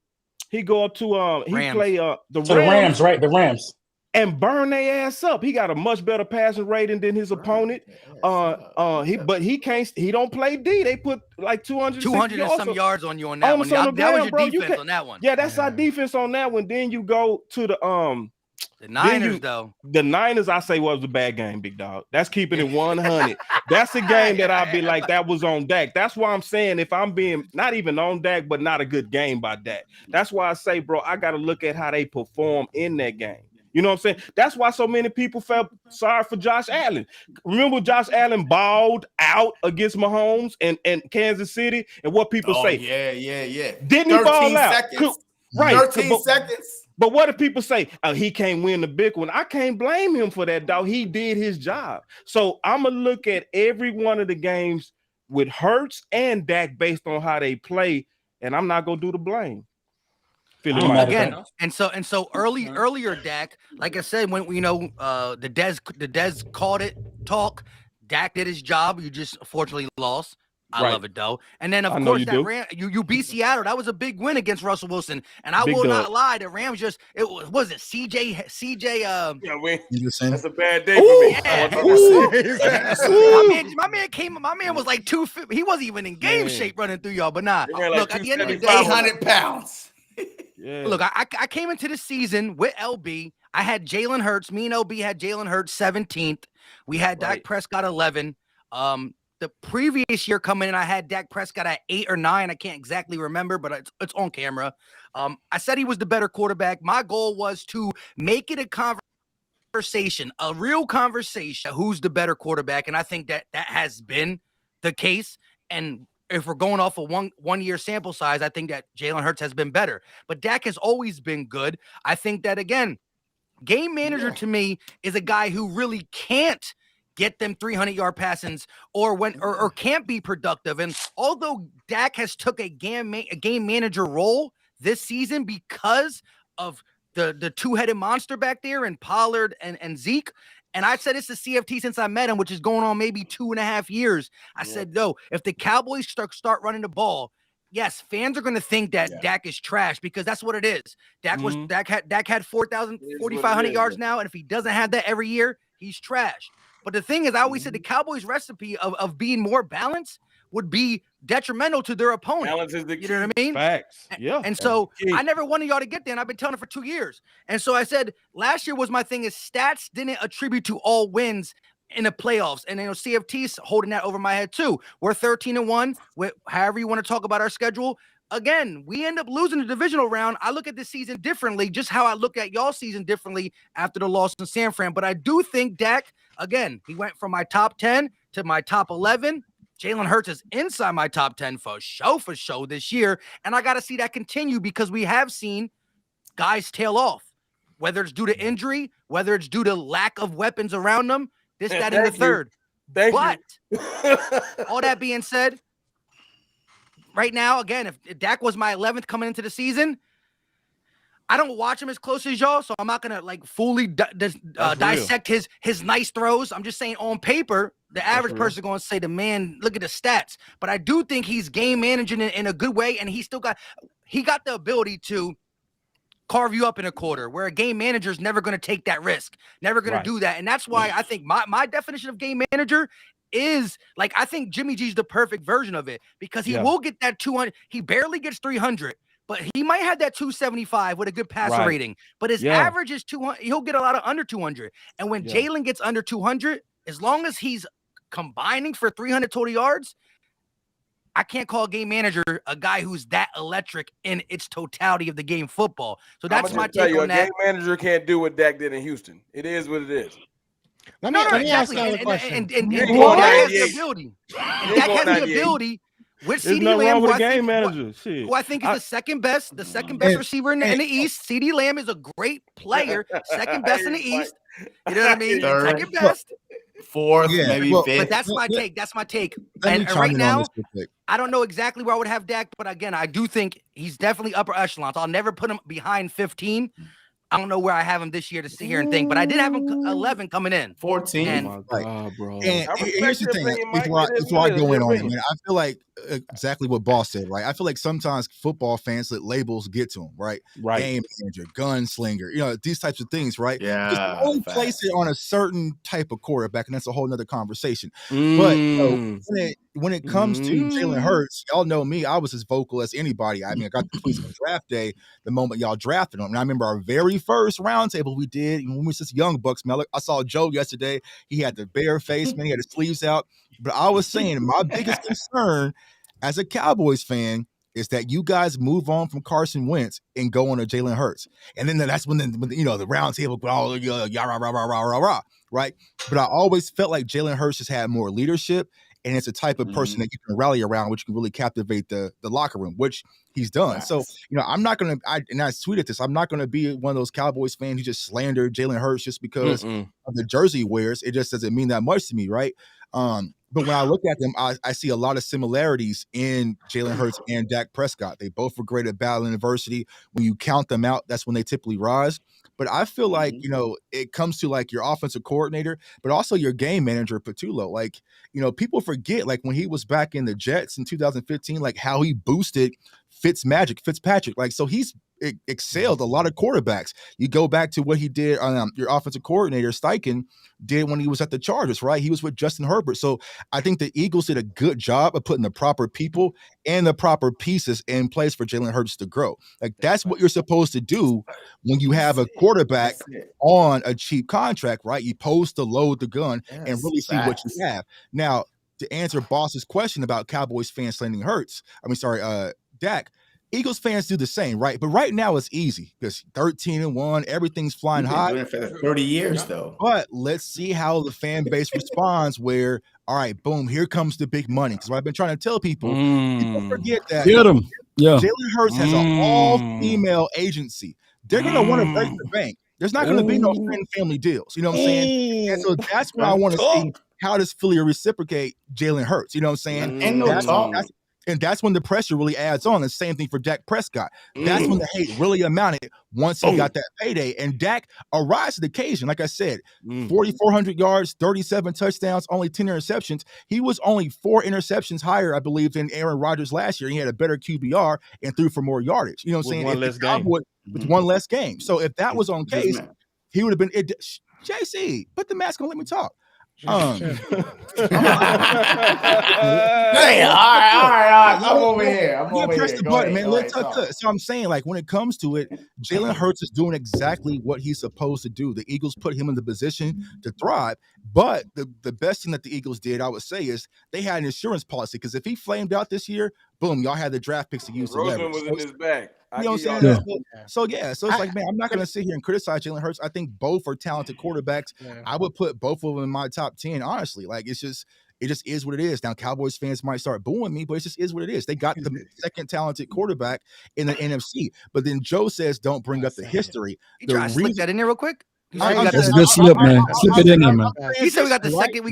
Speaker 11: he play the
Speaker 5: Rams, right? The Rams.
Speaker 11: And burn their ass up. He got a much better passing rating than his opponent. He don't play D. They put like 200
Speaker 3: and some yards on you on that one. That was your defense on that one.
Speaker 11: Yeah, that's our defense on that one. Then you go to the
Speaker 3: Niners, though.
Speaker 11: The Niners, I say, was a bad game, big dog. That's keeping it 100. That's a game that I'd be like, that was on Dak. That's why I'm saying, if I'm being not even on Dak, but not a good game by Dak. That's why I say, bro, I got to look at how they perform in that game. You know what I'm saying? That's why so many people felt sorry for Josh Allen. Remember Josh Allen balled out against Mahomes and Kansas City, and what people say?
Speaker 4: Yeah.
Speaker 11: Didn't he ball out?
Speaker 4: Seconds.
Speaker 11: Right.
Speaker 4: 13 seconds.
Speaker 11: But what if people say, he can't win the big one? I can't blame him for that, dog. He did his job. So I'm going to look at every one of the games with Hurts and Dak based on how they play, and I'm not going to do the blame.
Speaker 3: Again, and so earlier, Dak, like I said, when the Dez called it talk, Dak did his job. You just unfortunately lost. I love it though. And then of course you beat Seattle. That was a big win against Russell Wilson. And I will not lie, the Rams was it CJ
Speaker 6: that's a bad day for
Speaker 3: me. My man was like 250. He wasn't even in game shape running through y'all. But look, at the end of the day,
Speaker 4: 800 pounds.
Speaker 3: Look, I came into the season with LB. I had Jalen Hurts. Me and LB had Jalen Hurts 17th. We had Dak Prescott 11. The previous year coming in, I had Dak Prescott at 8 or 9. I can't exactly remember, but it's on camera. I said he was the better quarterback. My goal was to make it a conversation, a real conversation. Who's the better quarterback? And I think that has been the case. And if we're going off of one year sample size, I think that Jalen Hurts has been better. But Dak has always been good. I think that, again, game manager to me is a guy who really can't get them 300-yard passes or can't be productive. And although Dak has took a game manager role this season because of the two-headed monster back there and Pollard and Zeke, and I said it's the CFT since I met him, which is going on maybe 2.5 years. I said, no, if the Cowboys start running the ball, yes, fans are going to think that Dak is trash because that's what it is. Dak had 4,500 yards now, and if he doesn't have that every year, he's trash. But the thing is, I always said the Cowboys' recipe of being more balanced would be detrimental to their opponent.
Speaker 6: Balance is the key.
Speaker 3: You know what I mean?
Speaker 11: Facts. Yeah.
Speaker 3: And so I never wanted y'all to get there, and I've been telling it for 2 years. And so I said last year was my thing is stats didn't attribute to all wins in the playoffs. And CFT's holding that over my head too. We're 13-1 with however you want to talk about our schedule. Again, we end up losing the divisional round. I look at this season differently, just how I look at y'all season differently after the loss in San Fran. But I do think Dak, again, he went from my top 10 to my top 11. Jalen Hurts is inside my top 10 for show this year. And I got to see that continue because we have seen guys tail off, whether it's due to injury, whether it's due to lack of weapons around them, this, that, and the third. But all that being said, right now, again, if Dak was my 11th coming into the season, I don't watch him as close as y'all, so I'm not going to fully dissect his nice throws. I'm just saying on paper, the average person is going to say, the man, look at the stats. But I do think he's game managing in a good way, and he got the ability to carve you up in a quarter, where a game manager is never going to take that risk, never going to do that. And that's why I think my definition of game manager is I think Jimmy G's the perfect version of it because he will get that 200. He barely gets 300. But he might have that 275 with a good passer rating. But his average is 200. He'll get a lot of under 200. And when Jalen gets under 200, as long as he's combining for 300 total yards, I can't call a game manager a guy who's that electric in its totality of the game football. So that's my take on that.
Speaker 6: A game manager can't do what Dak did in Houston. It is what it is.
Speaker 1: Let me ask you a question.
Speaker 3: And Dak has the ability. Dak has the ability. With
Speaker 11: There's
Speaker 3: CeeDee
Speaker 11: nothing
Speaker 3: Lamb,
Speaker 11: wrong with
Speaker 3: who
Speaker 11: a
Speaker 3: I
Speaker 11: game
Speaker 3: think-
Speaker 11: manager. Shit.
Speaker 3: who I think is the second best receiver in the East. CeeDee Lamb is a great player, second best in the East. You know what I mean?
Speaker 4: Third.
Speaker 3: Second best.
Speaker 4: Fourth,
Speaker 9: Yeah,
Speaker 4: maybe
Speaker 9: well,
Speaker 4: fifth.
Speaker 3: But that's my take. That's my take.
Speaker 9: Let me
Speaker 3: And
Speaker 9: chime
Speaker 3: right
Speaker 9: in on
Speaker 3: now,
Speaker 9: this real quick.
Speaker 3: I don't know exactly where I would have Dak, but again, I do think he's definitely upper echelons. I'll never put him behind 15. I don't know where I have him this year to sit here and think, but I did have him 11 coming in.
Speaker 4: 14.
Speaker 3: And
Speaker 11: Oh my God, bro.
Speaker 9: And
Speaker 6: I respect
Speaker 9: here's the
Speaker 6: your
Speaker 9: thing,
Speaker 6: opinion, Mike.
Speaker 9: before I
Speaker 6: It is
Speaker 9: go in
Speaker 6: your
Speaker 9: on it,
Speaker 6: opinion.
Speaker 9: man, I feel like exactly what Boss said, right? I feel like sometimes football fans let labels get to them, right?
Speaker 11: Right.
Speaker 9: Game manager, gunslinger, these types of things, right?
Speaker 4: Yeah,
Speaker 9: Because they only place
Speaker 4: facts.
Speaker 9: it on a certain type of quarterback, and that's a whole nother conversation. But
Speaker 11: Mm.
Speaker 9: when it comes to Jalen Hurts, y'all know me, I was as vocal as anybody. I mean, I got the tweets on draft day the moment y'all drafted him. And I remember our very first roundtable we did when we was just young bucks, man. I saw Joe yesterday. He had the bare face, man. He had his sleeves out. But I was saying my biggest concern as a Cowboys fan is that you guys move on from Carson Wentz and go on to Jalen Hurts. And then that's when the roundtable go, oh, yeah, rah, rah, rah, rah, rah, rah, right? But I always felt like Jalen Hurts just had more leadership, and it's a type of person that you can rally around, which can really captivate the locker room, which he's done. So, I'm not going to, I tweeted this, I'm not going to be one of those Cowboys fans who just slander Jalen Hurts just because of the jersey he wears. It just doesn't mean that much to me, right? But when I look at them, I see a lot of similarities in Jalen Hurts and Dak Prescott. They both were great at battling adversity. When you count them out, that's when they typically rise. But I feel like, it comes to like your offensive coordinator, but also your game manager, Patullo. Like, people forget, like when he was back in the Jets in 2015, like how he boosted Fitzpatrick. Like, so he's excelled a lot of quarterbacks. You go back to what he did on your offensive coordinator, Steichen, did when he was at the Chargers, right? He was with Justin Herbert. So I think the Eagles did a good job of putting the proper people and the proper pieces in place for Jalen Hurts to grow. Like, that's what you're supposed to do when you have a quarterback on a cheap contract, right? You're supposed to load the gun and really see what you have. Now, to answer Boss's question about Cowboys fans slandering Dak, Eagles fans do the same, right? But right now it's easy because 13-1, everything's flying high.
Speaker 4: Doing it for 30 years, though.
Speaker 9: But let's see how the fan base responds where, all right, boom, here comes the big money. Because what I've been trying to tell people, people forget that
Speaker 8: Get him. Yeah.
Speaker 9: Jalen Hurts has an all-female agency. They're going to want to break the bank. There's not going to be no friend family deals. You know what I'm saying? And so that's what I want to see. How does Philly reciprocate Jalen Hurts? You know what I'm saying?
Speaker 4: Ain't no talk.
Speaker 9: And that's when the pressure really adds on. The same thing for Dak Prescott. That's when the hate really amounted once he got that payday. And Dak arrives to the occasion. Like I said, 4,400 yards, 37 touchdowns, only 10 interceptions. He was only 4 interceptions higher, I believe, than Aaron Rodgers last year. He had a better QBR and threw for more yardage. You know what I'm saying? With one less game. So if that was on case, he would have been JC, put the mask on, let me talk.
Speaker 4: Hey, all right. I'm over here.
Speaker 9: Press the button, man. Let's talk. So I'm saying, like, when it comes to it, Jalen Hurts is doing exactly what he's supposed to do. The Eagles put him in the position to thrive. But the best thing that the Eagles did, I would say, is they had an insurance policy. Because if he flamed out this year, boom, y'all had the draft picks to use to leverage.
Speaker 6: Was in his bag.
Speaker 9: You know what I'm saying? So it's like, man, I'm not going to sit here and criticize Jalen Hurts. I think both are talented quarterbacks. I would put both of them in my top 10, honestly. Like, it just is what it is. Now, Cowboys fans might start booing me, but it just is what it is. They got the second talented quarterback in the NFC. But then Joe says, don't bring up the history.
Speaker 3: You try to slip that in there real quick?
Speaker 8: That's a good slip, man. Slip it in there, man.
Speaker 3: He said we got the second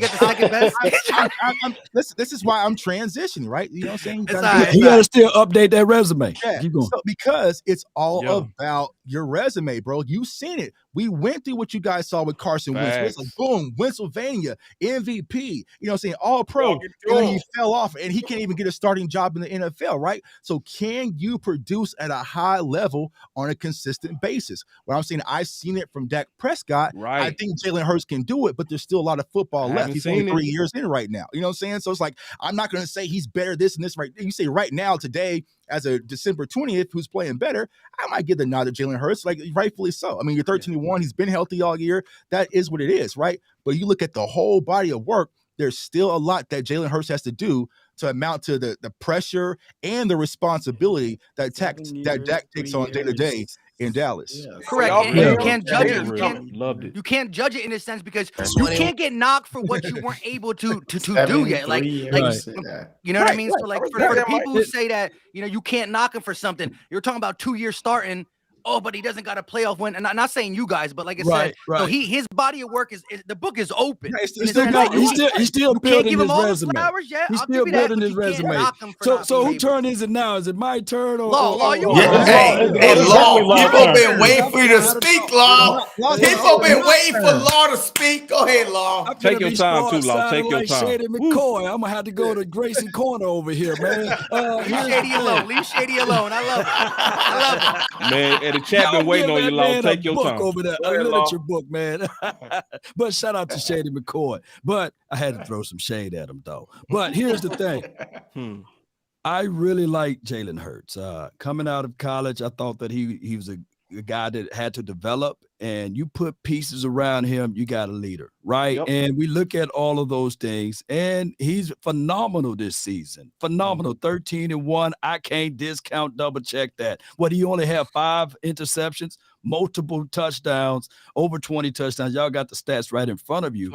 Speaker 3: best.
Speaker 9: This is why I'm transitioning, right? You know what I'm saying?
Speaker 8: You got to still update that resume.
Speaker 9: Yeah.
Speaker 8: Keep going.
Speaker 9: So, because it's all about your resume, bro. You've seen it. We went through what you guys saw with Carson Wentz. It's like, boom, Pennsylvania, MVP, you know what I'm saying, all pro. And then he fell off and he can't even get a starting job in the NFL, right? So can you produce at a high level on a consistent basis? What I'm saying, I've seen it from Dak Prescott. Right. I think Jalen Hurts can do it, but there's still a lot of football left. He's only 3 years in right now. You know what I'm saying? So it's like, I'm not going to say he's better this and this right. You say right now, today, as a December 20th, who's playing better, I might give the nod to Jalen Hurts, like rightfully so. I mean, you're 13-1. He's been healthy all year. That is what it is, right? But you look at the whole body of work, there's still a lot that Jalen Hurts has to do to amount to the pressure and the responsibility that Dak takes on day to day in Dallas.
Speaker 10: Yeah.
Speaker 3: Correct.
Speaker 6: Y'all
Speaker 3: And you
Speaker 6: feel-
Speaker 3: can't judge it.
Speaker 6: Yeah.
Speaker 11: Loved it.
Speaker 3: You can't judge it in a sense because you can't get knocked for what you weren't able to do yet. Like you know what I mean? So like for the people who say that, you can't knock him for something, you're talking about 2 years starting. Oh, but he doesn't got a playoff win. And I'm not saying you guys, but like I said, no, his body of work is the book is open.
Speaker 8: He's still building his resume.
Speaker 3: Yeah,
Speaker 8: He's
Speaker 3: I'll
Speaker 8: still
Speaker 3: give you that,
Speaker 8: building
Speaker 3: but
Speaker 8: his
Speaker 3: you can't
Speaker 8: resume.
Speaker 3: knock him for
Speaker 8: So
Speaker 3: not
Speaker 8: who
Speaker 3: being
Speaker 8: turn is it now? Is it my turn or
Speaker 3: Law, you
Speaker 4: Hey, Law, people been waiting for you to speak, Law. People been waiting for Law to speak. Go ahead, Law.
Speaker 11: Take your time too, Law. Take your time.
Speaker 8: Shady McCoy. I'm gonna have to go to Grayson Corner over here, man.
Speaker 3: Leave Shady alone. I love it.
Speaker 11: Man, and the chat been waiting on you, Law. Take your time.
Speaker 8: Over there. A literature book, man. But shout out to Shady McCoy. But I had to throw some shade at him, though. But here's the thing. I really like Jalen Hurts. Coming out of college, I thought that he was a guy that had to develop, and you put pieces around him, you got a leader, right? Yep. And we look at all of those things, and he's phenomenal this season. Phenomenal. 13-1. I can't discount, double check that. What, he only had 5 interceptions, multiple touchdowns, over 20 touchdowns. Y'all got the stats right in front of you.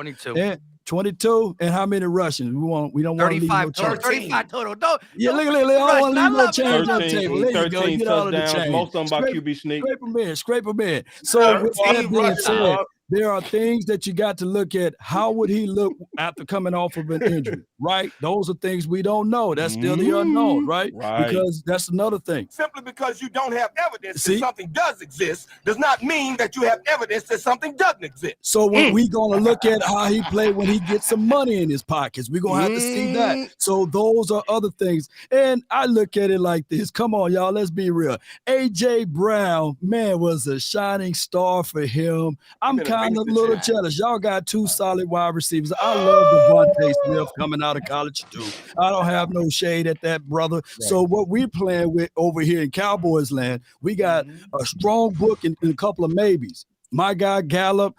Speaker 8: 22. And how many rushing? We don't want to leave no change.
Speaker 3: 35 total. Don't,
Speaker 8: yeah, look. I don't want to leave no change on the table. There you go.
Speaker 11: 13
Speaker 8: Get all of the
Speaker 11: touchdowns.
Speaker 8: change.
Speaker 11: Most of them by QB sneak.
Speaker 8: Scrape them in. So with that being said, there are things that you got to look at. How would he look after coming off of an injury, right? Those are things we don't know. That's still the unknown, right? Because that's another thing.
Speaker 12: Simply because you don't have evidence that something does exist does not mean that you have evidence that something doesn't exist.
Speaker 8: So when we going to look at how he played when he gets some money in his pockets, we're going to have to see that. So those are other things. And I look at it like this. Come on, y'all. Let's be real. A.J. Brown, man, was a shining star for him. I'm kind of a little jealous. Y'all got 2 solid wide receivers. I love Devontae Smith coming out of college too. I don't have no shade at that, brother. Right. So what we're playing with over here in Cowboys land, we got a strong book and a couple of maybes. My guy Gallup,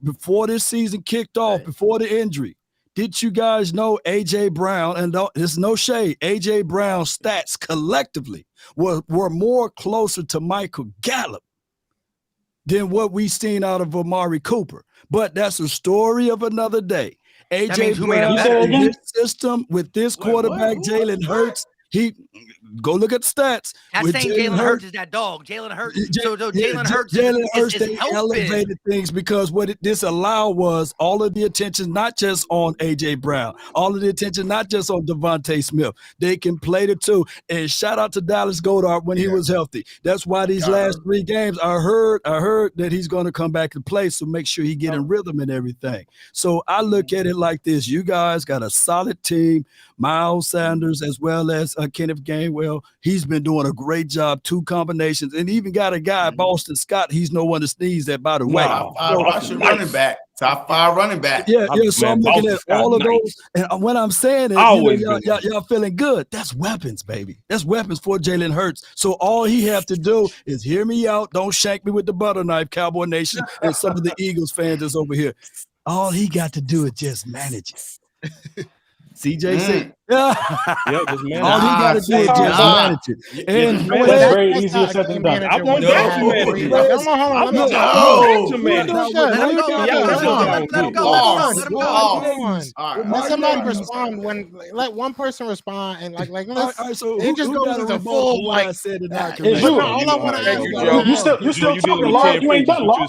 Speaker 8: before this season kicked off, before the injury, did you guys know A.J. Brown, and there's no shade, A.J. Brown's stats collectively were more closer to Michael Gallup than what we seen out of Amari Cooper. But that's a story of another day. A.J. Brown in this system with this quarterback, Jalen Hurts, he go look at the stats.
Speaker 3: That's saying Jalen Hurts is that dog. Jalen Hurts. So Jalen Hurts is
Speaker 8: they elevated things because what this allowed was all of the attention, not just on A.J. Brown, all of the attention, not just on Devontae Smith. They can play the two. And shout out to Dallas Goedert when he was healthy. That's why these last 3 games, I heard that he's going to come back and play, so make sure he get in rhythm and everything. So I look at it like this. You guys got a solid team. Miles Sanders as well as Kenneth Gainwell. He's been doing a great job, 2 combinations, and even got a guy, Boston Scott. He's no one to sneeze at, by the way.
Speaker 4: Top 5 running back. Top 5 running back.
Speaker 8: Yeah. So I'm looking at all of those, and when I'm saying it, y'all feeling good. That's weapons, baby. That's weapons for Jalen Hurts. So all he have to do is hear me out. Don't shank me with the butter knife, Cowboy Nation, and some of the Eagles fans that's over here. All he got to do is just manage it. CJC.
Speaker 11: Yep, just manage.
Speaker 8: All he got to do is just manage it. And
Speaker 11: that's very easier said than done. I want that to manage it.
Speaker 1: Let somebody respond let one person respond and like it just goes into full like.
Speaker 11: You still talking law? You ain't done law.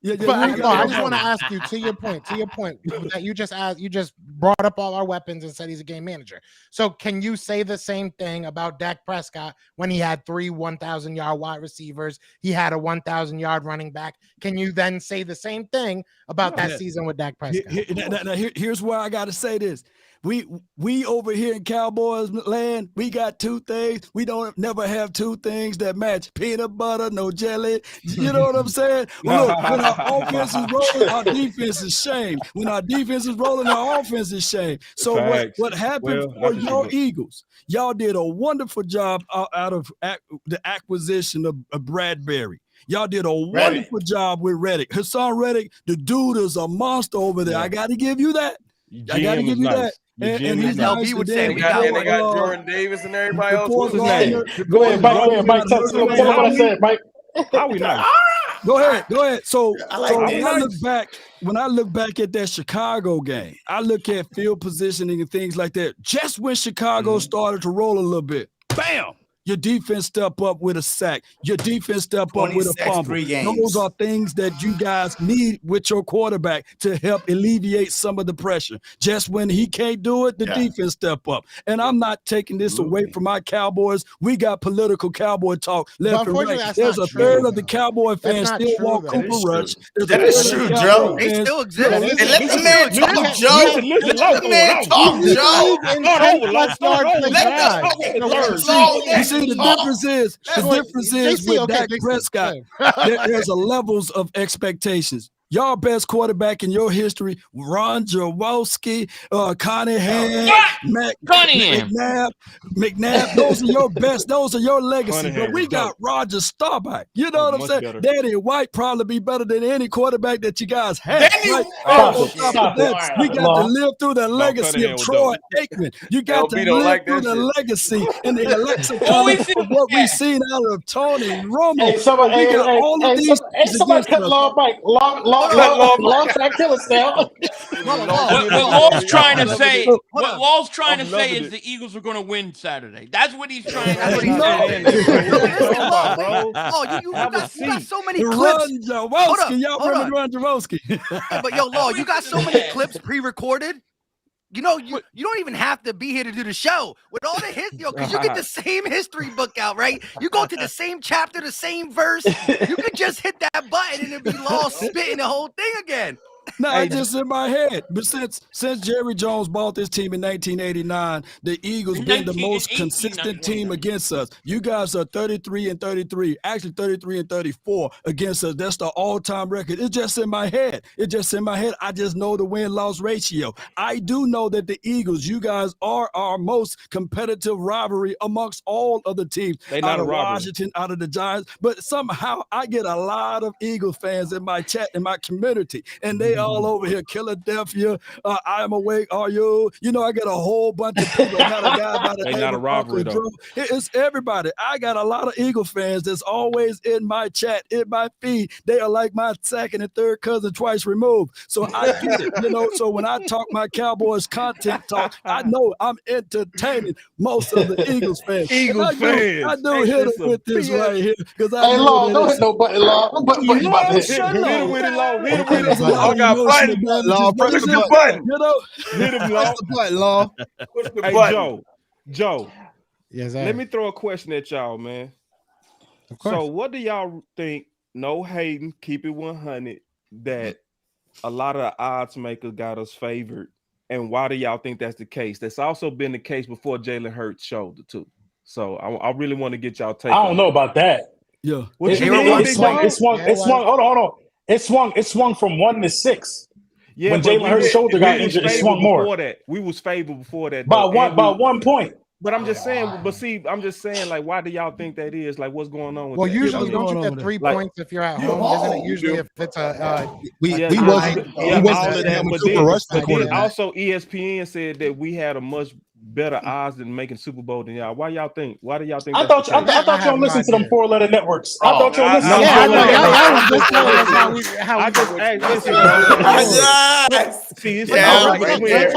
Speaker 1: I just want to ask you to your point that you just asked. You just brought up all our weapons and said he's a game manager. So can you say the same thing about Dak Prescott when he had 3 1,000-yard wide receivers? He had a 1,000-yard running back. Can you then say the same thing about that season with Dak Prescott?
Speaker 8: Here's where I got to say this. We over here in Cowboys land, we got 2 things. We don't never have 2 things that match. Peanut butter, no jelly. You know what I'm saying? Well, look, when our offense is rolling, our defense is shame. When our defense is rolling, our offense is shame. So what happened for your Eagles? Y'all did a wonderful job out of the acquisition of Bradbury. Y'all did a wonderful job with Reddick. Hassan Reddick, the dude is a monster over there. I got to give you that. I got to give you that. And
Speaker 3: as LB would say,
Speaker 6: they got Jordan Davis and everybody else.
Speaker 11: Go ahead, Mike. Tell him what I said, Mike. How we not?
Speaker 8: Go ahead. So,
Speaker 4: like
Speaker 8: when I look back at that Chicago game, I look at field positioning and things like that. Just when Chicago started to roll a little bit, bam! Your defense step up with a sack. Your defense step up with a fumble. Those are things that you guys need with your quarterback to help alleviate some of the pressure. Just when he can't do it, the defense step up. And I'm not taking this away from my Cowboys. We got political Cowboy talk left and right. There's a third of the Cowboy fans still want Cooper Rush.
Speaker 4: That is true, Joe.
Speaker 3: They still exist.
Speaker 4: And let the man talk, Joe. Let the man talk, Joe.
Speaker 8: You see, the difference is with Dak Prescott, there's a levels of expectations. Y'all best quarterback in your history, Ron Jaworski, Cunningham, McNabb. Those are your best. Those are your legacy. But we got Roger Staubach. You know what I'm saying?
Speaker 11: Better.
Speaker 8: Danny White probably be better than any quarterback that you guys have.
Speaker 5: We
Speaker 8: got to live through the legacy of Troy Aikman. You got to live through the legacy and the lexicon of what we've seen out of Tony Romo.
Speaker 5: Somebody cut Long Mike. Long track killer style.
Speaker 2: What Law's trying to say is the Eagles are going to win Saturday. That's what he's trying to say.
Speaker 3: You got so many clips.
Speaker 8: Y'all remember Ron Jaworski?
Speaker 3: But Law, you got so many clips pre-recorded. You don't even have to be here to do the show with all the history, because you get the same history book out, right? You go to the same chapter, the same verse. You could just hit that button and it'd be Law spitting the whole thing again.
Speaker 8: No, it's just in my head. But since Jerry Jones bought this team in 1989, the Eagles been the most consistent team against us. You guys are 33-33, actually 33-34 against us. That's the all-time record. It's just in my head. I just know the win-loss ratio. I do know that the Eagles, you guys are our most competitive rivalry amongst all of the teams.
Speaker 11: They not
Speaker 8: out of
Speaker 11: a rivalry.
Speaker 8: Washington, out of the Giants. But somehow I get a lot of Eagles fans in my chat, in my community, and they all over here, Philadelphia. I'm awake. Are you? I get a whole bunch of people. Not a guy by the name
Speaker 11: not a
Speaker 8: of
Speaker 11: robbery,
Speaker 8: Uncle Drew. It's everybody. I got a lot of Eagle fans that's always in my chat, in my feed. They are like my second and third cousin twice removed. So I get it. So when I talk my Cowboys content talk, I know I'm entertaining most of the Eagles fans. I do hit them with this right here because I know
Speaker 5: don't hit no button, Law. What button you about to hit?
Speaker 11: Hit him with it, Law. Hit him with it. I got button.
Speaker 9: Law, press the button.
Speaker 11: Hit him, Law.
Speaker 9: Press the button, Law.
Speaker 11: Hey, Joe.
Speaker 1: Yes,
Speaker 11: let me throw a question at y'all, man. So what do y'all think, no hating, keep it 100, that a lot of the odds makers got us favored? And why do y'all think that's the case? That's also been the case before Jalen Hurts shoulder too. So I really want to get y'all take.
Speaker 5: I don't know about that.
Speaker 8: Yeah.
Speaker 5: It swung. Hold on. It swung from 1 to 6.
Speaker 11: Yeah,
Speaker 5: when Jalen Hurts' shoulder got injured, it swung more.
Speaker 11: We was favored before that.
Speaker 5: By 1 point.
Speaker 11: But I'm just saying, like, why do y'all think that is? Like, what's going on with that?
Speaker 1: Usually don't you get 3 points if you're at home? Isn't it usually if it's a
Speaker 11: also ESPN said that we had a much better odds than making Super Bowl than y'all. Why y'all think? Why do y'all think?
Speaker 5: I thought y'all listened to them 4-letter networks. I thought y'all listened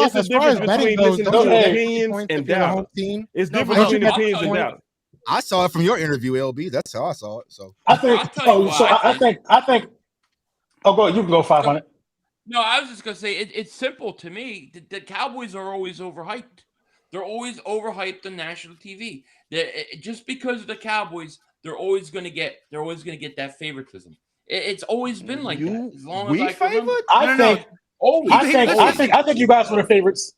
Speaker 11: It's a difference between listening to opinions and doubt. It's different between opinions and doubt.
Speaker 9: I saw it from your interview, LB. That's how I saw it. So
Speaker 5: I think. Oh, go ahead. You can go 500.
Speaker 2: No, I was just gonna say it's simple to me. The Cowboys are always overhyped. They're always overhyped on national TV. Just because of the Cowboys, they're always going to get that favoritism. It's always been like that. As long as I can remember.
Speaker 5: I think you guys were the favorites.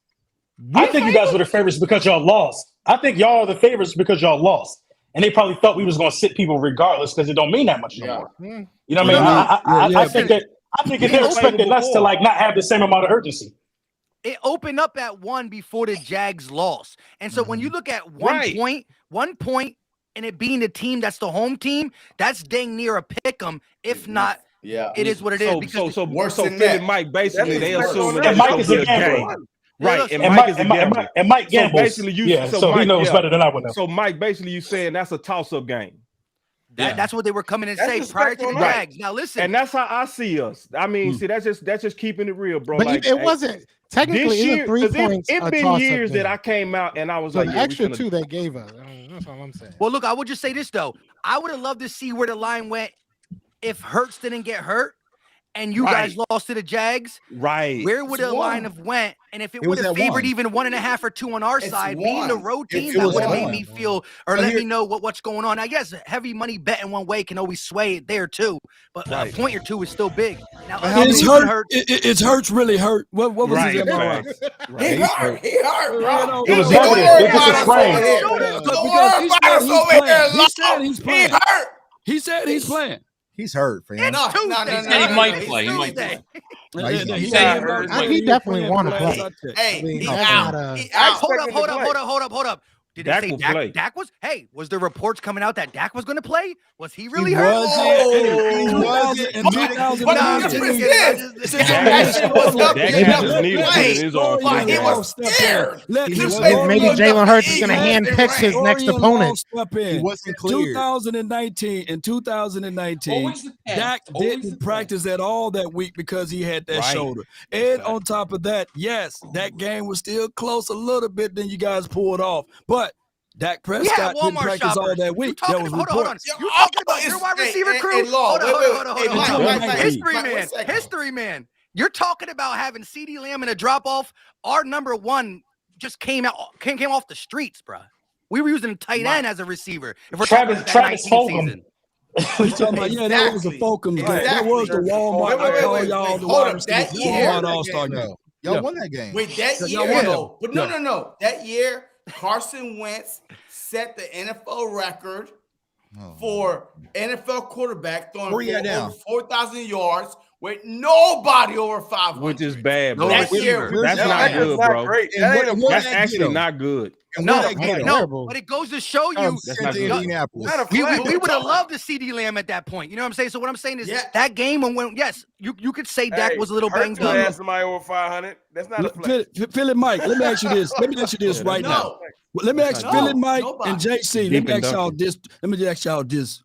Speaker 5: I think you guys were the favorites because y'all lost. I think y'all are the favorites because y'all lost. And they probably thought we was going to sit people regardless because it don't mean that much anymore. You know what I mean? I think that they're expecting us to like not have the same amount of urgency.
Speaker 3: It opened up at 1 before the Jags lost. And so when you look at 1 point, and it being the team that's the home team, that's dang near a pick 'em. If not, it is what it is.
Speaker 11: So Philly Mike, basically, they assume
Speaker 5: that Mike is a gambler. Right, and Mike is a gambler. And Mike gambles.
Speaker 11: So basically,
Speaker 5: so he knows better than I would know.
Speaker 11: So Mike, basically, you saying that's a toss-up game.
Speaker 3: That's what they were coming and
Speaker 6: That's
Speaker 3: say prior to the
Speaker 6: disrespectful,
Speaker 3: Jags. Now listen,
Speaker 11: And that's how I see us. I mean, see, that's just keeping it real, bro.
Speaker 1: But
Speaker 11: Like,
Speaker 1: it wasn't technically
Speaker 11: this year,
Speaker 1: 3 points.
Speaker 11: It's been years that I came out and I was
Speaker 1: so
Speaker 11: like,
Speaker 1: the extra 2 they gave us. That's all I'm saying.
Speaker 3: well, look, I would just say this though. I would have loved to see where the line went if Hurts didn't get hurt and you guys lost to the Jags.
Speaker 11: Right.
Speaker 3: Where would the line have went? And if it would have favored even 1.5 or 2 on our side, being the road team, that would have made me feel or let me know what's going on. I guess heavy money betting one way can always sway it there too, but a point or 2 is still big. Now,
Speaker 8: it's Hurts really hurt. What was his MRI?
Speaker 4: He hurt. He hurt, bro.
Speaker 5: It was negative. It was a sprain.
Speaker 8: He hurt. He said he's playing.
Speaker 9: He's hurt, fam.
Speaker 3: It's Tuesday.
Speaker 2: He said he might play. He might play.
Speaker 1: He definitely want to play.
Speaker 4: Hey, he's
Speaker 1: out.
Speaker 3: Hold up. Did they say Dak was? Hey, was there reports coming out that Dak was going to play? Was he really hurt?
Speaker 8: He was in 2019.
Speaker 1: Maybe Jalen Hurts is going to handpick his next opponent.
Speaker 9: He wasn't clear.
Speaker 8: 2019, Dak didn't practice at all that week because he had that shoulder. And on top of that, yes, that game was still close a little bit than you guys pulled off. But Dak Prescott didn't practice all that week. That was reported.
Speaker 3: You're talking about your wide receiver crew? Hold on. History man. You're talking about having CeeDee Lamb in a drop-off. Our number one just came off the streets, bro. We were using a tight end as a receiver. If we're
Speaker 5: Travis Fulgham.
Speaker 8: We talking about, that was a Fulgham game. That was the Walmart. I call y'all the wide receiver. Walmart All-Star game.
Speaker 9: Y'all won that game.
Speaker 4: Wait, that year, though. But no. That year, Carson Wentz set the NFL record for NFL quarterback throwing over 4,000 yards with nobody over 500.
Speaker 11: Which is bad, bro.
Speaker 4: That year,
Speaker 11: that's not good, bro. That's actually not good.
Speaker 3: No, but it goes to show you we would have loved to see CeeDee Lamb at that point. You know what I'm saying? So what I'm saying is that game when you could say Dak was a little banged up.
Speaker 6: Somebody over 500. That's not a flex.
Speaker 8: Philly Mike, let me ask you this. Right now. Let me ask Philly Mike and JC. Let me ask y'all this.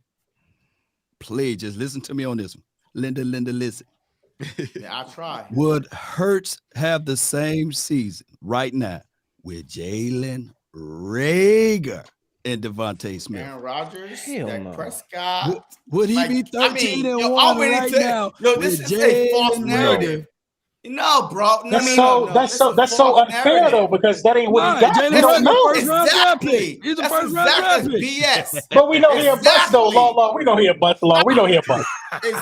Speaker 8: Please just listen to me on this one. Linda, listen.
Speaker 4: Yeah, I try.
Speaker 8: Would Hurts have the same season right now with Jalen Reagor and Devontae Smith?
Speaker 4: Aaron Rodgers, Dak Prescott.
Speaker 8: Would he be 13-1 right now?
Speaker 4: This is a false narrative. No, bro.
Speaker 5: That's so unfair though, because that ain't what he got.
Speaker 8: He's the first round draft pick.
Speaker 4: BS.
Speaker 5: But we know he a bust though, Law. We know he a bust, Law. We know he a bust.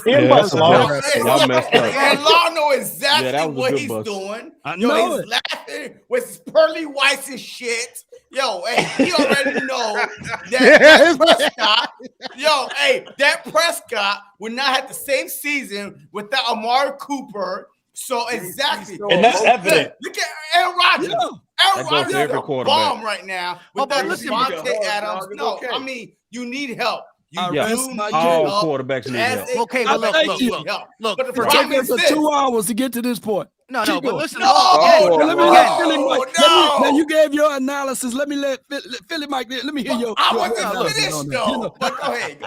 Speaker 5: He a bust, Law.
Speaker 11: Y'all messed up.
Speaker 4: And Law know exactly what he's doing.
Speaker 8: I know
Speaker 4: he's laughing with his pearly whites and shit. Yo, hey, he already know that Prescott. That Prescott would not have the same season without Amari Cooper. So exactly,
Speaker 5: and that's evident.
Speaker 4: Look at Aaron Rodgers. Aaron Rodgers is a bomb right now.
Speaker 3: But listen,
Speaker 4: Devontae Adams. No, I mean you need help.
Speaker 11: All quarterbacks need help.
Speaker 3: Okay, well look.
Speaker 8: But for taking us 2 hours to get to this point.
Speaker 3: No, but listen.
Speaker 8: Let me let Philly Mike. Now you gave your analysis. Let me let Philly Mike. Let me hear your.
Speaker 4: I wasn't finished though. But go ahead.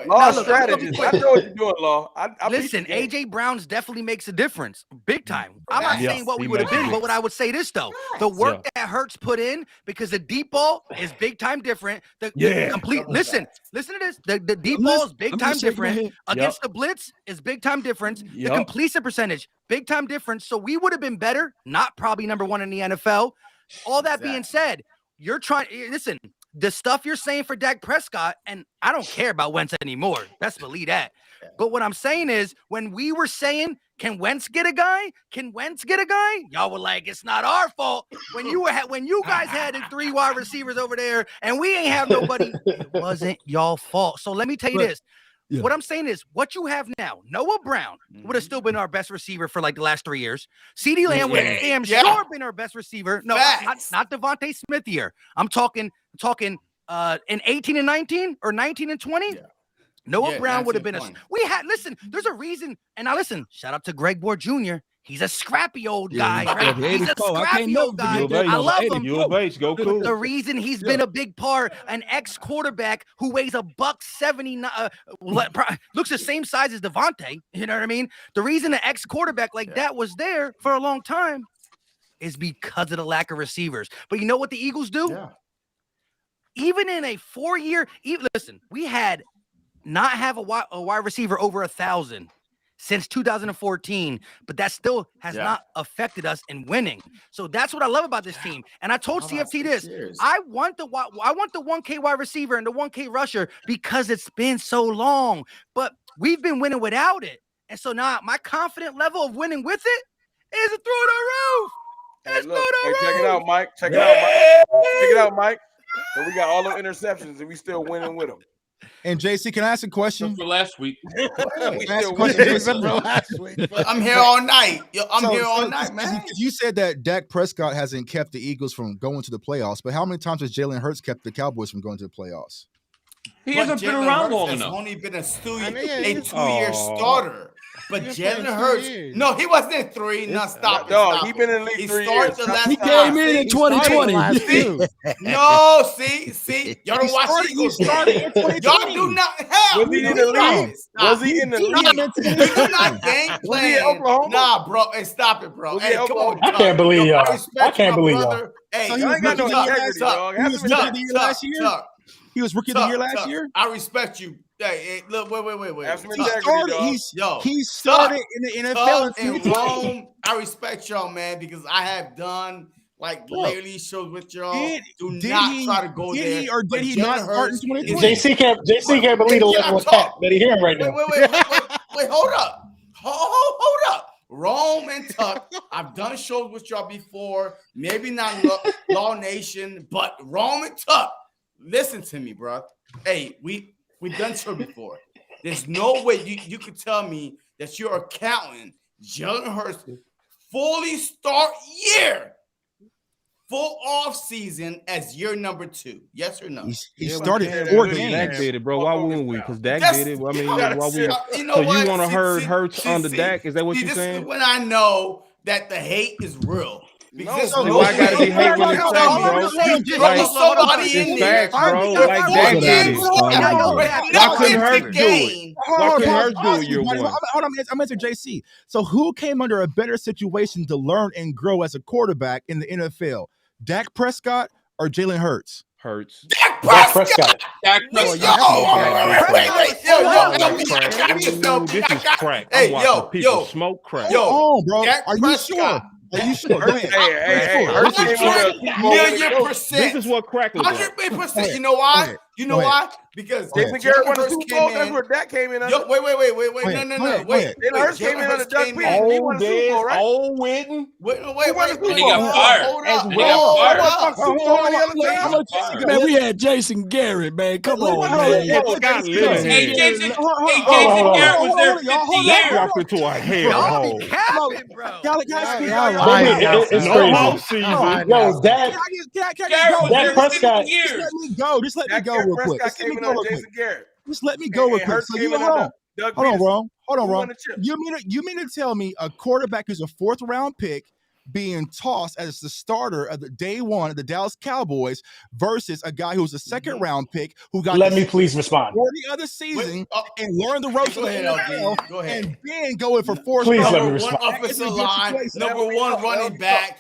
Speaker 6: Law strategist. I know what you're doing, Law.
Speaker 3: Listen, AJ Brown's definitely makes a difference, big time. I'm not saying what we would have been, but what I would say this though: the work that Hurts put in, because the deep ball is big time different. The complete. Listen to this. The deep ball is big time different against the blitz is big time difference. The completion percentage. Big time difference. So we would have been better, not probably number one in the NFL. All that being said, you're trying. Listen, the stuff you're saying for Dak Prescott, and I don't care about Wentz anymore. Best believe that. But what I'm saying is, when we were saying, can Wentz get a guy? Y'all were like, it's not our fault. When you guys had the 3 wide receivers over there, and we ain't have nobody, it wasn't y'all fault. So let me tell you this. Yeah. What I'm saying is, what you have now, Noah Brown would have still been our best receiver for like the last 3 years. CeeDee Lamb would have sure been our best receiver. No, not Devontae Smith year. I'm talking in 18 and 19 or 19 and 20. Yeah. Noah Brown would have been there's a reason. And now listen, shout out to Greg Board Jr. He's a scrappy old guy,
Speaker 8: Yeah,
Speaker 3: right?
Speaker 8: he's
Speaker 3: He's a
Speaker 8: 84. I can't
Speaker 3: scrappy
Speaker 8: never
Speaker 3: old guy.
Speaker 8: forget
Speaker 3: I love him.
Speaker 11: You a base, go cool.
Speaker 3: The reason he's been a big part, an ex-quarterback who weighs $179, looks the same size as Devontae. You know what I mean? The reason an ex-quarterback like that was there for a long time is because of the lack of receivers. But you know what the Eagles do?
Speaker 4: Yeah.
Speaker 3: Even in a 4-year, listen, we had not have a wide receiver over 1,000 since 2014, but that still has not affected us in winning. So that's what I love about this team. And I told CFT this: I want the 1K wide receiver and the 1K rusher because it's been so long, but we've been winning without it. And so now my confident level of winning with it is through the roof. It's through the roof.
Speaker 6: Check it out, Mike. Check it out, Mike. So we got all the interceptions and we still winning with them.
Speaker 9: And JC, can I ask a question?
Speaker 2: For last week.
Speaker 4: I'm here all night. Yo, I'm here all night, man.
Speaker 9: You said that Dak Prescott hasn't kept the Eagles from going to the playoffs, but how many times has Jalen Hurts kept the Cowboys from going to the playoffs?
Speaker 2: He hasn't been around long enough.
Speaker 4: He's only been a 2-year starter. But Jalen Hurts, no, he wasn't in 3. No, stop.
Speaker 6: No, he been in the league 3 years.
Speaker 8: He came in 2020.
Speaker 4: No, see, y'all don't watch Eagles. Y'all do not have.
Speaker 6: Was he in the league? Was he in the league?
Speaker 4: He do not game plan. Nah, bro, hey, stop it, bro. Hey, come on.
Speaker 5: I can't believe y'all. I can't believe y'all.
Speaker 4: Hey,
Speaker 9: he ain't got no integrity, dog. He was rookie of the year last year. He was rookie of the year last year.
Speaker 4: I respect you. Hey, look, wait.
Speaker 9: He started in the NFL
Speaker 4: in Rome. I respect y'all, man, because I have done lately shows with y'all. Do not try to go there.
Speaker 9: Did he not start in 2020?
Speaker 5: JC can't believe the level of attack that he hearing right now.
Speaker 4: Wait, hold up. Rome and Tuck. I've done shows with y'all before. Maybe not Law Nation, but Rome and Tuck. Listen to me, bro. Hey, we've done show before. There's no way you could tell me that you're accounting Jalen Hurts fully start year, full off season as year number 2. Yes or no?
Speaker 9: He started 4 games.
Speaker 11: Dak did it, bro. Why wouldn't we? Because Dak did it. I mean, why we?
Speaker 4: So
Speaker 11: you want to hurt Hurts under Dak? Is that what you're saying?
Speaker 4: This is when I know that the hate is real. Because
Speaker 11: I gotta be hate when it's fake, bro.
Speaker 4: Somebody in there,
Speaker 11: bro. Like Dak did it. Why couldn't Hurts do it? Why couldn't Hurts do it year 1?
Speaker 9: Hold on, I'm answering JC. So who came under a better situation to learn and grow as a quarterback in the NFL? Dak Prescott or Jalen Hurts?
Speaker 5: Hurts.
Speaker 4: Dak Prescott.
Speaker 11: This is crack. I'm watching people smoke crack.
Speaker 9: Oh, bro. Are you sure? Are you sure? Go ahead.
Speaker 6: Hey,
Speaker 4: $1,000,000,000%.
Speaker 11: This is what crack looks like.
Speaker 4: 100%. You know why? You know why? Because
Speaker 6: Jason Garrett won the Super Bowl. That's where Dak came in.
Speaker 4: Wait. No. Wait.
Speaker 6: Jalen Hurts came in under Doug Peterson. He won the Super Bowl, right?
Speaker 11: Old Witten.
Speaker 4: Wait.
Speaker 2: He got fired.
Speaker 8: Man, we had Jason Garrett, man. Come on, man.
Speaker 2: Hey, Jason Garrett was there 50 years.
Speaker 11: Walked into a hellhole.
Speaker 9: No
Speaker 11: season.
Speaker 5: Yo, Dak Prescott.
Speaker 9: Just let me go real quick. Just let me go real quick. So you wrong. Hold on, Ron. You mean to tell me a quarterback who's a 4th round pick being tossed as the starter of the day 1 of the Dallas Cowboys versus a guy who's a 2nd round pick who got
Speaker 5: let me please respond
Speaker 9: 40 other season and learn the ropes of the NFL and then go in for 4
Speaker 5: please let me
Speaker 4: number
Speaker 5: respond.
Speaker 4: 1 offensive line, number 1 running back.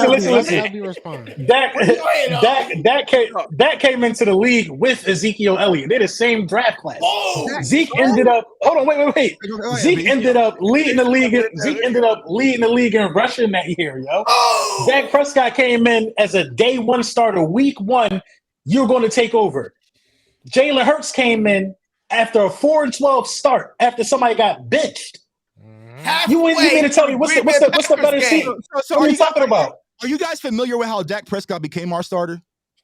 Speaker 5: Listen. Dak came into the league with Ezekiel Elliott. They're the same draft class. Zeke ended up. Hold on, wait. Zeke ended up leading the league. Zeke ended up leading the league in rushing that year, yo. Dak Prescott came in as a day 1 starter, week 1. You're going to take over. Jalen Hurts came in after a 4-12 start after somebody got benched. You mean to tell me what's the better season? So what are you talking about?
Speaker 9: Are you guys familiar with how Dak Prescott became our starter?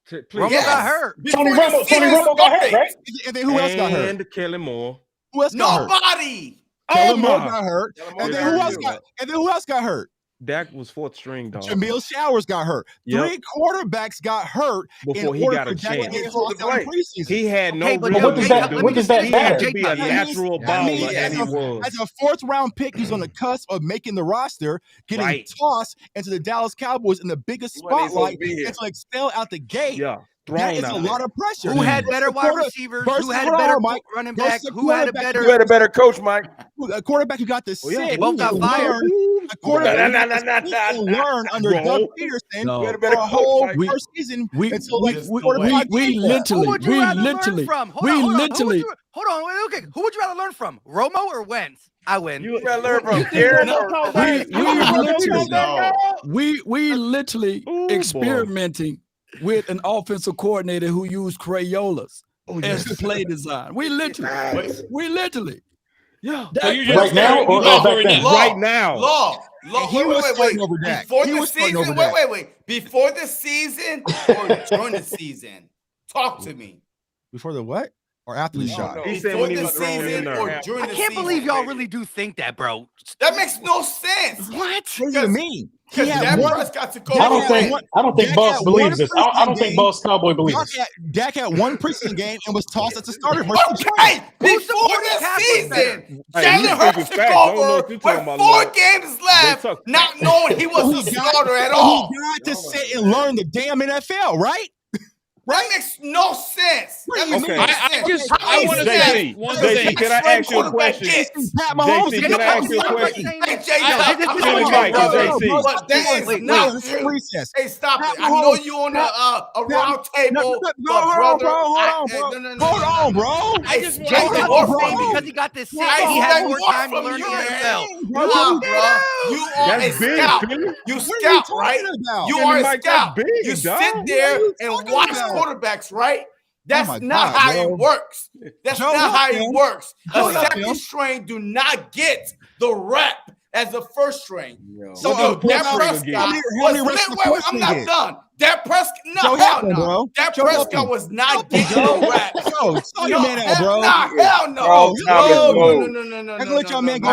Speaker 3: Romo got hurt.
Speaker 5: Tony Romo got hurt, right?
Speaker 9: And then who else got hurt?
Speaker 11: And Kellen Moore.
Speaker 9: Who else got hurt?
Speaker 4: Nobody.
Speaker 9: Kellen Moore got hurt. And then who else got hurt?
Speaker 7: Dak was fourth string, dog.
Speaker 9: Jamil Showers got hurt.
Speaker 7: Yep.
Speaker 9: 3 quarterbacks got hurt
Speaker 7: Before he got a chance. He had no reason
Speaker 11: what does that
Speaker 7: He had
Speaker 11: matter?
Speaker 7: to be a natural baller, and he was.
Speaker 9: As a 4th round pick, he's on the cusp of making the roster, getting tossed into the Dallas Cowboys in the biggest spotlight, and to excel out the gate.
Speaker 7: Yeah.
Speaker 9: That is a lot of pressure.
Speaker 3: Who had better wide receivers? Who had a better running back? Who had a
Speaker 6: better coach, Mike?
Speaker 9: A quarterback who got the sick.
Speaker 3: Both got fired.
Speaker 9: A quarterback learn under Doug Peterson for a whole first season.
Speaker 8: We literally.
Speaker 3: Hold on. Okay. Who would you rather learn from? Romo or Wentz? I win.
Speaker 6: You gotta learn from Aaron.
Speaker 8: We literally experimenting with an offensive coordinator who used Crayolas as the play design. We literally. Yeah.
Speaker 11: Right now or back then?
Speaker 7: Right now.
Speaker 4: Law.
Speaker 9: He was starting over Dak.
Speaker 4: Before the season, wait. Before the season or during the season? Talk to me.
Speaker 9: Before the what? Or after the shot?
Speaker 7: He said when he was thrown in there.
Speaker 4: Or during
Speaker 3: I
Speaker 4: the
Speaker 3: can't
Speaker 4: season,
Speaker 3: believe y'all really do think that, bro.
Speaker 4: That makes no sense.
Speaker 3: What?
Speaker 9: What do you mean?
Speaker 4: Because Dak Prescott to go.
Speaker 11: I don't think Boss believes this. I don't think Boss Cowboy believes this.
Speaker 9: Dak had 1 preseason game and was tossed as a starter.
Speaker 4: Okay, before the season, Jalen Hurts took over with 4 games left, not knowing he was a starter at all.
Speaker 9: He got to sit and learn the damn NFL, right?
Speaker 4: That makes no sense. That makes no sense.
Speaker 10: I want to say one thing.
Speaker 7: Can I ask you a question?
Speaker 9: Pat Mahomes,
Speaker 7: JC, can I ask you a question?
Speaker 4: Hey, stop it. I know you on a round table.
Speaker 9: Hold on, bro.
Speaker 3: Because he got this sick, he had more time to learn the NFL.
Speaker 4: Nah, bro. You are a scout. You scout, right? You are a scout. You sit there and watch quarterbacks, right? That's not how it works. That's not how it works. A second string do not get the rep as a first string. So Dak Prescott was, I'm not done. Dak Prescott, no, hell no. Dak Prescott was not getting the rep. Hell no. No.
Speaker 9: Let y'all man go.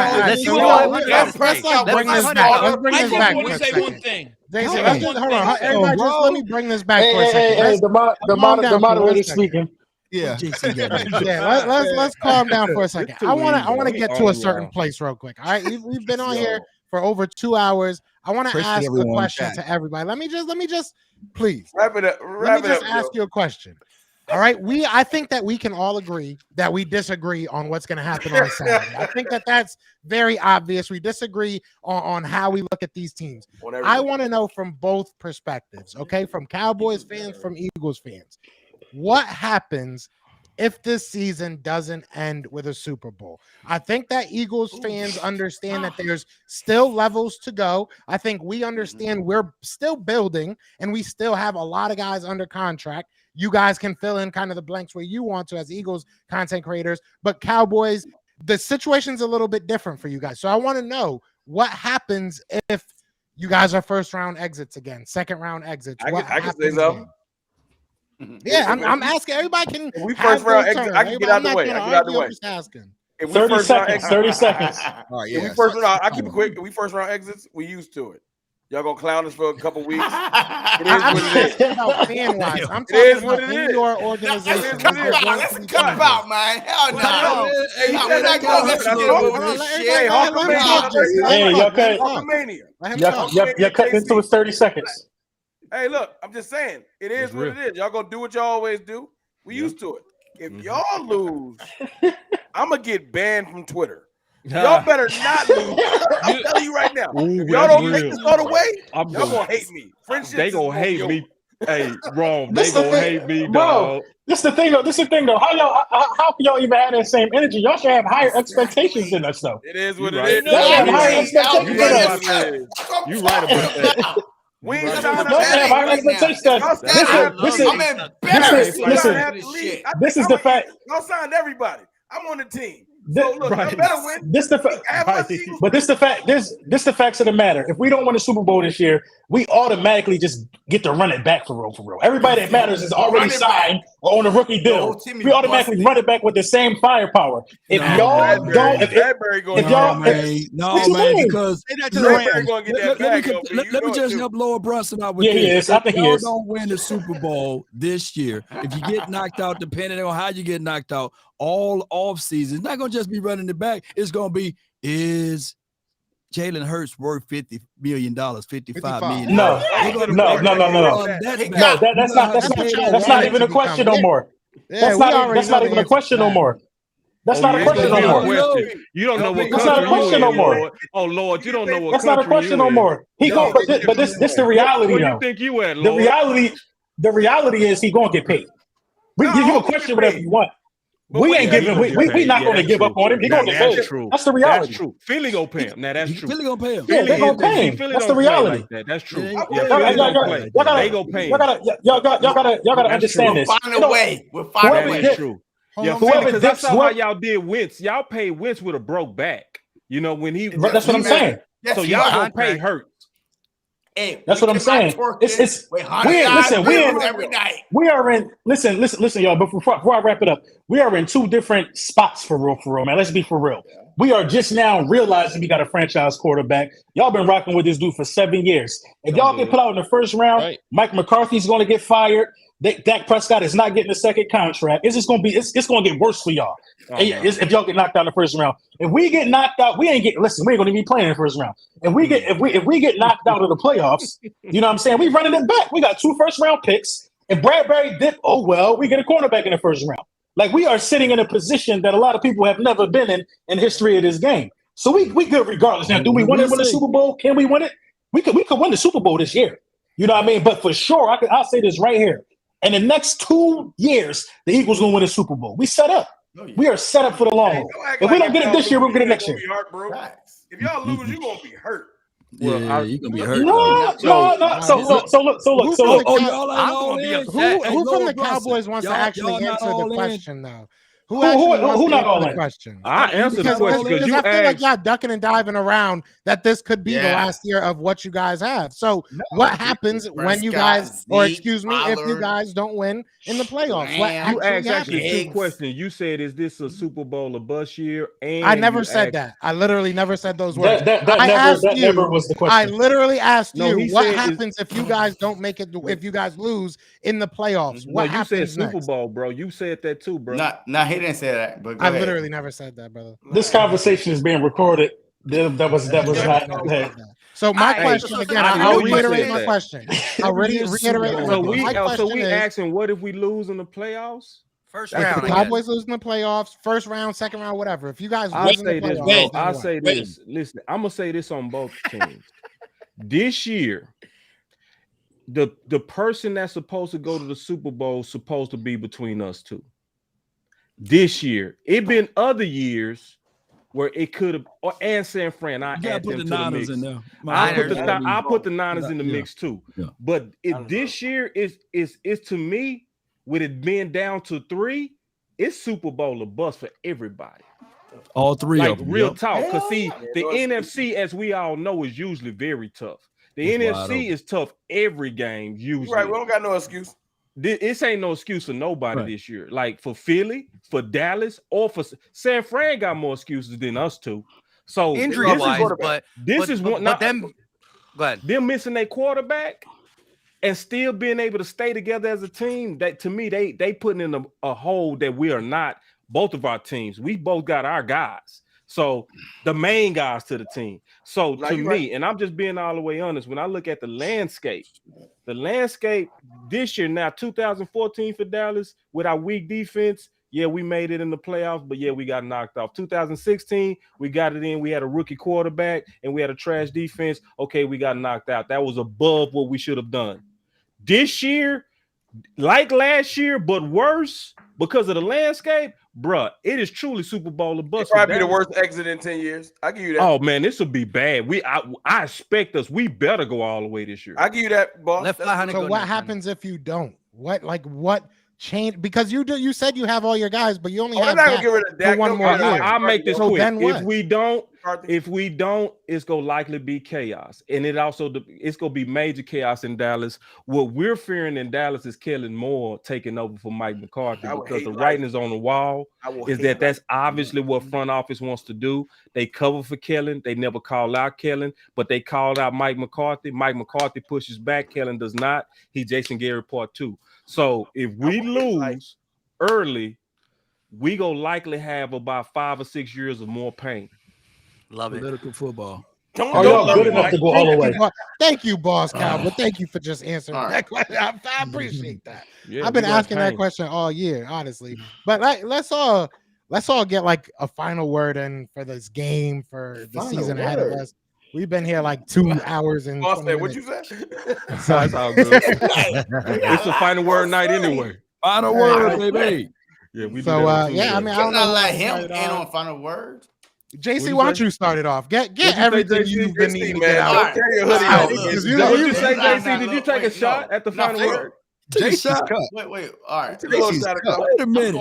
Speaker 1: Dak Prescott, bring this back. Let's bring this back.
Speaker 10: I want to say one thing.
Speaker 1: Jason, hold on. Everybody, just let me bring this back for a second.
Speaker 11: Hey, the moderator's speaking.
Speaker 9: Yeah.
Speaker 1: Let's calm down for a second. I want to get to a certain place real quick. All right, we've been on here for over 2 hours. I want to ask a question to everybody. Let me just please
Speaker 6: wrap it up.
Speaker 1: Let me just ask you a question. All right, I think that we can all agree that we disagree on what's going to happen on Saturday. I think that that's very obvious. We disagree on how we look at these teams. I want to know from both perspectives, okay, from Cowboys fans, from Eagles fans, what happens if this season doesn't end with a Super Bowl? I think that Eagles fans understand that there's still levels to go. I think we understand we're still building and we still have a lot of guys under contract. You guys can fill in kind of the blanks where you want to as Eagles content creators, but Cowboys, the situation's a little bit different for you guys. So I want to know what happens if you guys are first round exits again, second round exits.
Speaker 6: I can say so.
Speaker 1: Yeah, I'm asking. Everybody can.
Speaker 6: If we first round exit, I can get out the way.
Speaker 1: I'm just asking.
Speaker 11: 30 seconds. 30 seconds.
Speaker 9: All right, yeah.
Speaker 6: If we first round, I keep it quick. If we first round exits, we used to it. Y'all gonna clown us for a couple weeks. It is what it is.
Speaker 1: I'm talking about in your organization.
Speaker 4: That's a cop out, man. Hell no.
Speaker 11: Hey, y'all cut into his 30 seconds.
Speaker 6: Hey, look, I'm just saying, it is what it is. Y'all gonna do what y'all always do. We used to it. If y'all lose, I'm gonna get banned from Twitter. Y'all better not lose. I'm telling you right now. If y'all don't take this all the way, y'all gonna hate me.
Speaker 7: They gonna hate me. Hey, wrong. They gonna hate me, dog.
Speaker 11: This is the thing, though. How can y'all even have that same energy? Y'all should have higher expectations than us, though.
Speaker 6: It is what it is.
Speaker 7: You right about that.
Speaker 6: We ain't
Speaker 11: I'm embarrassed.
Speaker 6: This is the fact. Y'all signed everybody. I'm on the team.
Speaker 12: So look,
Speaker 11: right.
Speaker 12: I better win.
Speaker 11: This the but this the fact. This the facts of the matter. If we don't win the Super Bowl this year, we automatically just get to run it back for real. For real, everybody that matters is already signed or on a rookie deal. We automatically run it back with the same firepower. If y'all don't, if y'all,
Speaker 8: because
Speaker 12: Bradbury gonna get that back.
Speaker 8: Let me just help Lord Brunson out with
Speaker 11: this.
Speaker 8: Yes,
Speaker 11: I think
Speaker 8: if y'all don't win the Super Bowl this year, if you get knocked out, depending on how you get knocked out, all off season, it's not gonna just be running it back. It's gonna be is Jalen Hurts worth $50 million, $55 million?
Speaker 11: No. That's not even a question no more. That's not even a question no more. That's not a question no more.
Speaker 10: You don't know what
Speaker 11: country. That's not a question no more.
Speaker 10: Oh Lord, you don't know what.
Speaker 11: That's not a question no more. He going, but this the reality.
Speaker 10: Where you think you at, Lord?
Speaker 11: The reality is he gonna get paid. We give you a question whatever you want. We ain't giving. We not going to give up on him. He gonna get paid. That's the reality.
Speaker 10: That's true. Philly gonna pay him. Now that's true.
Speaker 8: Philly gonna pay him.
Speaker 11: Yeah, they gonna pay him. That's the reality.
Speaker 10: That's true.
Speaker 11: Y'all gotta understand this.
Speaker 4: Find a way. We'll find a way.
Speaker 10: That's true. Yeah, because that's how y'all did Wentz. Y'all paid Wentz with a broke back. You know when he.
Speaker 11: That's what I'm saying.
Speaker 10: So y'all gonna pay Hurts.
Speaker 4: Hey,
Speaker 11: that's what I'm saying. We are in. Listen, y'all. But before I wrap it up, we are in two different spots for real, man. Let's be for real. We are just now realizing we got a franchise quarterback. Y'all been rocking with this dude for 7 years. If y'all get put out in the first round, Mike McCarthy's going to get fired. Dak Prescott is not getting a second contract. It's just going to be. It's going to get worse for y'all. If y'all get knocked out in the first round. If we get knocked out, we ain't going to be playing in the first round. If we get knocked out of the playoffs, you know what I'm saying? We running it back. We got 2 first-round picks. If Bradbury dip, oh well, we get a cornerback in the first round. Like we are sitting in a position that a lot of people have never been in the history of this game. So we good regardless. Now, do we want to win the Super Bowl? Can we win it? We could win the Super Bowl this year. You know what I mean? But for sure, I'll say this right here. In the next 2 years, the Eagles will win a Super Bowl. We set up. We are set up for the long haul. If we don't get it this year, we'll get it next year.
Speaker 12: If y'all lose, you're gonna be hurt.
Speaker 8: Well, you're gonna be hurt.
Speaker 11: No. So look.
Speaker 8: Who
Speaker 1: from the Cowboys wants to actually answer the question though? Who
Speaker 11: not all in?
Speaker 1: Question?
Speaker 10: I answered the question because you
Speaker 1: I feel like
Speaker 10: asked.
Speaker 1: y'all ducking and diving around that this could be the last year of what you guys have. So what happens when you guys, if you guys don't win in the playoffs? What
Speaker 10: You asked actually
Speaker 1: happens?
Speaker 10: 2 questions. You said, "Is this a Super Bowl or bust year?" And
Speaker 1: I never said that. I literally never said those words.
Speaker 11: That never was the question.
Speaker 1: I literally asked
Speaker 10: No,
Speaker 1: you what happens if you guys don't make it. If you guys lose in the playoffs, what
Speaker 10: you
Speaker 1: happens
Speaker 10: said Super
Speaker 1: next?
Speaker 10: Bowl, bro. You said that too, bro.
Speaker 4: No, he didn't say that. But
Speaker 1: I literally never said that, brother.
Speaker 11: This conversation is being recorded. That was not.
Speaker 1: So my question again, I'll reiterate my question. I'll reiterate.
Speaker 10: So we asking, what if we lose in the playoffs?
Speaker 3: First
Speaker 1: If
Speaker 3: round.
Speaker 1: the Cowboys lose in the playoffs, first round, second round, whatever. If you guys
Speaker 10: I'll
Speaker 1: lose in the
Speaker 10: say this,
Speaker 1: playoffs,
Speaker 10: bro.
Speaker 1: then
Speaker 10: I'll
Speaker 1: what?
Speaker 10: say this. Listen, I'm gonna say this on both teams. This year, the person that's supposed to go to the Super Bowl is supposed to be between us two. This year, it been other years where it could have, and San Fran. I add them to the mix.
Speaker 8: In there.
Speaker 10: I put the Niners in the mix too.
Speaker 8: Yeah.
Speaker 10: But this year is to me, with it being down to 3, it's Super Bowl or bust for everybody.
Speaker 8: All 3
Speaker 10: like
Speaker 8: of them.
Speaker 10: Real talk. Because see, the NFC, as we all know, is usually very tough. The NFC is tough every game, usually.
Speaker 12: Right, we don't got no excuse.
Speaker 10: This ain't no excuse for nobody this year. Like for Philly, for Dallas, or for San Fran got more excuses than us two. So
Speaker 3: injury-wise,
Speaker 10: this is one.
Speaker 3: But them, go ahead.
Speaker 10: Them missing their quarterback and still being able to stay together as a team. That to me, they putting in a hole that we are not. Both of our teams, we both got our guys. So the main guys to the team. So to me, and I'm just being all the way honest, when I look at the landscape this year, now 2014 for Dallas with our weak defense, we made it in the playoffs, but we got knocked off. 2016, we got it in. We had a rookie quarterback and we had a trash defense. Okay, we got knocked out. That was above what we should have done. This year, like last year, but worse because of the landscape, bruh, it is truly Super Bowl or bust.
Speaker 12: Probably be the worst exit in 10 years. I give you that.
Speaker 10: Oh man, this will be bad. I expect us. We better go all the way this year.
Speaker 12: I give you that, boss.
Speaker 1: So what happens if you don't? What change because you said you have all your guys, but you only have
Speaker 11: they're not
Speaker 1: Dak
Speaker 11: gonna get rid of Dak.
Speaker 1: for one more year.
Speaker 11: I'll make this
Speaker 1: So
Speaker 11: quick.
Speaker 1: then what?
Speaker 10: If we don't, it's gonna likely be chaos, and it's gonna be major chaos in Dallas. What we're fearing in Dallas is Kellen Moore taking over for Mike McCarthy because the writing is on the wall. Is that's obviously what front office wants to do. They cover for Kellen. They never call out Kellen, but they called out Mike McCarthy. Mike McCarthy pushes back. Kellen does not. He's Jason Garrett part 2. So if we lose early, we gonna likely have about 5 or 6 years of more pain.
Speaker 3: Love it.
Speaker 8: Political football.
Speaker 5: Y'all good enough to go all the way.
Speaker 1: Thank you, boss Cowboy. Thank you for just answering that question. I appreciate that.
Speaker 10: Yeah,
Speaker 1: I've been asking that question all year, honestly. But let's all get like a final word in for this game for the season ahead of us. We've been here like 2 hours and.
Speaker 11: What'd you say?
Speaker 10: So that's all good. It's a final word night anyway.
Speaker 8: Final word, baby.
Speaker 10: Yeah, we.
Speaker 1: So I mean, I don't know.
Speaker 4: Let him in on final word.
Speaker 1: JC, why don't you start it off? Get everything you've been needing to get out.
Speaker 10: What'd you say, JC? Did you take a shot at the final word?
Speaker 4: Wait. All right.
Speaker 8: Wait a minute.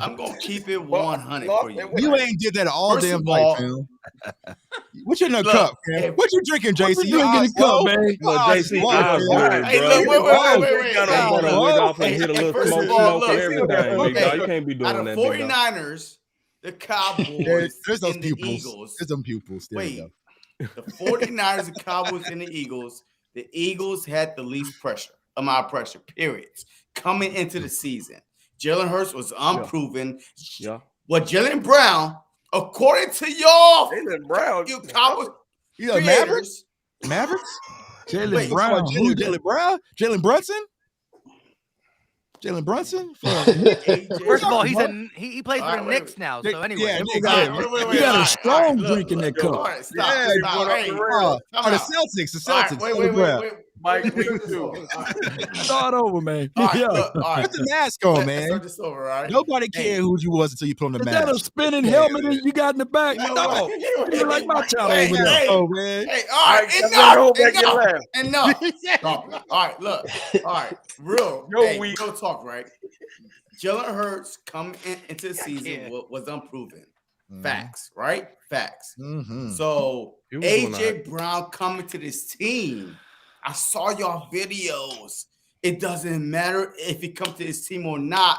Speaker 4: I'm gonna keep it 100 for you.
Speaker 9: You ain't did that all damn night, man. What you in the cup, man? What you drinking, JC? You ain't getting cup, man.
Speaker 10: JC, you can't be doing that.
Speaker 4: 49ers, the Cowboys,
Speaker 9: there's those
Speaker 4: and the
Speaker 9: pupils.
Speaker 4: Eagles.
Speaker 9: There's them pupils.
Speaker 4: Wait, the 49ers, the Cowboys, and the Eagles had the least pressure, amount of pressure, periods, coming into the season. Jalen Hurts was unproven.
Speaker 10: Yeah.
Speaker 4: Well, Jalen Brown, according to y'all,
Speaker 11: Jalen Brown,
Speaker 4: you Cowboys,
Speaker 9: Mavericks?
Speaker 8: Jalen Brown.
Speaker 9: Jalen Brown? Jalen Brunson? Jalen Brunson?
Speaker 3: First of all, he plays for the Knicks now. So anyway,
Speaker 9: Yeah,
Speaker 8: You got a strong drink in that cup.
Speaker 9: The Celtics.
Speaker 4: Wait.
Speaker 11: Mike,
Speaker 8: Start over, man.
Speaker 4: All right,
Speaker 8: Yeah.
Speaker 4: look, all right.
Speaker 9: Put the mask on,
Speaker 4: Let's
Speaker 9: man.
Speaker 4: start this over, all right?
Speaker 9: Nobody cared who you was until you put on the
Speaker 8: Is that a
Speaker 9: mask.
Speaker 8: spinning helmet that you got in the back? No. You like my channel over there.
Speaker 9: Oh, man.
Speaker 4: Hey, all right, enough. Stop it. All right, look. All right, real talk, right? Jalen Hurts coming into the season was unproven. Facts, right? Facts.
Speaker 9: Mm-hmm.
Speaker 4: So AJ Brown coming to this team. I saw y'all videos. It doesn't matter if he comes to this team or not.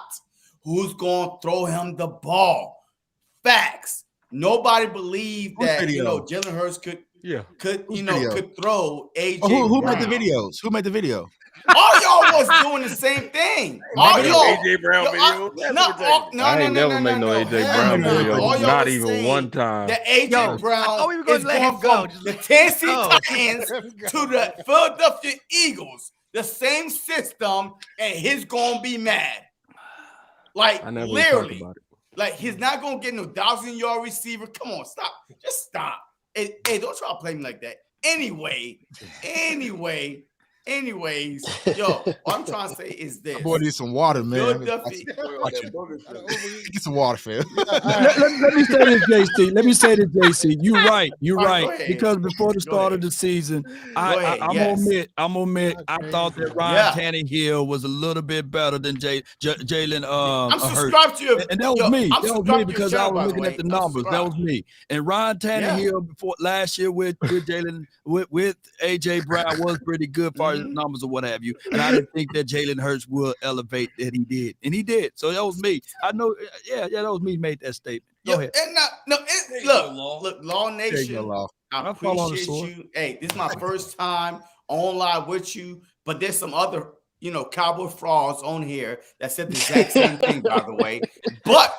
Speaker 4: Who's going to throw him the ball? Facts. Nobody believed that Jalen Hurts could throw AJ.
Speaker 9: Who
Speaker 4: Brown.
Speaker 9: made the videos? Who made the video?
Speaker 4: All y'all was doing the same thing. All y'all.
Speaker 11: AJ Brown video.
Speaker 10: I ain't never made no AJ Brown video. Not even one time.
Speaker 4: The AJ Brown
Speaker 3: we were going
Speaker 4: is
Speaker 3: to let
Speaker 4: going
Speaker 3: him go.
Speaker 4: from the Tennessee Titans to the Philadelphia Eagles. The same system, and he's going to be mad. Like, literally. Like, he's not going to get no 1,000-yard receiver. Come on, stop. Just stop. Hey, don't try to play me like that. Anyways, what I'm trying to say is this.
Speaker 9: Boy, need some water, man. Get some water, fam.
Speaker 8: Let me say this, JC. You're right. Because before the start of the season, I'm gonna admit, I thought that Ryan Tannehill was a little bit better than Jalen.
Speaker 4: I'm subscribed to you,
Speaker 8: and that was me. That was me because I was looking at the numbers. That was me. And Ryan Tannehill before last year with Jalen with AJ Brown was pretty good for his numbers or what have you. And I didn't think that Jalen Hurts would elevate that he did. And he did. So that was me. I know, that was me made that statement. Go ahead.
Speaker 4: Look, Law Nation, I appreciate you. Hey, this is my first time on live with you, but there's some other, Cowboy frauds on here that said the exact same thing, by the way. But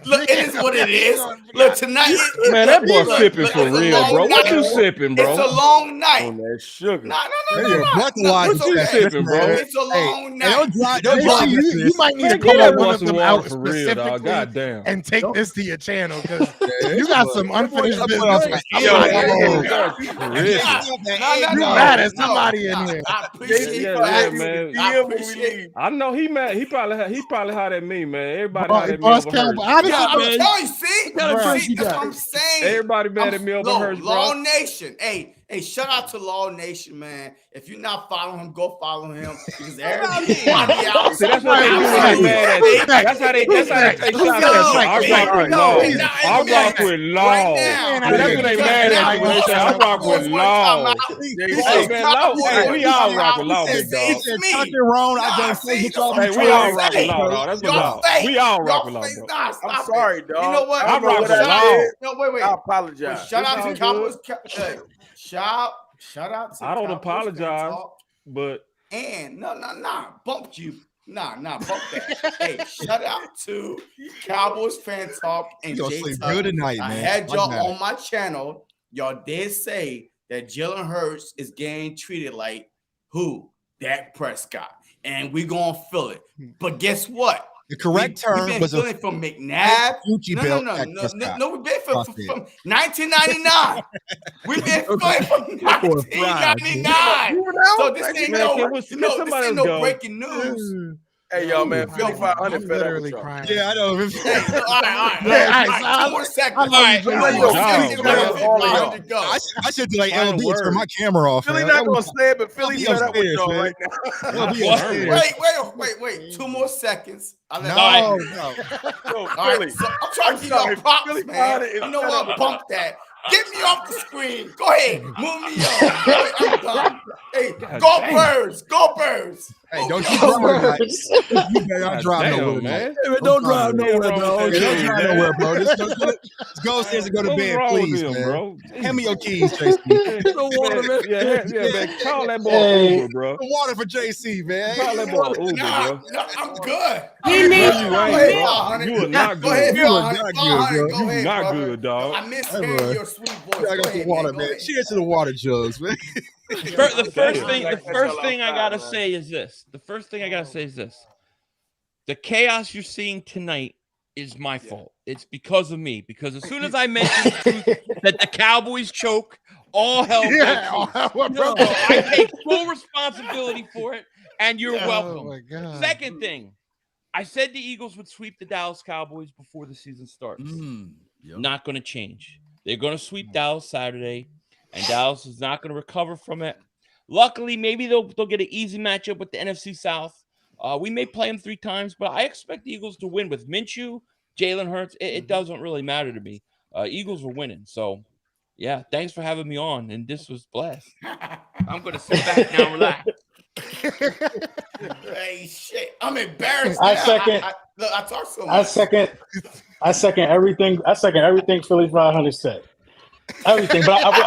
Speaker 4: look, it is what it is. Look, tonight,
Speaker 10: man, that boy sipping for real, bro. What you sipping, bro?
Speaker 4: It's a long night.
Speaker 10: On that sugar.
Speaker 4: No.
Speaker 10: What you sipping, bro?
Speaker 4: It's a long night.
Speaker 1: You might need to call up one of them out
Speaker 10: for real, dog. Goddamn.
Speaker 1: And take this to your channel because you got some unfinished business. You mad at somebody in here.
Speaker 4: I appreciate it, man.
Speaker 10: I know he mad. He probably hot at me, man. Everybody hot at me over Hurts.
Speaker 4: I'm telling you, see? That's what I'm saying.
Speaker 10: Everybody mad at me over Hurts, bro.
Speaker 4: Law Nation. Hey, Hey, shout out to Law Nation, man. If you're not following him, go follow him because everybody else.
Speaker 11: See, that's what they do when they mad at you. That's how they take shots at you. I rock with Law. That's when they mad at you when they say I rock with Law. Hey, we all rock with Law, big dog. Hey, we all rock with Law. That's what Law. We all rock with Law, bro.
Speaker 6: I'm sorry, dog.
Speaker 4: You know what?
Speaker 6: I rock with Law.
Speaker 4: No, wait.
Speaker 6: I apologize.
Speaker 4: Shout out to Cowboys. Shout out to
Speaker 10: I don't apologize, but
Speaker 4: bumped you. Bump that. Hey, shout out to Cowboys Fan Talk and Jay
Speaker 9: good tonight, man.
Speaker 4: I had y'all on my channel. Y'all did say that Jalen Hurts is getting treated like who? Dak Prescott. And we gonna feel it. But guess what?
Speaker 9: The correct term was
Speaker 4: feeling from McNabb. No, we've been from 1999. We've been feeling from 1999. So this ain't no breaking news.
Speaker 6: Hey, yo, man, 5,500
Speaker 1: literally crying.
Speaker 9: Yeah, I know.
Speaker 4: All right. 2 more seconds. I should do like LB turn my camera off.
Speaker 6: Philly not gonna say it, but Philly fed up with y'all right now.
Speaker 4: Wait. 2 more seconds.
Speaker 9: No.
Speaker 4: All right, so I'm trying to give y'all props, man. You know what? Bump that. Get me off the screen. Go ahead. Move me up. I'm done. Hey, go Birds. Go Birds.
Speaker 9: Hey, don't you drive. You better not drive nowhere, man.
Speaker 8: Don't drive nowhere, bro.
Speaker 9: Don't drive nowhere, bro. Just go upstairs and go to bed, please, man. Bro. Hand me your keys, JC.
Speaker 10: Man. Call that boy Uber, bro.
Speaker 9: The water for JC, man.
Speaker 10: Call that boy Uber, bro.
Speaker 4: I'm good.
Speaker 10: You are not good.
Speaker 9: You are not good, bro.
Speaker 10: You not good, dog.
Speaker 4: I miss hearing your sweet voice.
Speaker 9: I got the water, man. Cheers to the water jugs, man.
Speaker 13: The first thing I gotta say is this. The chaos you're seeing tonight is my fault. It's because of me. Because as soon as I mentioned that the Cowboys choke, all hell breaks loose. I take full responsibility for it, and you're welcome.
Speaker 1: My God.
Speaker 13: Second thing, I said the Eagles would sweep the Dallas Cowboys before the season starts. Not going to change. They're going to sweep Dallas Saturday, and Dallas is not going to recover from it. Luckily, maybe they'll get an easy matchup with the NFC South. We may play them 3 times, but I expect the Eagles to win with Minshew, Jalen Hurts. It doesn't really matter to me. Eagles are winning. So, yeah, thanks for having me on, and this was blessed. I'm going to sit back now and relax.
Speaker 4: Hey, shit. I'm embarrassed.
Speaker 14: I
Speaker 4: talk so much.
Speaker 14: I second everything. Philly 500 said. Everything, but
Speaker 4: LB,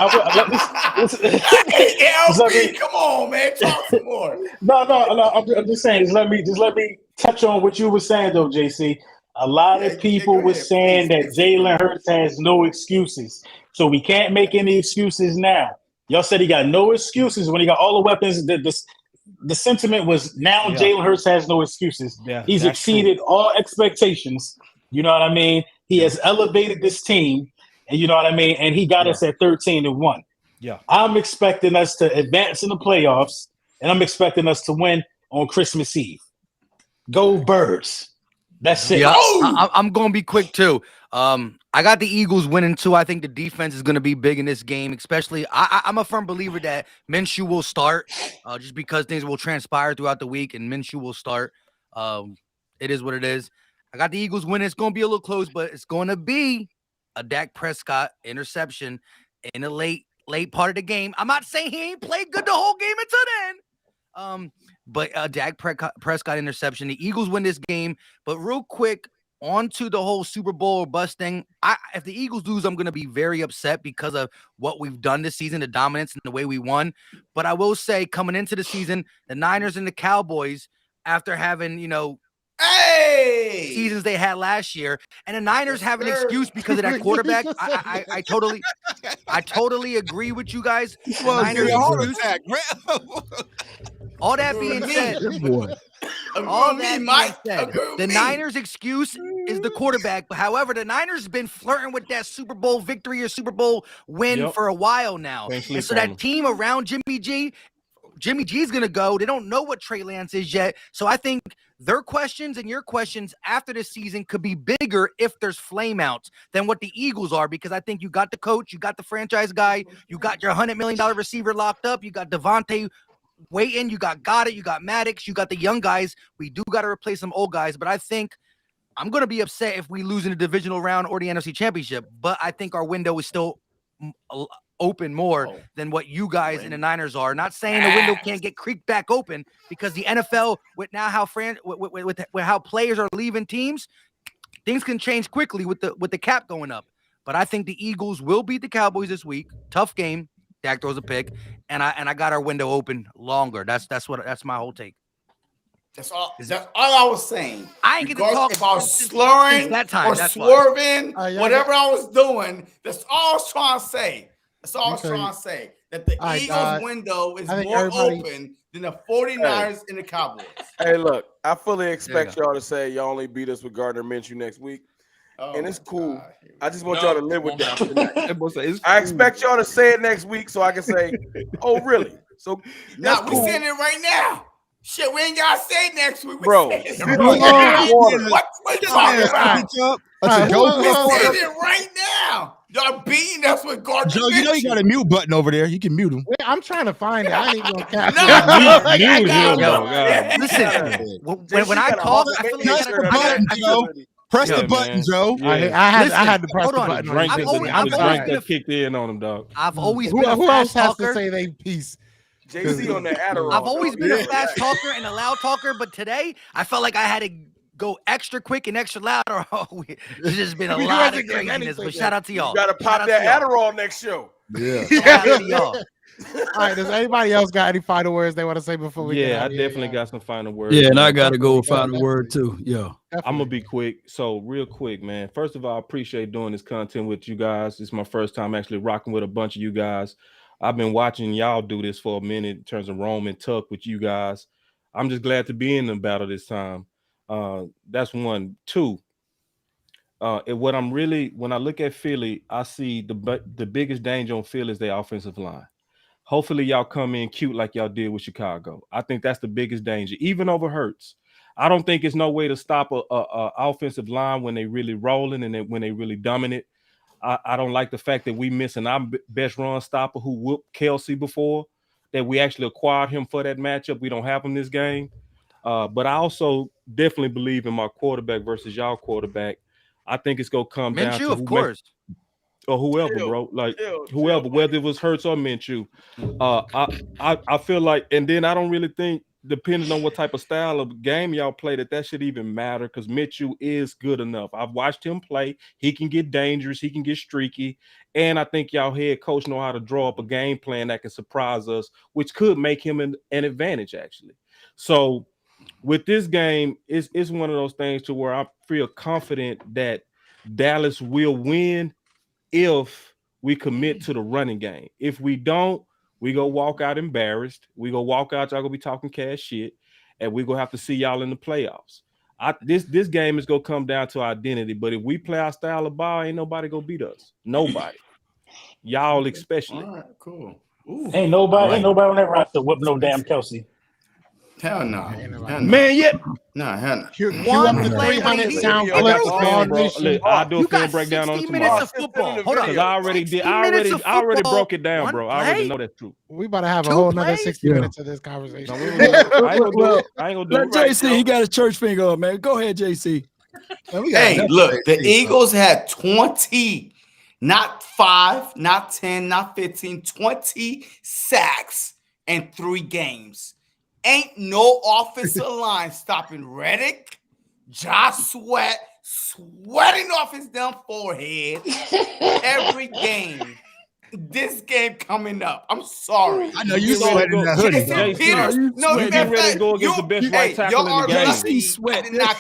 Speaker 4: come on, man, talk some more.
Speaker 14: No. I'm just saying. Just let me touch on what you were saying, though, JC. A lot of people were saying that Jalen Hurts has no excuses, so we can't make any excuses now. Y'all said he got no excuses when he got all the weapons. The sentiment was now Jalen Hurts has no excuses. Yeah, he's exceeded all expectations. You know what I mean? He has elevated this team. And you know what I mean? And he got us at 13-1.
Speaker 10: Yeah.
Speaker 14: I'm expecting us to advance in the playoffs, and I'm expecting us to win on Christmas Eve. Go Birds. That's it.
Speaker 3: Yeah, I'm going to be quick, too. I got the Eagles winning, too. I think the defense is going to be big in this game, especially I'm a firm believer that Minshew will start just because things will transpire throughout the week, and Minshew will start. It is what it is. I got the Eagles winning. It's going to be a little close, but it's going to be a Dak Prescott interception in the late part of the game. I'm not saying he ain't played good the whole game until then. But a Dak Prescott interception. The Eagles win this game. But real quick, on to the whole Super Bowl bust thing. If the Eagles lose, I'm going to be very upset because of what we've done this season, the dominance and the way we won. But I will say, coming into the season, the Niners and the Cowboys, after having, seasons they had last year, and the Niners have an excuse because of that quarterback. I totally agree with you guys. Niners all that being said, the Niners' excuse is the quarterback. However, the Niners been flirting with that Super Bowl victory or Super Bowl win for a while now. And so that team around Jimmy G, Jimmy G's going to go. They don't know what Trey Lance is yet. So I think their questions and your questions after this season could be bigger if there's flameouts than what the Eagles are, because I think you got the coach, you got the franchise guy, you got your $100 million receiver locked up, you got Devontae waiting, you got Goddard, you got Maddox, you got the young guys. We do got to replace some old guys, but I think I'm going to be upset if we lose in the divisional round or the NFC Championship, but I think our window is still open more than what you guys in the Niners are. Not saying the window can't get creaked back open, because the NFL, with now how with how players are leaving teams, things can change quickly with the cap going up. But I think the Eagles will beat the Cowboys this week. Tough game. Dak throws a pick, and I got our window open longer. That's my whole take.
Speaker 4: That's all I was saying.
Speaker 3: I ain't get to talk
Speaker 4: if I was slurring
Speaker 3: that time,
Speaker 4: or swerving, whatever I was doing. That's all I was trying to say. That's all I was trying to say. That the Eagles' window is more open than the 49ers and the Cowboys.
Speaker 6: Hey, look, I fully expect y'all to say y'all only beat us with Gardner Minshew next week. And it's cool. God. I just want y'all to live with that tonight. I expect y'all to say it next week so I can say, oh, really? So
Speaker 4: now we're saying it right now. Shit, we ain't gotta say it next week.
Speaker 6: Bro,
Speaker 4: what you talking about?
Speaker 9: Let's go.
Speaker 4: We're saying it right now. Y'all beating us with Gardner.
Speaker 9: Joe, you know you got a mute button over there. You can mute him.
Speaker 1: I'm trying to find it. I ain't gonna catch
Speaker 3: it. Listen, when I talk, I feel like
Speaker 9: the button, Joe. Press the button, Joe.
Speaker 1: I had to press the button.
Speaker 10: Drink kicked in on him, dog.
Speaker 3: I've always been a
Speaker 1: who else
Speaker 3: fast
Speaker 1: has
Speaker 3: talker.
Speaker 1: to say they piece?
Speaker 6: JC on the Adderall.
Speaker 3: I've always been a fast talker and a loud talker, but today I felt like I had to go extra quick and extra loud, or there's just been a lot of craziness. But shout out to y'all.
Speaker 6: You gotta pop that Adderall next show.
Speaker 9: Yeah.
Speaker 3: Shout out to y'all.
Speaker 1: All right, does anybody else got any final words they want to say before we get out
Speaker 10: I
Speaker 1: of here?
Speaker 10: definitely got some final words.
Speaker 8: Yeah, and I gotta go with final word too. Yeah.
Speaker 10: I'm gonna be quick. So real quick, man. First of all, I appreciate doing this content with you guys. It's my first time actually rocking with a bunch of you guys. I've been watching y'all do this for a minute in terms of Rome and Tuck with you guys. I'm just glad to be in the battle this time. That's one. Two, when I look at Philly, I see the biggest danger on Philly is their offensive line. Hopefully y'all come in cute like y'all did with Chicago. I think that's the biggest danger, even over Hurts. I don't think it's no way to stop a offensive line when they really rolling and when they really dominant. I don't like the fact that we missing our best run stopper who whooped Kelsey before, that we actually acquired him for that matchup. We don't have him this game. But I also definitely believe in my quarterback versus y'all quarterback. I think it's going to come down to
Speaker 3: of course.
Speaker 10: Or whoever, bro. Like whoever, whether it was Hurts or Minshew. I feel like, and then I don't really think, depending on what type of style of game y'all play, that should even matter, because Minshew is good enough. I've watched him play. He can get dangerous. He can get streaky. And I think y'all head coach know how to draw up a game plan that can surprise us, which could make him an advantage, actually. So with this game, it's one of those things to where I feel confident that Dallas will win if we commit to the running game. If we don't, we go walk out embarrassed. We go walk out, y'all gonna be talking cash shit, and we gonna have to see y'all in the playoffs. This game is gonna come down to identity. But if we play our style of ball, ain't nobody gonna beat us. Nobody. Y'all especially.
Speaker 4: All right, cool.
Speaker 14: Ooh, ain't nobody on that roster whip no damn Kelsey.
Speaker 4: Hell no.
Speaker 10: Man, yeah.
Speaker 4: No, hell no.
Speaker 3: One
Speaker 1: the
Speaker 3: play
Speaker 1: 300 sound
Speaker 10: I
Speaker 1: clips.
Speaker 10: do a film breakdown on tomorrow.
Speaker 3: Minutes of football. Hold on.
Speaker 10: Because I already broke it down, bro. I already know that's true.
Speaker 1: We about to have a whole nother 60 minutes of this conversation.
Speaker 10: I ain't gonna do it.
Speaker 8: Let JC, he got his church finger up, man. Go ahead, JC.
Speaker 4: Hey, look, the Eagles had 20, not 5, not 10, not 15, 20 sacks in 3 games. Ain't no offensive line stopping Reddick, Josh Sweat, sweating off his damn forehead every game. This game coming up. I'm sorry.
Speaker 9: I know you sweating that hoodie.
Speaker 4: No,
Speaker 10: you get ready to go against the best right tackle in the game.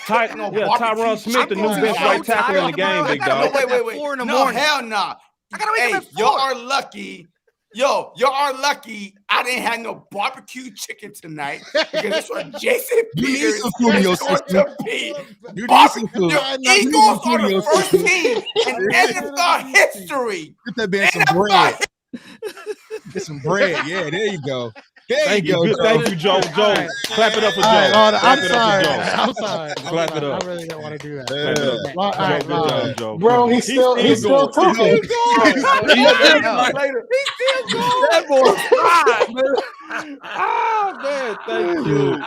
Speaker 4: Tyron
Speaker 10: Smith, the new best right tackle in the game, big dog.
Speaker 4: Wait. No, hell nah. Hey, y'all are lucky. Y'all are lucky I didn't have no barbecue chicken tonight, because that's what Jason Peters is going to be. The Eagles are the first team in NFL history.
Speaker 9: Get that man some bread. Get some bread. Yeah, there you go. Thank you,
Speaker 10: Thank you, Joe. Joe, clap it up for Joe.
Speaker 1: I'm sorry.
Speaker 10: Clap it up.
Speaker 1: I really didn't want to do that.
Speaker 10: Clap it up.
Speaker 1: All right,
Speaker 10: Good job, Joe.
Speaker 14: Bro, he's still talking.
Speaker 8: That boy's hot, man.
Speaker 10: Oh man, thank you.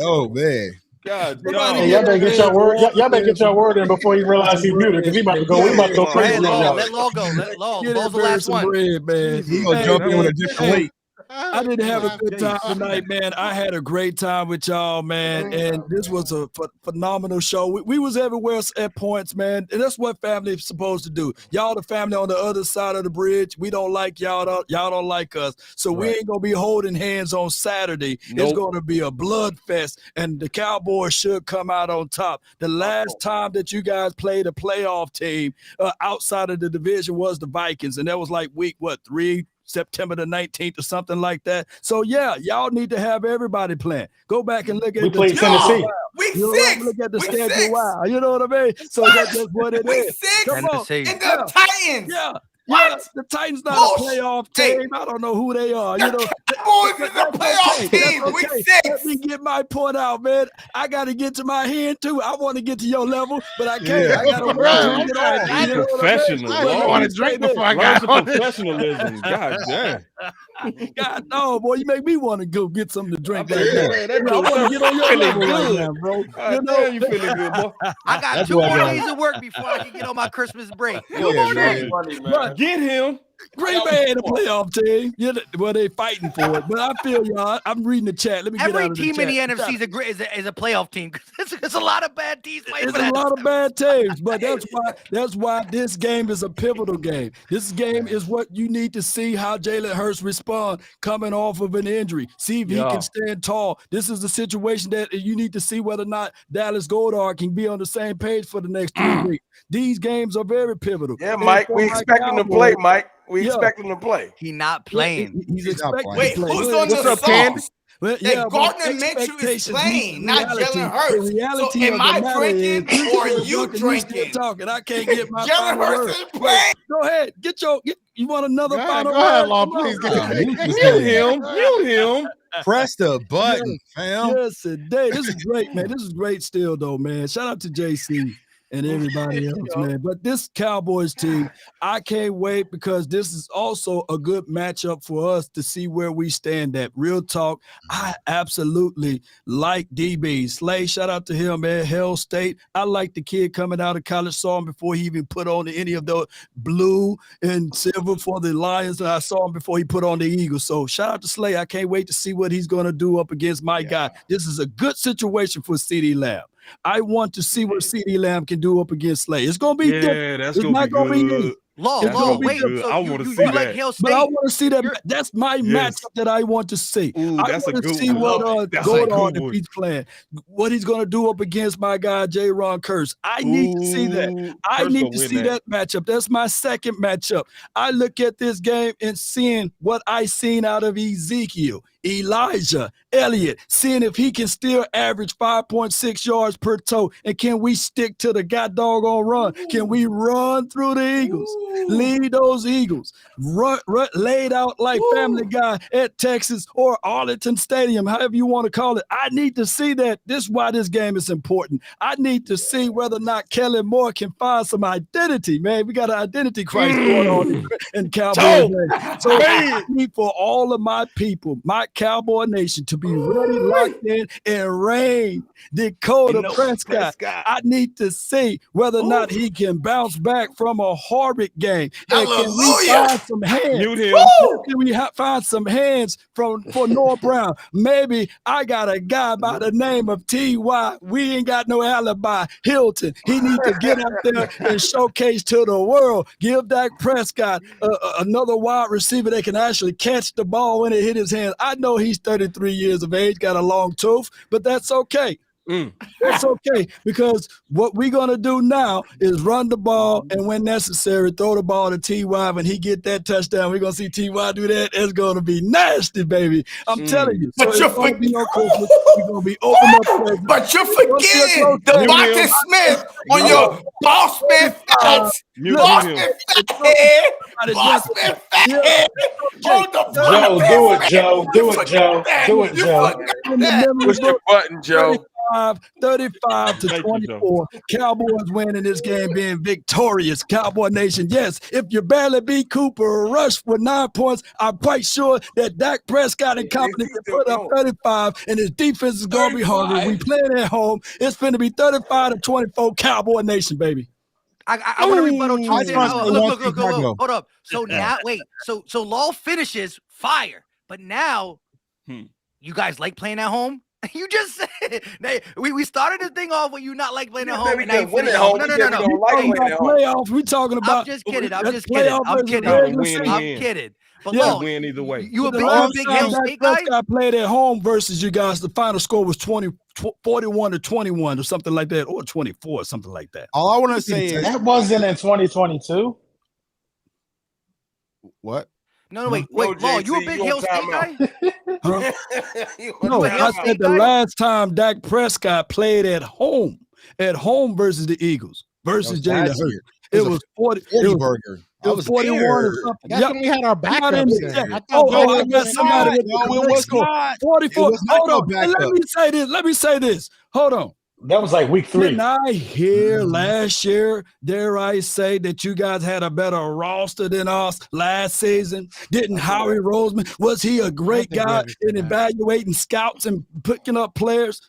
Speaker 9: Oh man.
Speaker 10: God,
Speaker 14: Hey, y'all better get your word. Y'all better get your word in before he realize he's muted, because he about to go. We about to go crazy.
Speaker 3: Let Law go. Let Law.
Speaker 8: Get
Speaker 3: Law's the
Speaker 8: it,
Speaker 3: last
Speaker 8: some
Speaker 3: one.
Speaker 8: bread, man.
Speaker 9: He gonna jump in with a different weight.
Speaker 8: I didn't have a good time tonight, man. I had a great time with y'all, man, and this was a phenomenal show. We was everywhere at points, man, and that's what family is supposed to do. Y'all the family on the other side of the bridge. We don't like y'all don't like us, so we ain't gonna be holding hands on Saturday. It's gonna be a blood fest, and the Cowboys should come out on top. The last time that you guys played a playoff team outside of the division was the Vikings, and that was like week 3? September the 19th or something like that. So yeah, y'all need to have everybody playing. Go back and look at
Speaker 14: we played Tennessee.
Speaker 4: Week 6.
Speaker 8: Look at the schedule. Wow, you know what I mean? So that's just what it
Speaker 4: Week
Speaker 8: is.
Speaker 4: 6.
Speaker 8: Come on.
Speaker 4: And the Titans.
Speaker 8: Yeah.
Speaker 4: What?
Speaker 8: Yeah, the Titans not a playoff team. I don't know who they are. You know,
Speaker 4: Cowboys is a playoff team.
Speaker 8: Okay.
Speaker 4: Week 6.
Speaker 8: Let me get my point out, man. I got to get to my hand too. I want to get to your level, but I can't. I got to drink it all.
Speaker 10: That's professional.
Speaker 1: I didn't want to drink before I got
Speaker 10: on professionalism. God damn.
Speaker 8: God, no, boy, you make me want to go get something to drink right now.
Speaker 10: I
Speaker 8: want to get on your level right now, bro.
Speaker 10: You know you feeling good, boy.
Speaker 3: I got 2 more days of work before I can get on my Christmas break. 2 more days.
Speaker 10: Get him.
Speaker 8: Green Bay in a playoff team. Yeah, well, they fighting for it. But I feel y'all. I'm reading the chat. Let me get
Speaker 3: Every
Speaker 8: out of the
Speaker 3: team in the
Speaker 8: chat.
Speaker 3: NFC is a playoff team. It's a lot of bad teams.
Speaker 8: It's a lot of bad teams, but that's why this game is a pivotal game. This game is what you need to see how Jalen Hurts respond coming off of an injury. See if he can stand tall. This is the situation that you need to see whether or not Dallas Goedert can be on the same page for the next 3 weeks. These games are very pivotal.
Speaker 6: Yeah, Mike, we expect him to play, Mike. We expect him to play.
Speaker 3: He not playing.
Speaker 8: He's expected to
Speaker 4: Wait,
Speaker 8: play.
Speaker 4: who's on the sauce?
Speaker 8: Well,
Speaker 4: Gardner Minshew is playing, not Jalen Hurts. So am I drinking or are you drinking?
Speaker 8: Talking. I can't get my
Speaker 4: Jalen Hurts is playing.
Speaker 8: Go ahead. You want another final
Speaker 1: go ahead,
Speaker 8: word?
Speaker 1: Law, please.
Speaker 10: Mute him.
Speaker 9: Press the button, fam.
Speaker 8: Yes, indeed. This is great, man. This is great still, though, man. Shout out to JC and everybody else, man. But this Cowboys team, I can't wait because this is also a good matchup for us to see where we stand at. Real talk, I absolutely like DB. Slay, shout out to him, man. Hell State. I like the kid coming out of college. Saw him before he even put on any of the blue and silver for the Lions. And I saw him before he put on the Eagles. So shout out to Slay. I can't wait to see what he's going to do up against my guy. This is a good situation for CeeDee Lamb. I want to see what CeeDee Lamb can do up against Slay. It's going to be different.
Speaker 10: That's
Speaker 8: it's
Speaker 10: going to be good.
Speaker 3: Law, wait.
Speaker 10: So I want to see that.
Speaker 3: Like Hell State.
Speaker 8: But I want to see that. That's my matchup that I want to see.
Speaker 10: Ooh,
Speaker 8: I
Speaker 10: that's
Speaker 8: want
Speaker 10: a
Speaker 8: to
Speaker 10: good
Speaker 8: see
Speaker 10: one.
Speaker 8: what
Speaker 10: That's a
Speaker 8: Goddard,
Speaker 10: good
Speaker 8: if he's playing, what he's going to do up against my guy, J-Ron Curse. I need to see that. I need to see that matchup. That's my second matchup. I look at this game and seeing what I seen out of Ezekiel, Elijah, Elliott, seeing if he can still average 5.6 yards per toe, and can we stick to the doggone run? Can we run through the Eagles? Lead those Eagles. Run, laid out like Family Guy at Texas or Arlington Stadium, however you want to call it. I need to see that. This is why this game is important. I need to see whether or not Kellen Moore can find some identity, man. We got an identity crisis going on in Cowboys. So I need for all of my people, my Cowboy Nation, to be ready, locked in, and reign. Dakota Prescott. I need to see whether or not he can bounce back from a horrid game. And can we find some hands? Can we find some hands for Noah Brown? Maybe I got a guy by the name of T.Y. We ain't got no alibi. Hilton. He needs to get out there and showcase to the world. Give Dak Prescott another wide receiver that can actually catch the ball when it hit his hands. I know he's 33 years of age, got a long tooth, but that's okay. That's okay, because what we're going to do now is run the ball, and when necessary, throw the ball to T.Y. When he get that touchdown, we're going to see T.Y. do that. It's going to be nasty, baby. I'm telling you.
Speaker 4: But
Speaker 8: so
Speaker 4: you're
Speaker 8: we're going to be open up.
Speaker 4: But you're forgetting Devontae Smith on your Bossman Fats. Bossman Fathead. Bossman Fathead. Hold the
Speaker 14: Joe, do it, Joe. Do it, Joe. Do it, Joe.
Speaker 6: Push the button, Joe.
Speaker 8: 35 to 24. Cowboys winning this game, being victorious. Cowboy Nation. Yes, if you barely beat Cooper or Rush for 9 points, I'm quite sure that Dak Prescott and company can put up 35, and his defense is going to be hungry. We playing at home. It's going to be 35 to 24. Cowboy Nation, baby.
Speaker 3: I want to rebuttal two things. Look, hold up. So now, wait. So Law finishes fire, but now you guys like playing at home? You just said we started this thing off when you not like playing at home. And now you win at home. No.
Speaker 8: Playoffs. We talking about.
Speaker 3: I'm just kidding. I'm kidding. But Law,
Speaker 10: win either way.
Speaker 3: You a big Hail State guy?
Speaker 8: I played at home versus you guys. The final score was 41 to 21 or something like that, or 24 or something like that.
Speaker 9: All I want to say is
Speaker 14: that wasn't in 2022.
Speaker 9: What?
Speaker 3: No, wait, Law, you a big Hail State guy?
Speaker 8: Huh? No, I said the last time Dak Prescott played at home versus the Eagles versus Jalen Hurts. It was 40 burger. It was 41 or something.
Speaker 1: That's when we had our backups there.
Speaker 8: I got somebody with the score. 44. Hold on. Let me say this. Hold on.
Speaker 14: That was like week 3.
Speaker 8: Didn't I hear last year, dare I say, that you guys had a better roster than us last season? Didn't Howie Roseman, was he a great guy in evaluating scouts and picking up players?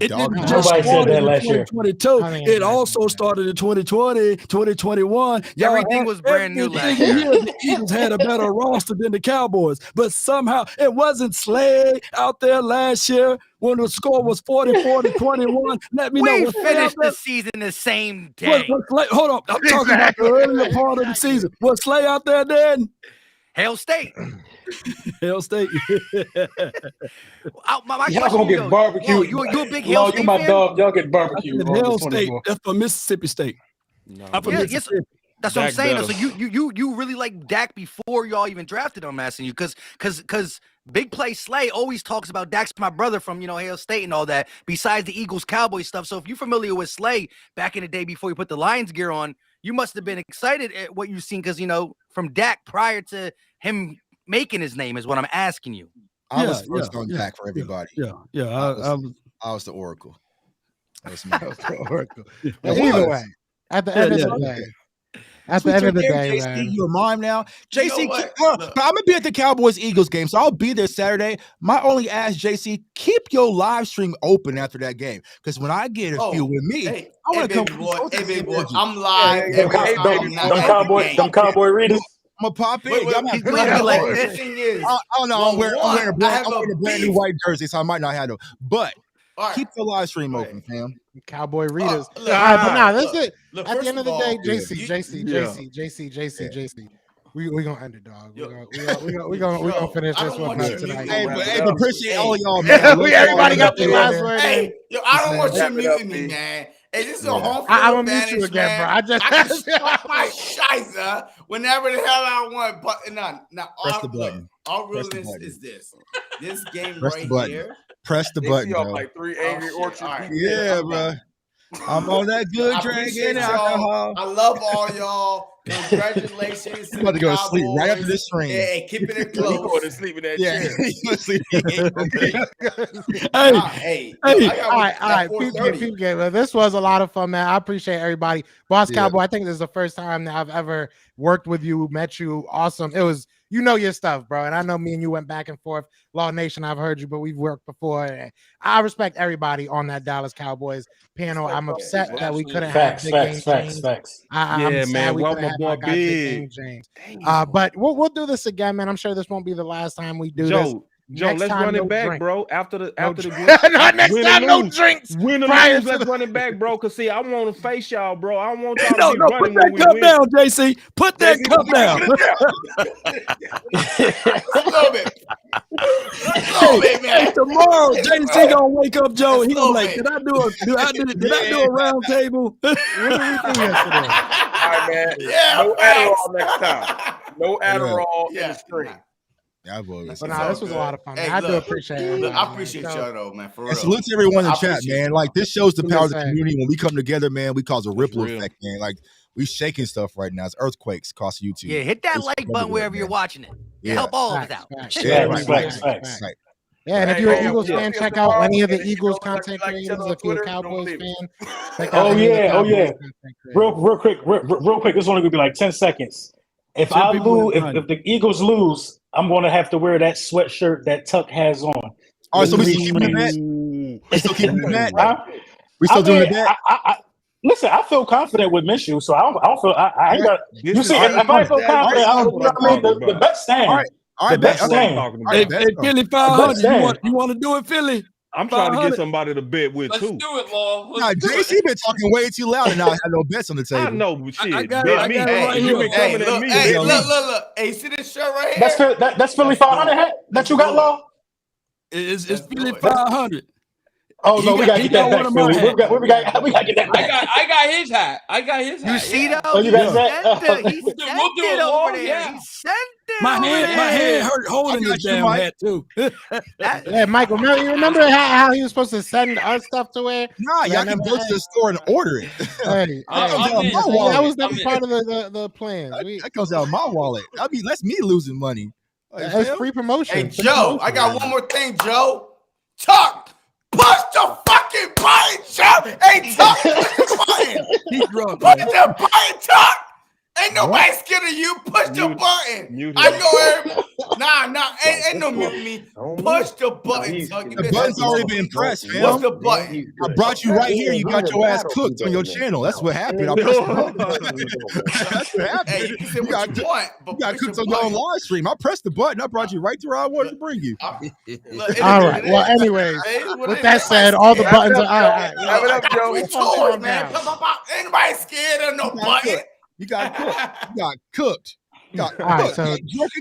Speaker 8: It didn't just start in 2022. It also started in 2020, 2021.
Speaker 3: Everything was brand new last year.
Speaker 8: The Eagles had a better roster than the Cowboys, but somehow it wasn't Slay out there last year when the score was 44 to 21. Let me know.
Speaker 3: We finished the season the same day.
Speaker 8: Hold on. I'm talking about the earlier part of the season. Was Slay out there then?
Speaker 3: Hail State.
Speaker 8: Hail State.
Speaker 14: Y'all gonna get barbecue.
Speaker 3: You a big Hail State
Speaker 14: you my
Speaker 3: fan?
Speaker 14: dog. Y'all get barbecue.
Speaker 8: Hail State. That's from Mississippi State. I'm from Mississippi.
Speaker 3: That's what I'm saying. So you really like Dak before y'all even drafted him, I'm asking you, because Big Play Slay always talks about Dak's my brother from Hail State and all that. Besides the Eagles Cowboys stuff, so if you're familiar with Slay back in the day before you put the Lions gear on, you must have been excited at what you've seen because from Dak prior to him making his name is what I'm asking you.
Speaker 9: I was first on Dak for everybody. I was the Oracle. I was the Oracle.
Speaker 1: Either way, at the end of the day. At the end of the day, man.
Speaker 9: You a mime now? JC, I'm going to be at the Cowboys-Eagles game, so I'll be there Saturday. My only ask, JC, keep your live stream open after that game. Because when I get a few with me, I want to come.
Speaker 4: Hey, baby boy, I'm live.
Speaker 14: Them cowboy readers.
Speaker 9: I'm going to pop in. I'm wearing a brand new white jersey, so I might not have them. But keep the live stream open, fam.
Speaker 1: Cowboy readers. But now this is at the end of the day, JC. We gonna end it, dog. We gonna finish this one tonight.
Speaker 9: Hey, but appreciate all y'all, man.
Speaker 1: Everybody got the last word.
Speaker 4: Hey, I don't want you muting me, man. Hey, this is a home field
Speaker 1: I'm gonna mute you again, bro. I
Speaker 4: can stop my shizer whenever the hell I want. But now
Speaker 9: press the button.
Speaker 4: All realness is this. This game
Speaker 9: press
Speaker 4: right here.
Speaker 9: Press the button, bro.
Speaker 6: Like 3 angry orchards.
Speaker 4: Right.
Speaker 9: Yeah, bro. I'm on that good drinking alcohol.
Speaker 4: I love all y'all. Congratulations.
Speaker 9: I'm about to go to sleep right after this stream.
Speaker 4: Hey, keeping it close.
Speaker 6: You going to sleep in that chair.
Speaker 1: All right. Peep game. This was a lot of fun, man. I appreciate everybody. Boss Cowboy, I think this is the first time that I've ever worked with you, met you. Awesome. It was, your stuff, bro. And I know me and you went back and forth. Law Nation, I've heard you, but we've worked before. I respect everybody on that Dallas Cowboys panel. I'm upset that we couldn't have big game James. I'm sad we couldn't have my guy Big Game James. But we'll do this again, man. I'm sure this won't be the last time we do this.
Speaker 10: Joe, let's run it back, bro. After the
Speaker 1: next time, no drinks.
Speaker 10: Win or lose, let's run it back, bro. Cause see, I want to face y'all, bro. I want y'all to be running
Speaker 8: when we win. Down, JC. Put that cup down.
Speaker 4: man.
Speaker 8: Tomorrow, JC gonna wake up, Joe. He gonna like, did I do a round table? What did we do yesterday?
Speaker 6: All right, man. No Adderall next time. No Adderall in the stream.
Speaker 1: But this was a lot of fun. Hey, I do appreciate it.
Speaker 4: I appreciate y'all though, man. For real.
Speaker 9: Salute to everyone in the chat, man. Like this shows the power of the community. When we come together, man, we cause a ripple effect, man. Like we shaking stuff right now. It's earthquakes across YouTube.
Speaker 3: Yeah, hit that like button wherever you're watching it. Help all of us out.
Speaker 1: Facts. Yeah, and if you're an Eagles fan, check out any of the Eagles content creators. If you're a Cowboys fan, check out
Speaker 14: Real quick. This is only gonna be like 10 seconds. If I lose, if the Eagles lose, I'm gonna have to wear that sweatshirt that Tuck has on.
Speaker 9: All right, so we still keeping the bet. We still keeping the bet. We still doing the bet.
Speaker 14: Listen, I feel confident with Minshew, so I don't feel. I ain't got. You see, if I feel confident, the bet stand.
Speaker 9: All right,
Speaker 14: bet
Speaker 9: stand.
Speaker 8: Hey, Philly 500. You want to do it, Philly?
Speaker 10: I'm trying to get somebody to bet with
Speaker 2: Let's
Speaker 10: too.
Speaker 2: do it, Law.
Speaker 9: Nah, JC been talking way too loud, and now I have no bets on the table.
Speaker 10: I know, but shit.
Speaker 8: I got it right here.
Speaker 4: Look. Hey, see this shirt right here?
Speaker 14: That's Philly 500 hat that you got, Law?
Speaker 8: It's Philly 500.
Speaker 14: Oh no, we gotta get that back, Philly. We gotta get that back.
Speaker 2: I got his hat.
Speaker 3: You see though?
Speaker 14: Oh, you got that?
Speaker 3: He sent it over there.
Speaker 2: Yeah.
Speaker 3: He sent it.
Speaker 8: My hand hurt holding this damn hat too.
Speaker 1: Yeah, Mike, remember how he was supposed to send us stuff to wear?
Speaker 9: Nah, y'all can go to the store and order it.
Speaker 1: That was never part of the plan.
Speaker 9: That comes out of my wallet. I mean, that's me losing money.
Speaker 1: It's free promotion.
Speaker 4: Hey, Joe, I got one more thing, Joe. Tuck, push the fucking button, Joe. Hey, Tuck, push the button.
Speaker 8: He's drunk.
Speaker 4: Push the button, Tuck. Ain't nobody scared of you. Push the button. I know everybody. Nah. Ain't no mute me. Push the button, Tuck.
Speaker 9: The button's already been pressed, man.
Speaker 4: Push the button.
Speaker 9: I brought you right here. You got your ass cooked on your channel. That's what happened. I pressed the button. That's what happened.
Speaker 4: Hey, you said what you want, but
Speaker 9: you got cooked on your own live stream. I pressed the button. I brought you right to where I wanted to bring you.
Speaker 1: All right. Well, anyways, with that said, all the buttons are all right.
Speaker 4: Have it up, Joe. We told, man. Anybody scared of no button?
Speaker 9: You got cooked. All
Speaker 1: right, so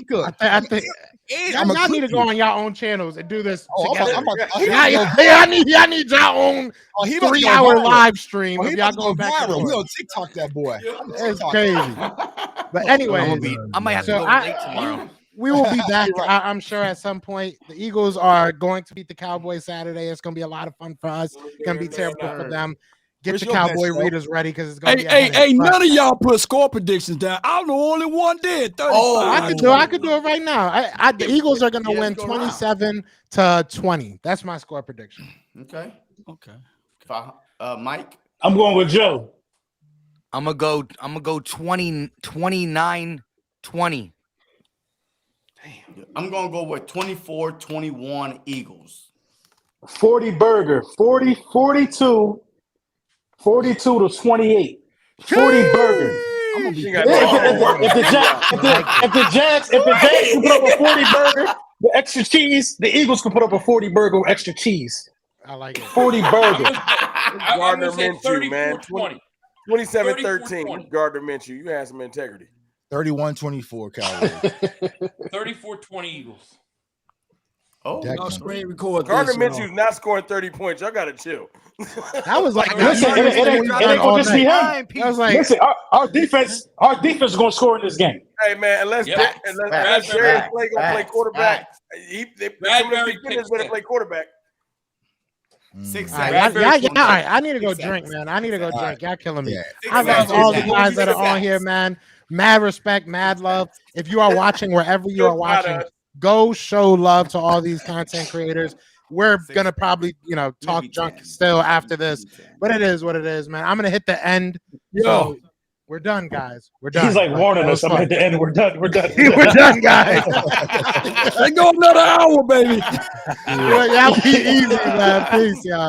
Speaker 9: cooked.
Speaker 1: I think y'all need to go on y'all own channels and do this together.
Speaker 9: I
Speaker 1: need y'all own 3-hour live stream. If y'all go back
Speaker 9: viral. We on TikTok that boy.
Speaker 1: It's crazy. But anyway,
Speaker 3: I might have to go late tomorrow.
Speaker 1: We will be back, I'm sure, at some point. The Eagles are going to beat the Cowboys Saturday. It's going to be a lot of fun for us. It's going to be terrible for them. Get your Cowboy readers ready because it's going to be
Speaker 8: Hey, none of y'all put score predictions down. I'm the only one did.
Speaker 1: I could do it right now. The Eagles are going to win 27-20. That's my score prediction.
Speaker 4: Okay. Mike?
Speaker 14: I'm going with Joe.
Speaker 3: I'm gonna go 29-20. Damn.
Speaker 4: I'm gonna go with 24-21 Eagles.
Speaker 14: 40 burger. 42 to 28. 40 burger. If the Jags can put up a 40 burger with extra cheese, the Eagles can put up a 40 burger with extra cheese.
Speaker 1: I like it.
Speaker 14: 40 burger.
Speaker 6: Gardner Minshew, man. 27-13. Gardner Minshew. You had some integrity.
Speaker 9: 31-24 Cowboys.
Speaker 2: 34-20 Eagles.
Speaker 6: Oh,
Speaker 8: y'all screen record.
Speaker 6: Gardner Minshew's not scoring 30 points. Y'all gotta chill.
Speaker 1: That was like,
Speaker 14: listen, it ain't gonna just be him. I was like, listen, our defense is gonna score in this game.
Speaker 6: Hey man, unless Darius Slay gonna play quarterback, better play quarterback.
Speaker 4: 6
Speaker 1: all right, I need to go drink, man. I need to go drink. Y'all killing me. I love all the guys that are on here, man. Mad respect, mad love. If you are watching, wherever you are watching, go show love to all these content creators. We're gonna probably, talk junk still after this, but it is what it is, man. I'm gonna hit the end. So we're done, guys. We're done.
Speaker 14: He's like warning us. I'm at the end. We're done. We're done.
Speaker 1: We're done, guys.
Speaker 8: Let's go another hour, baby.
Speaker 1: Y'all be easy, man. Peace, y'all.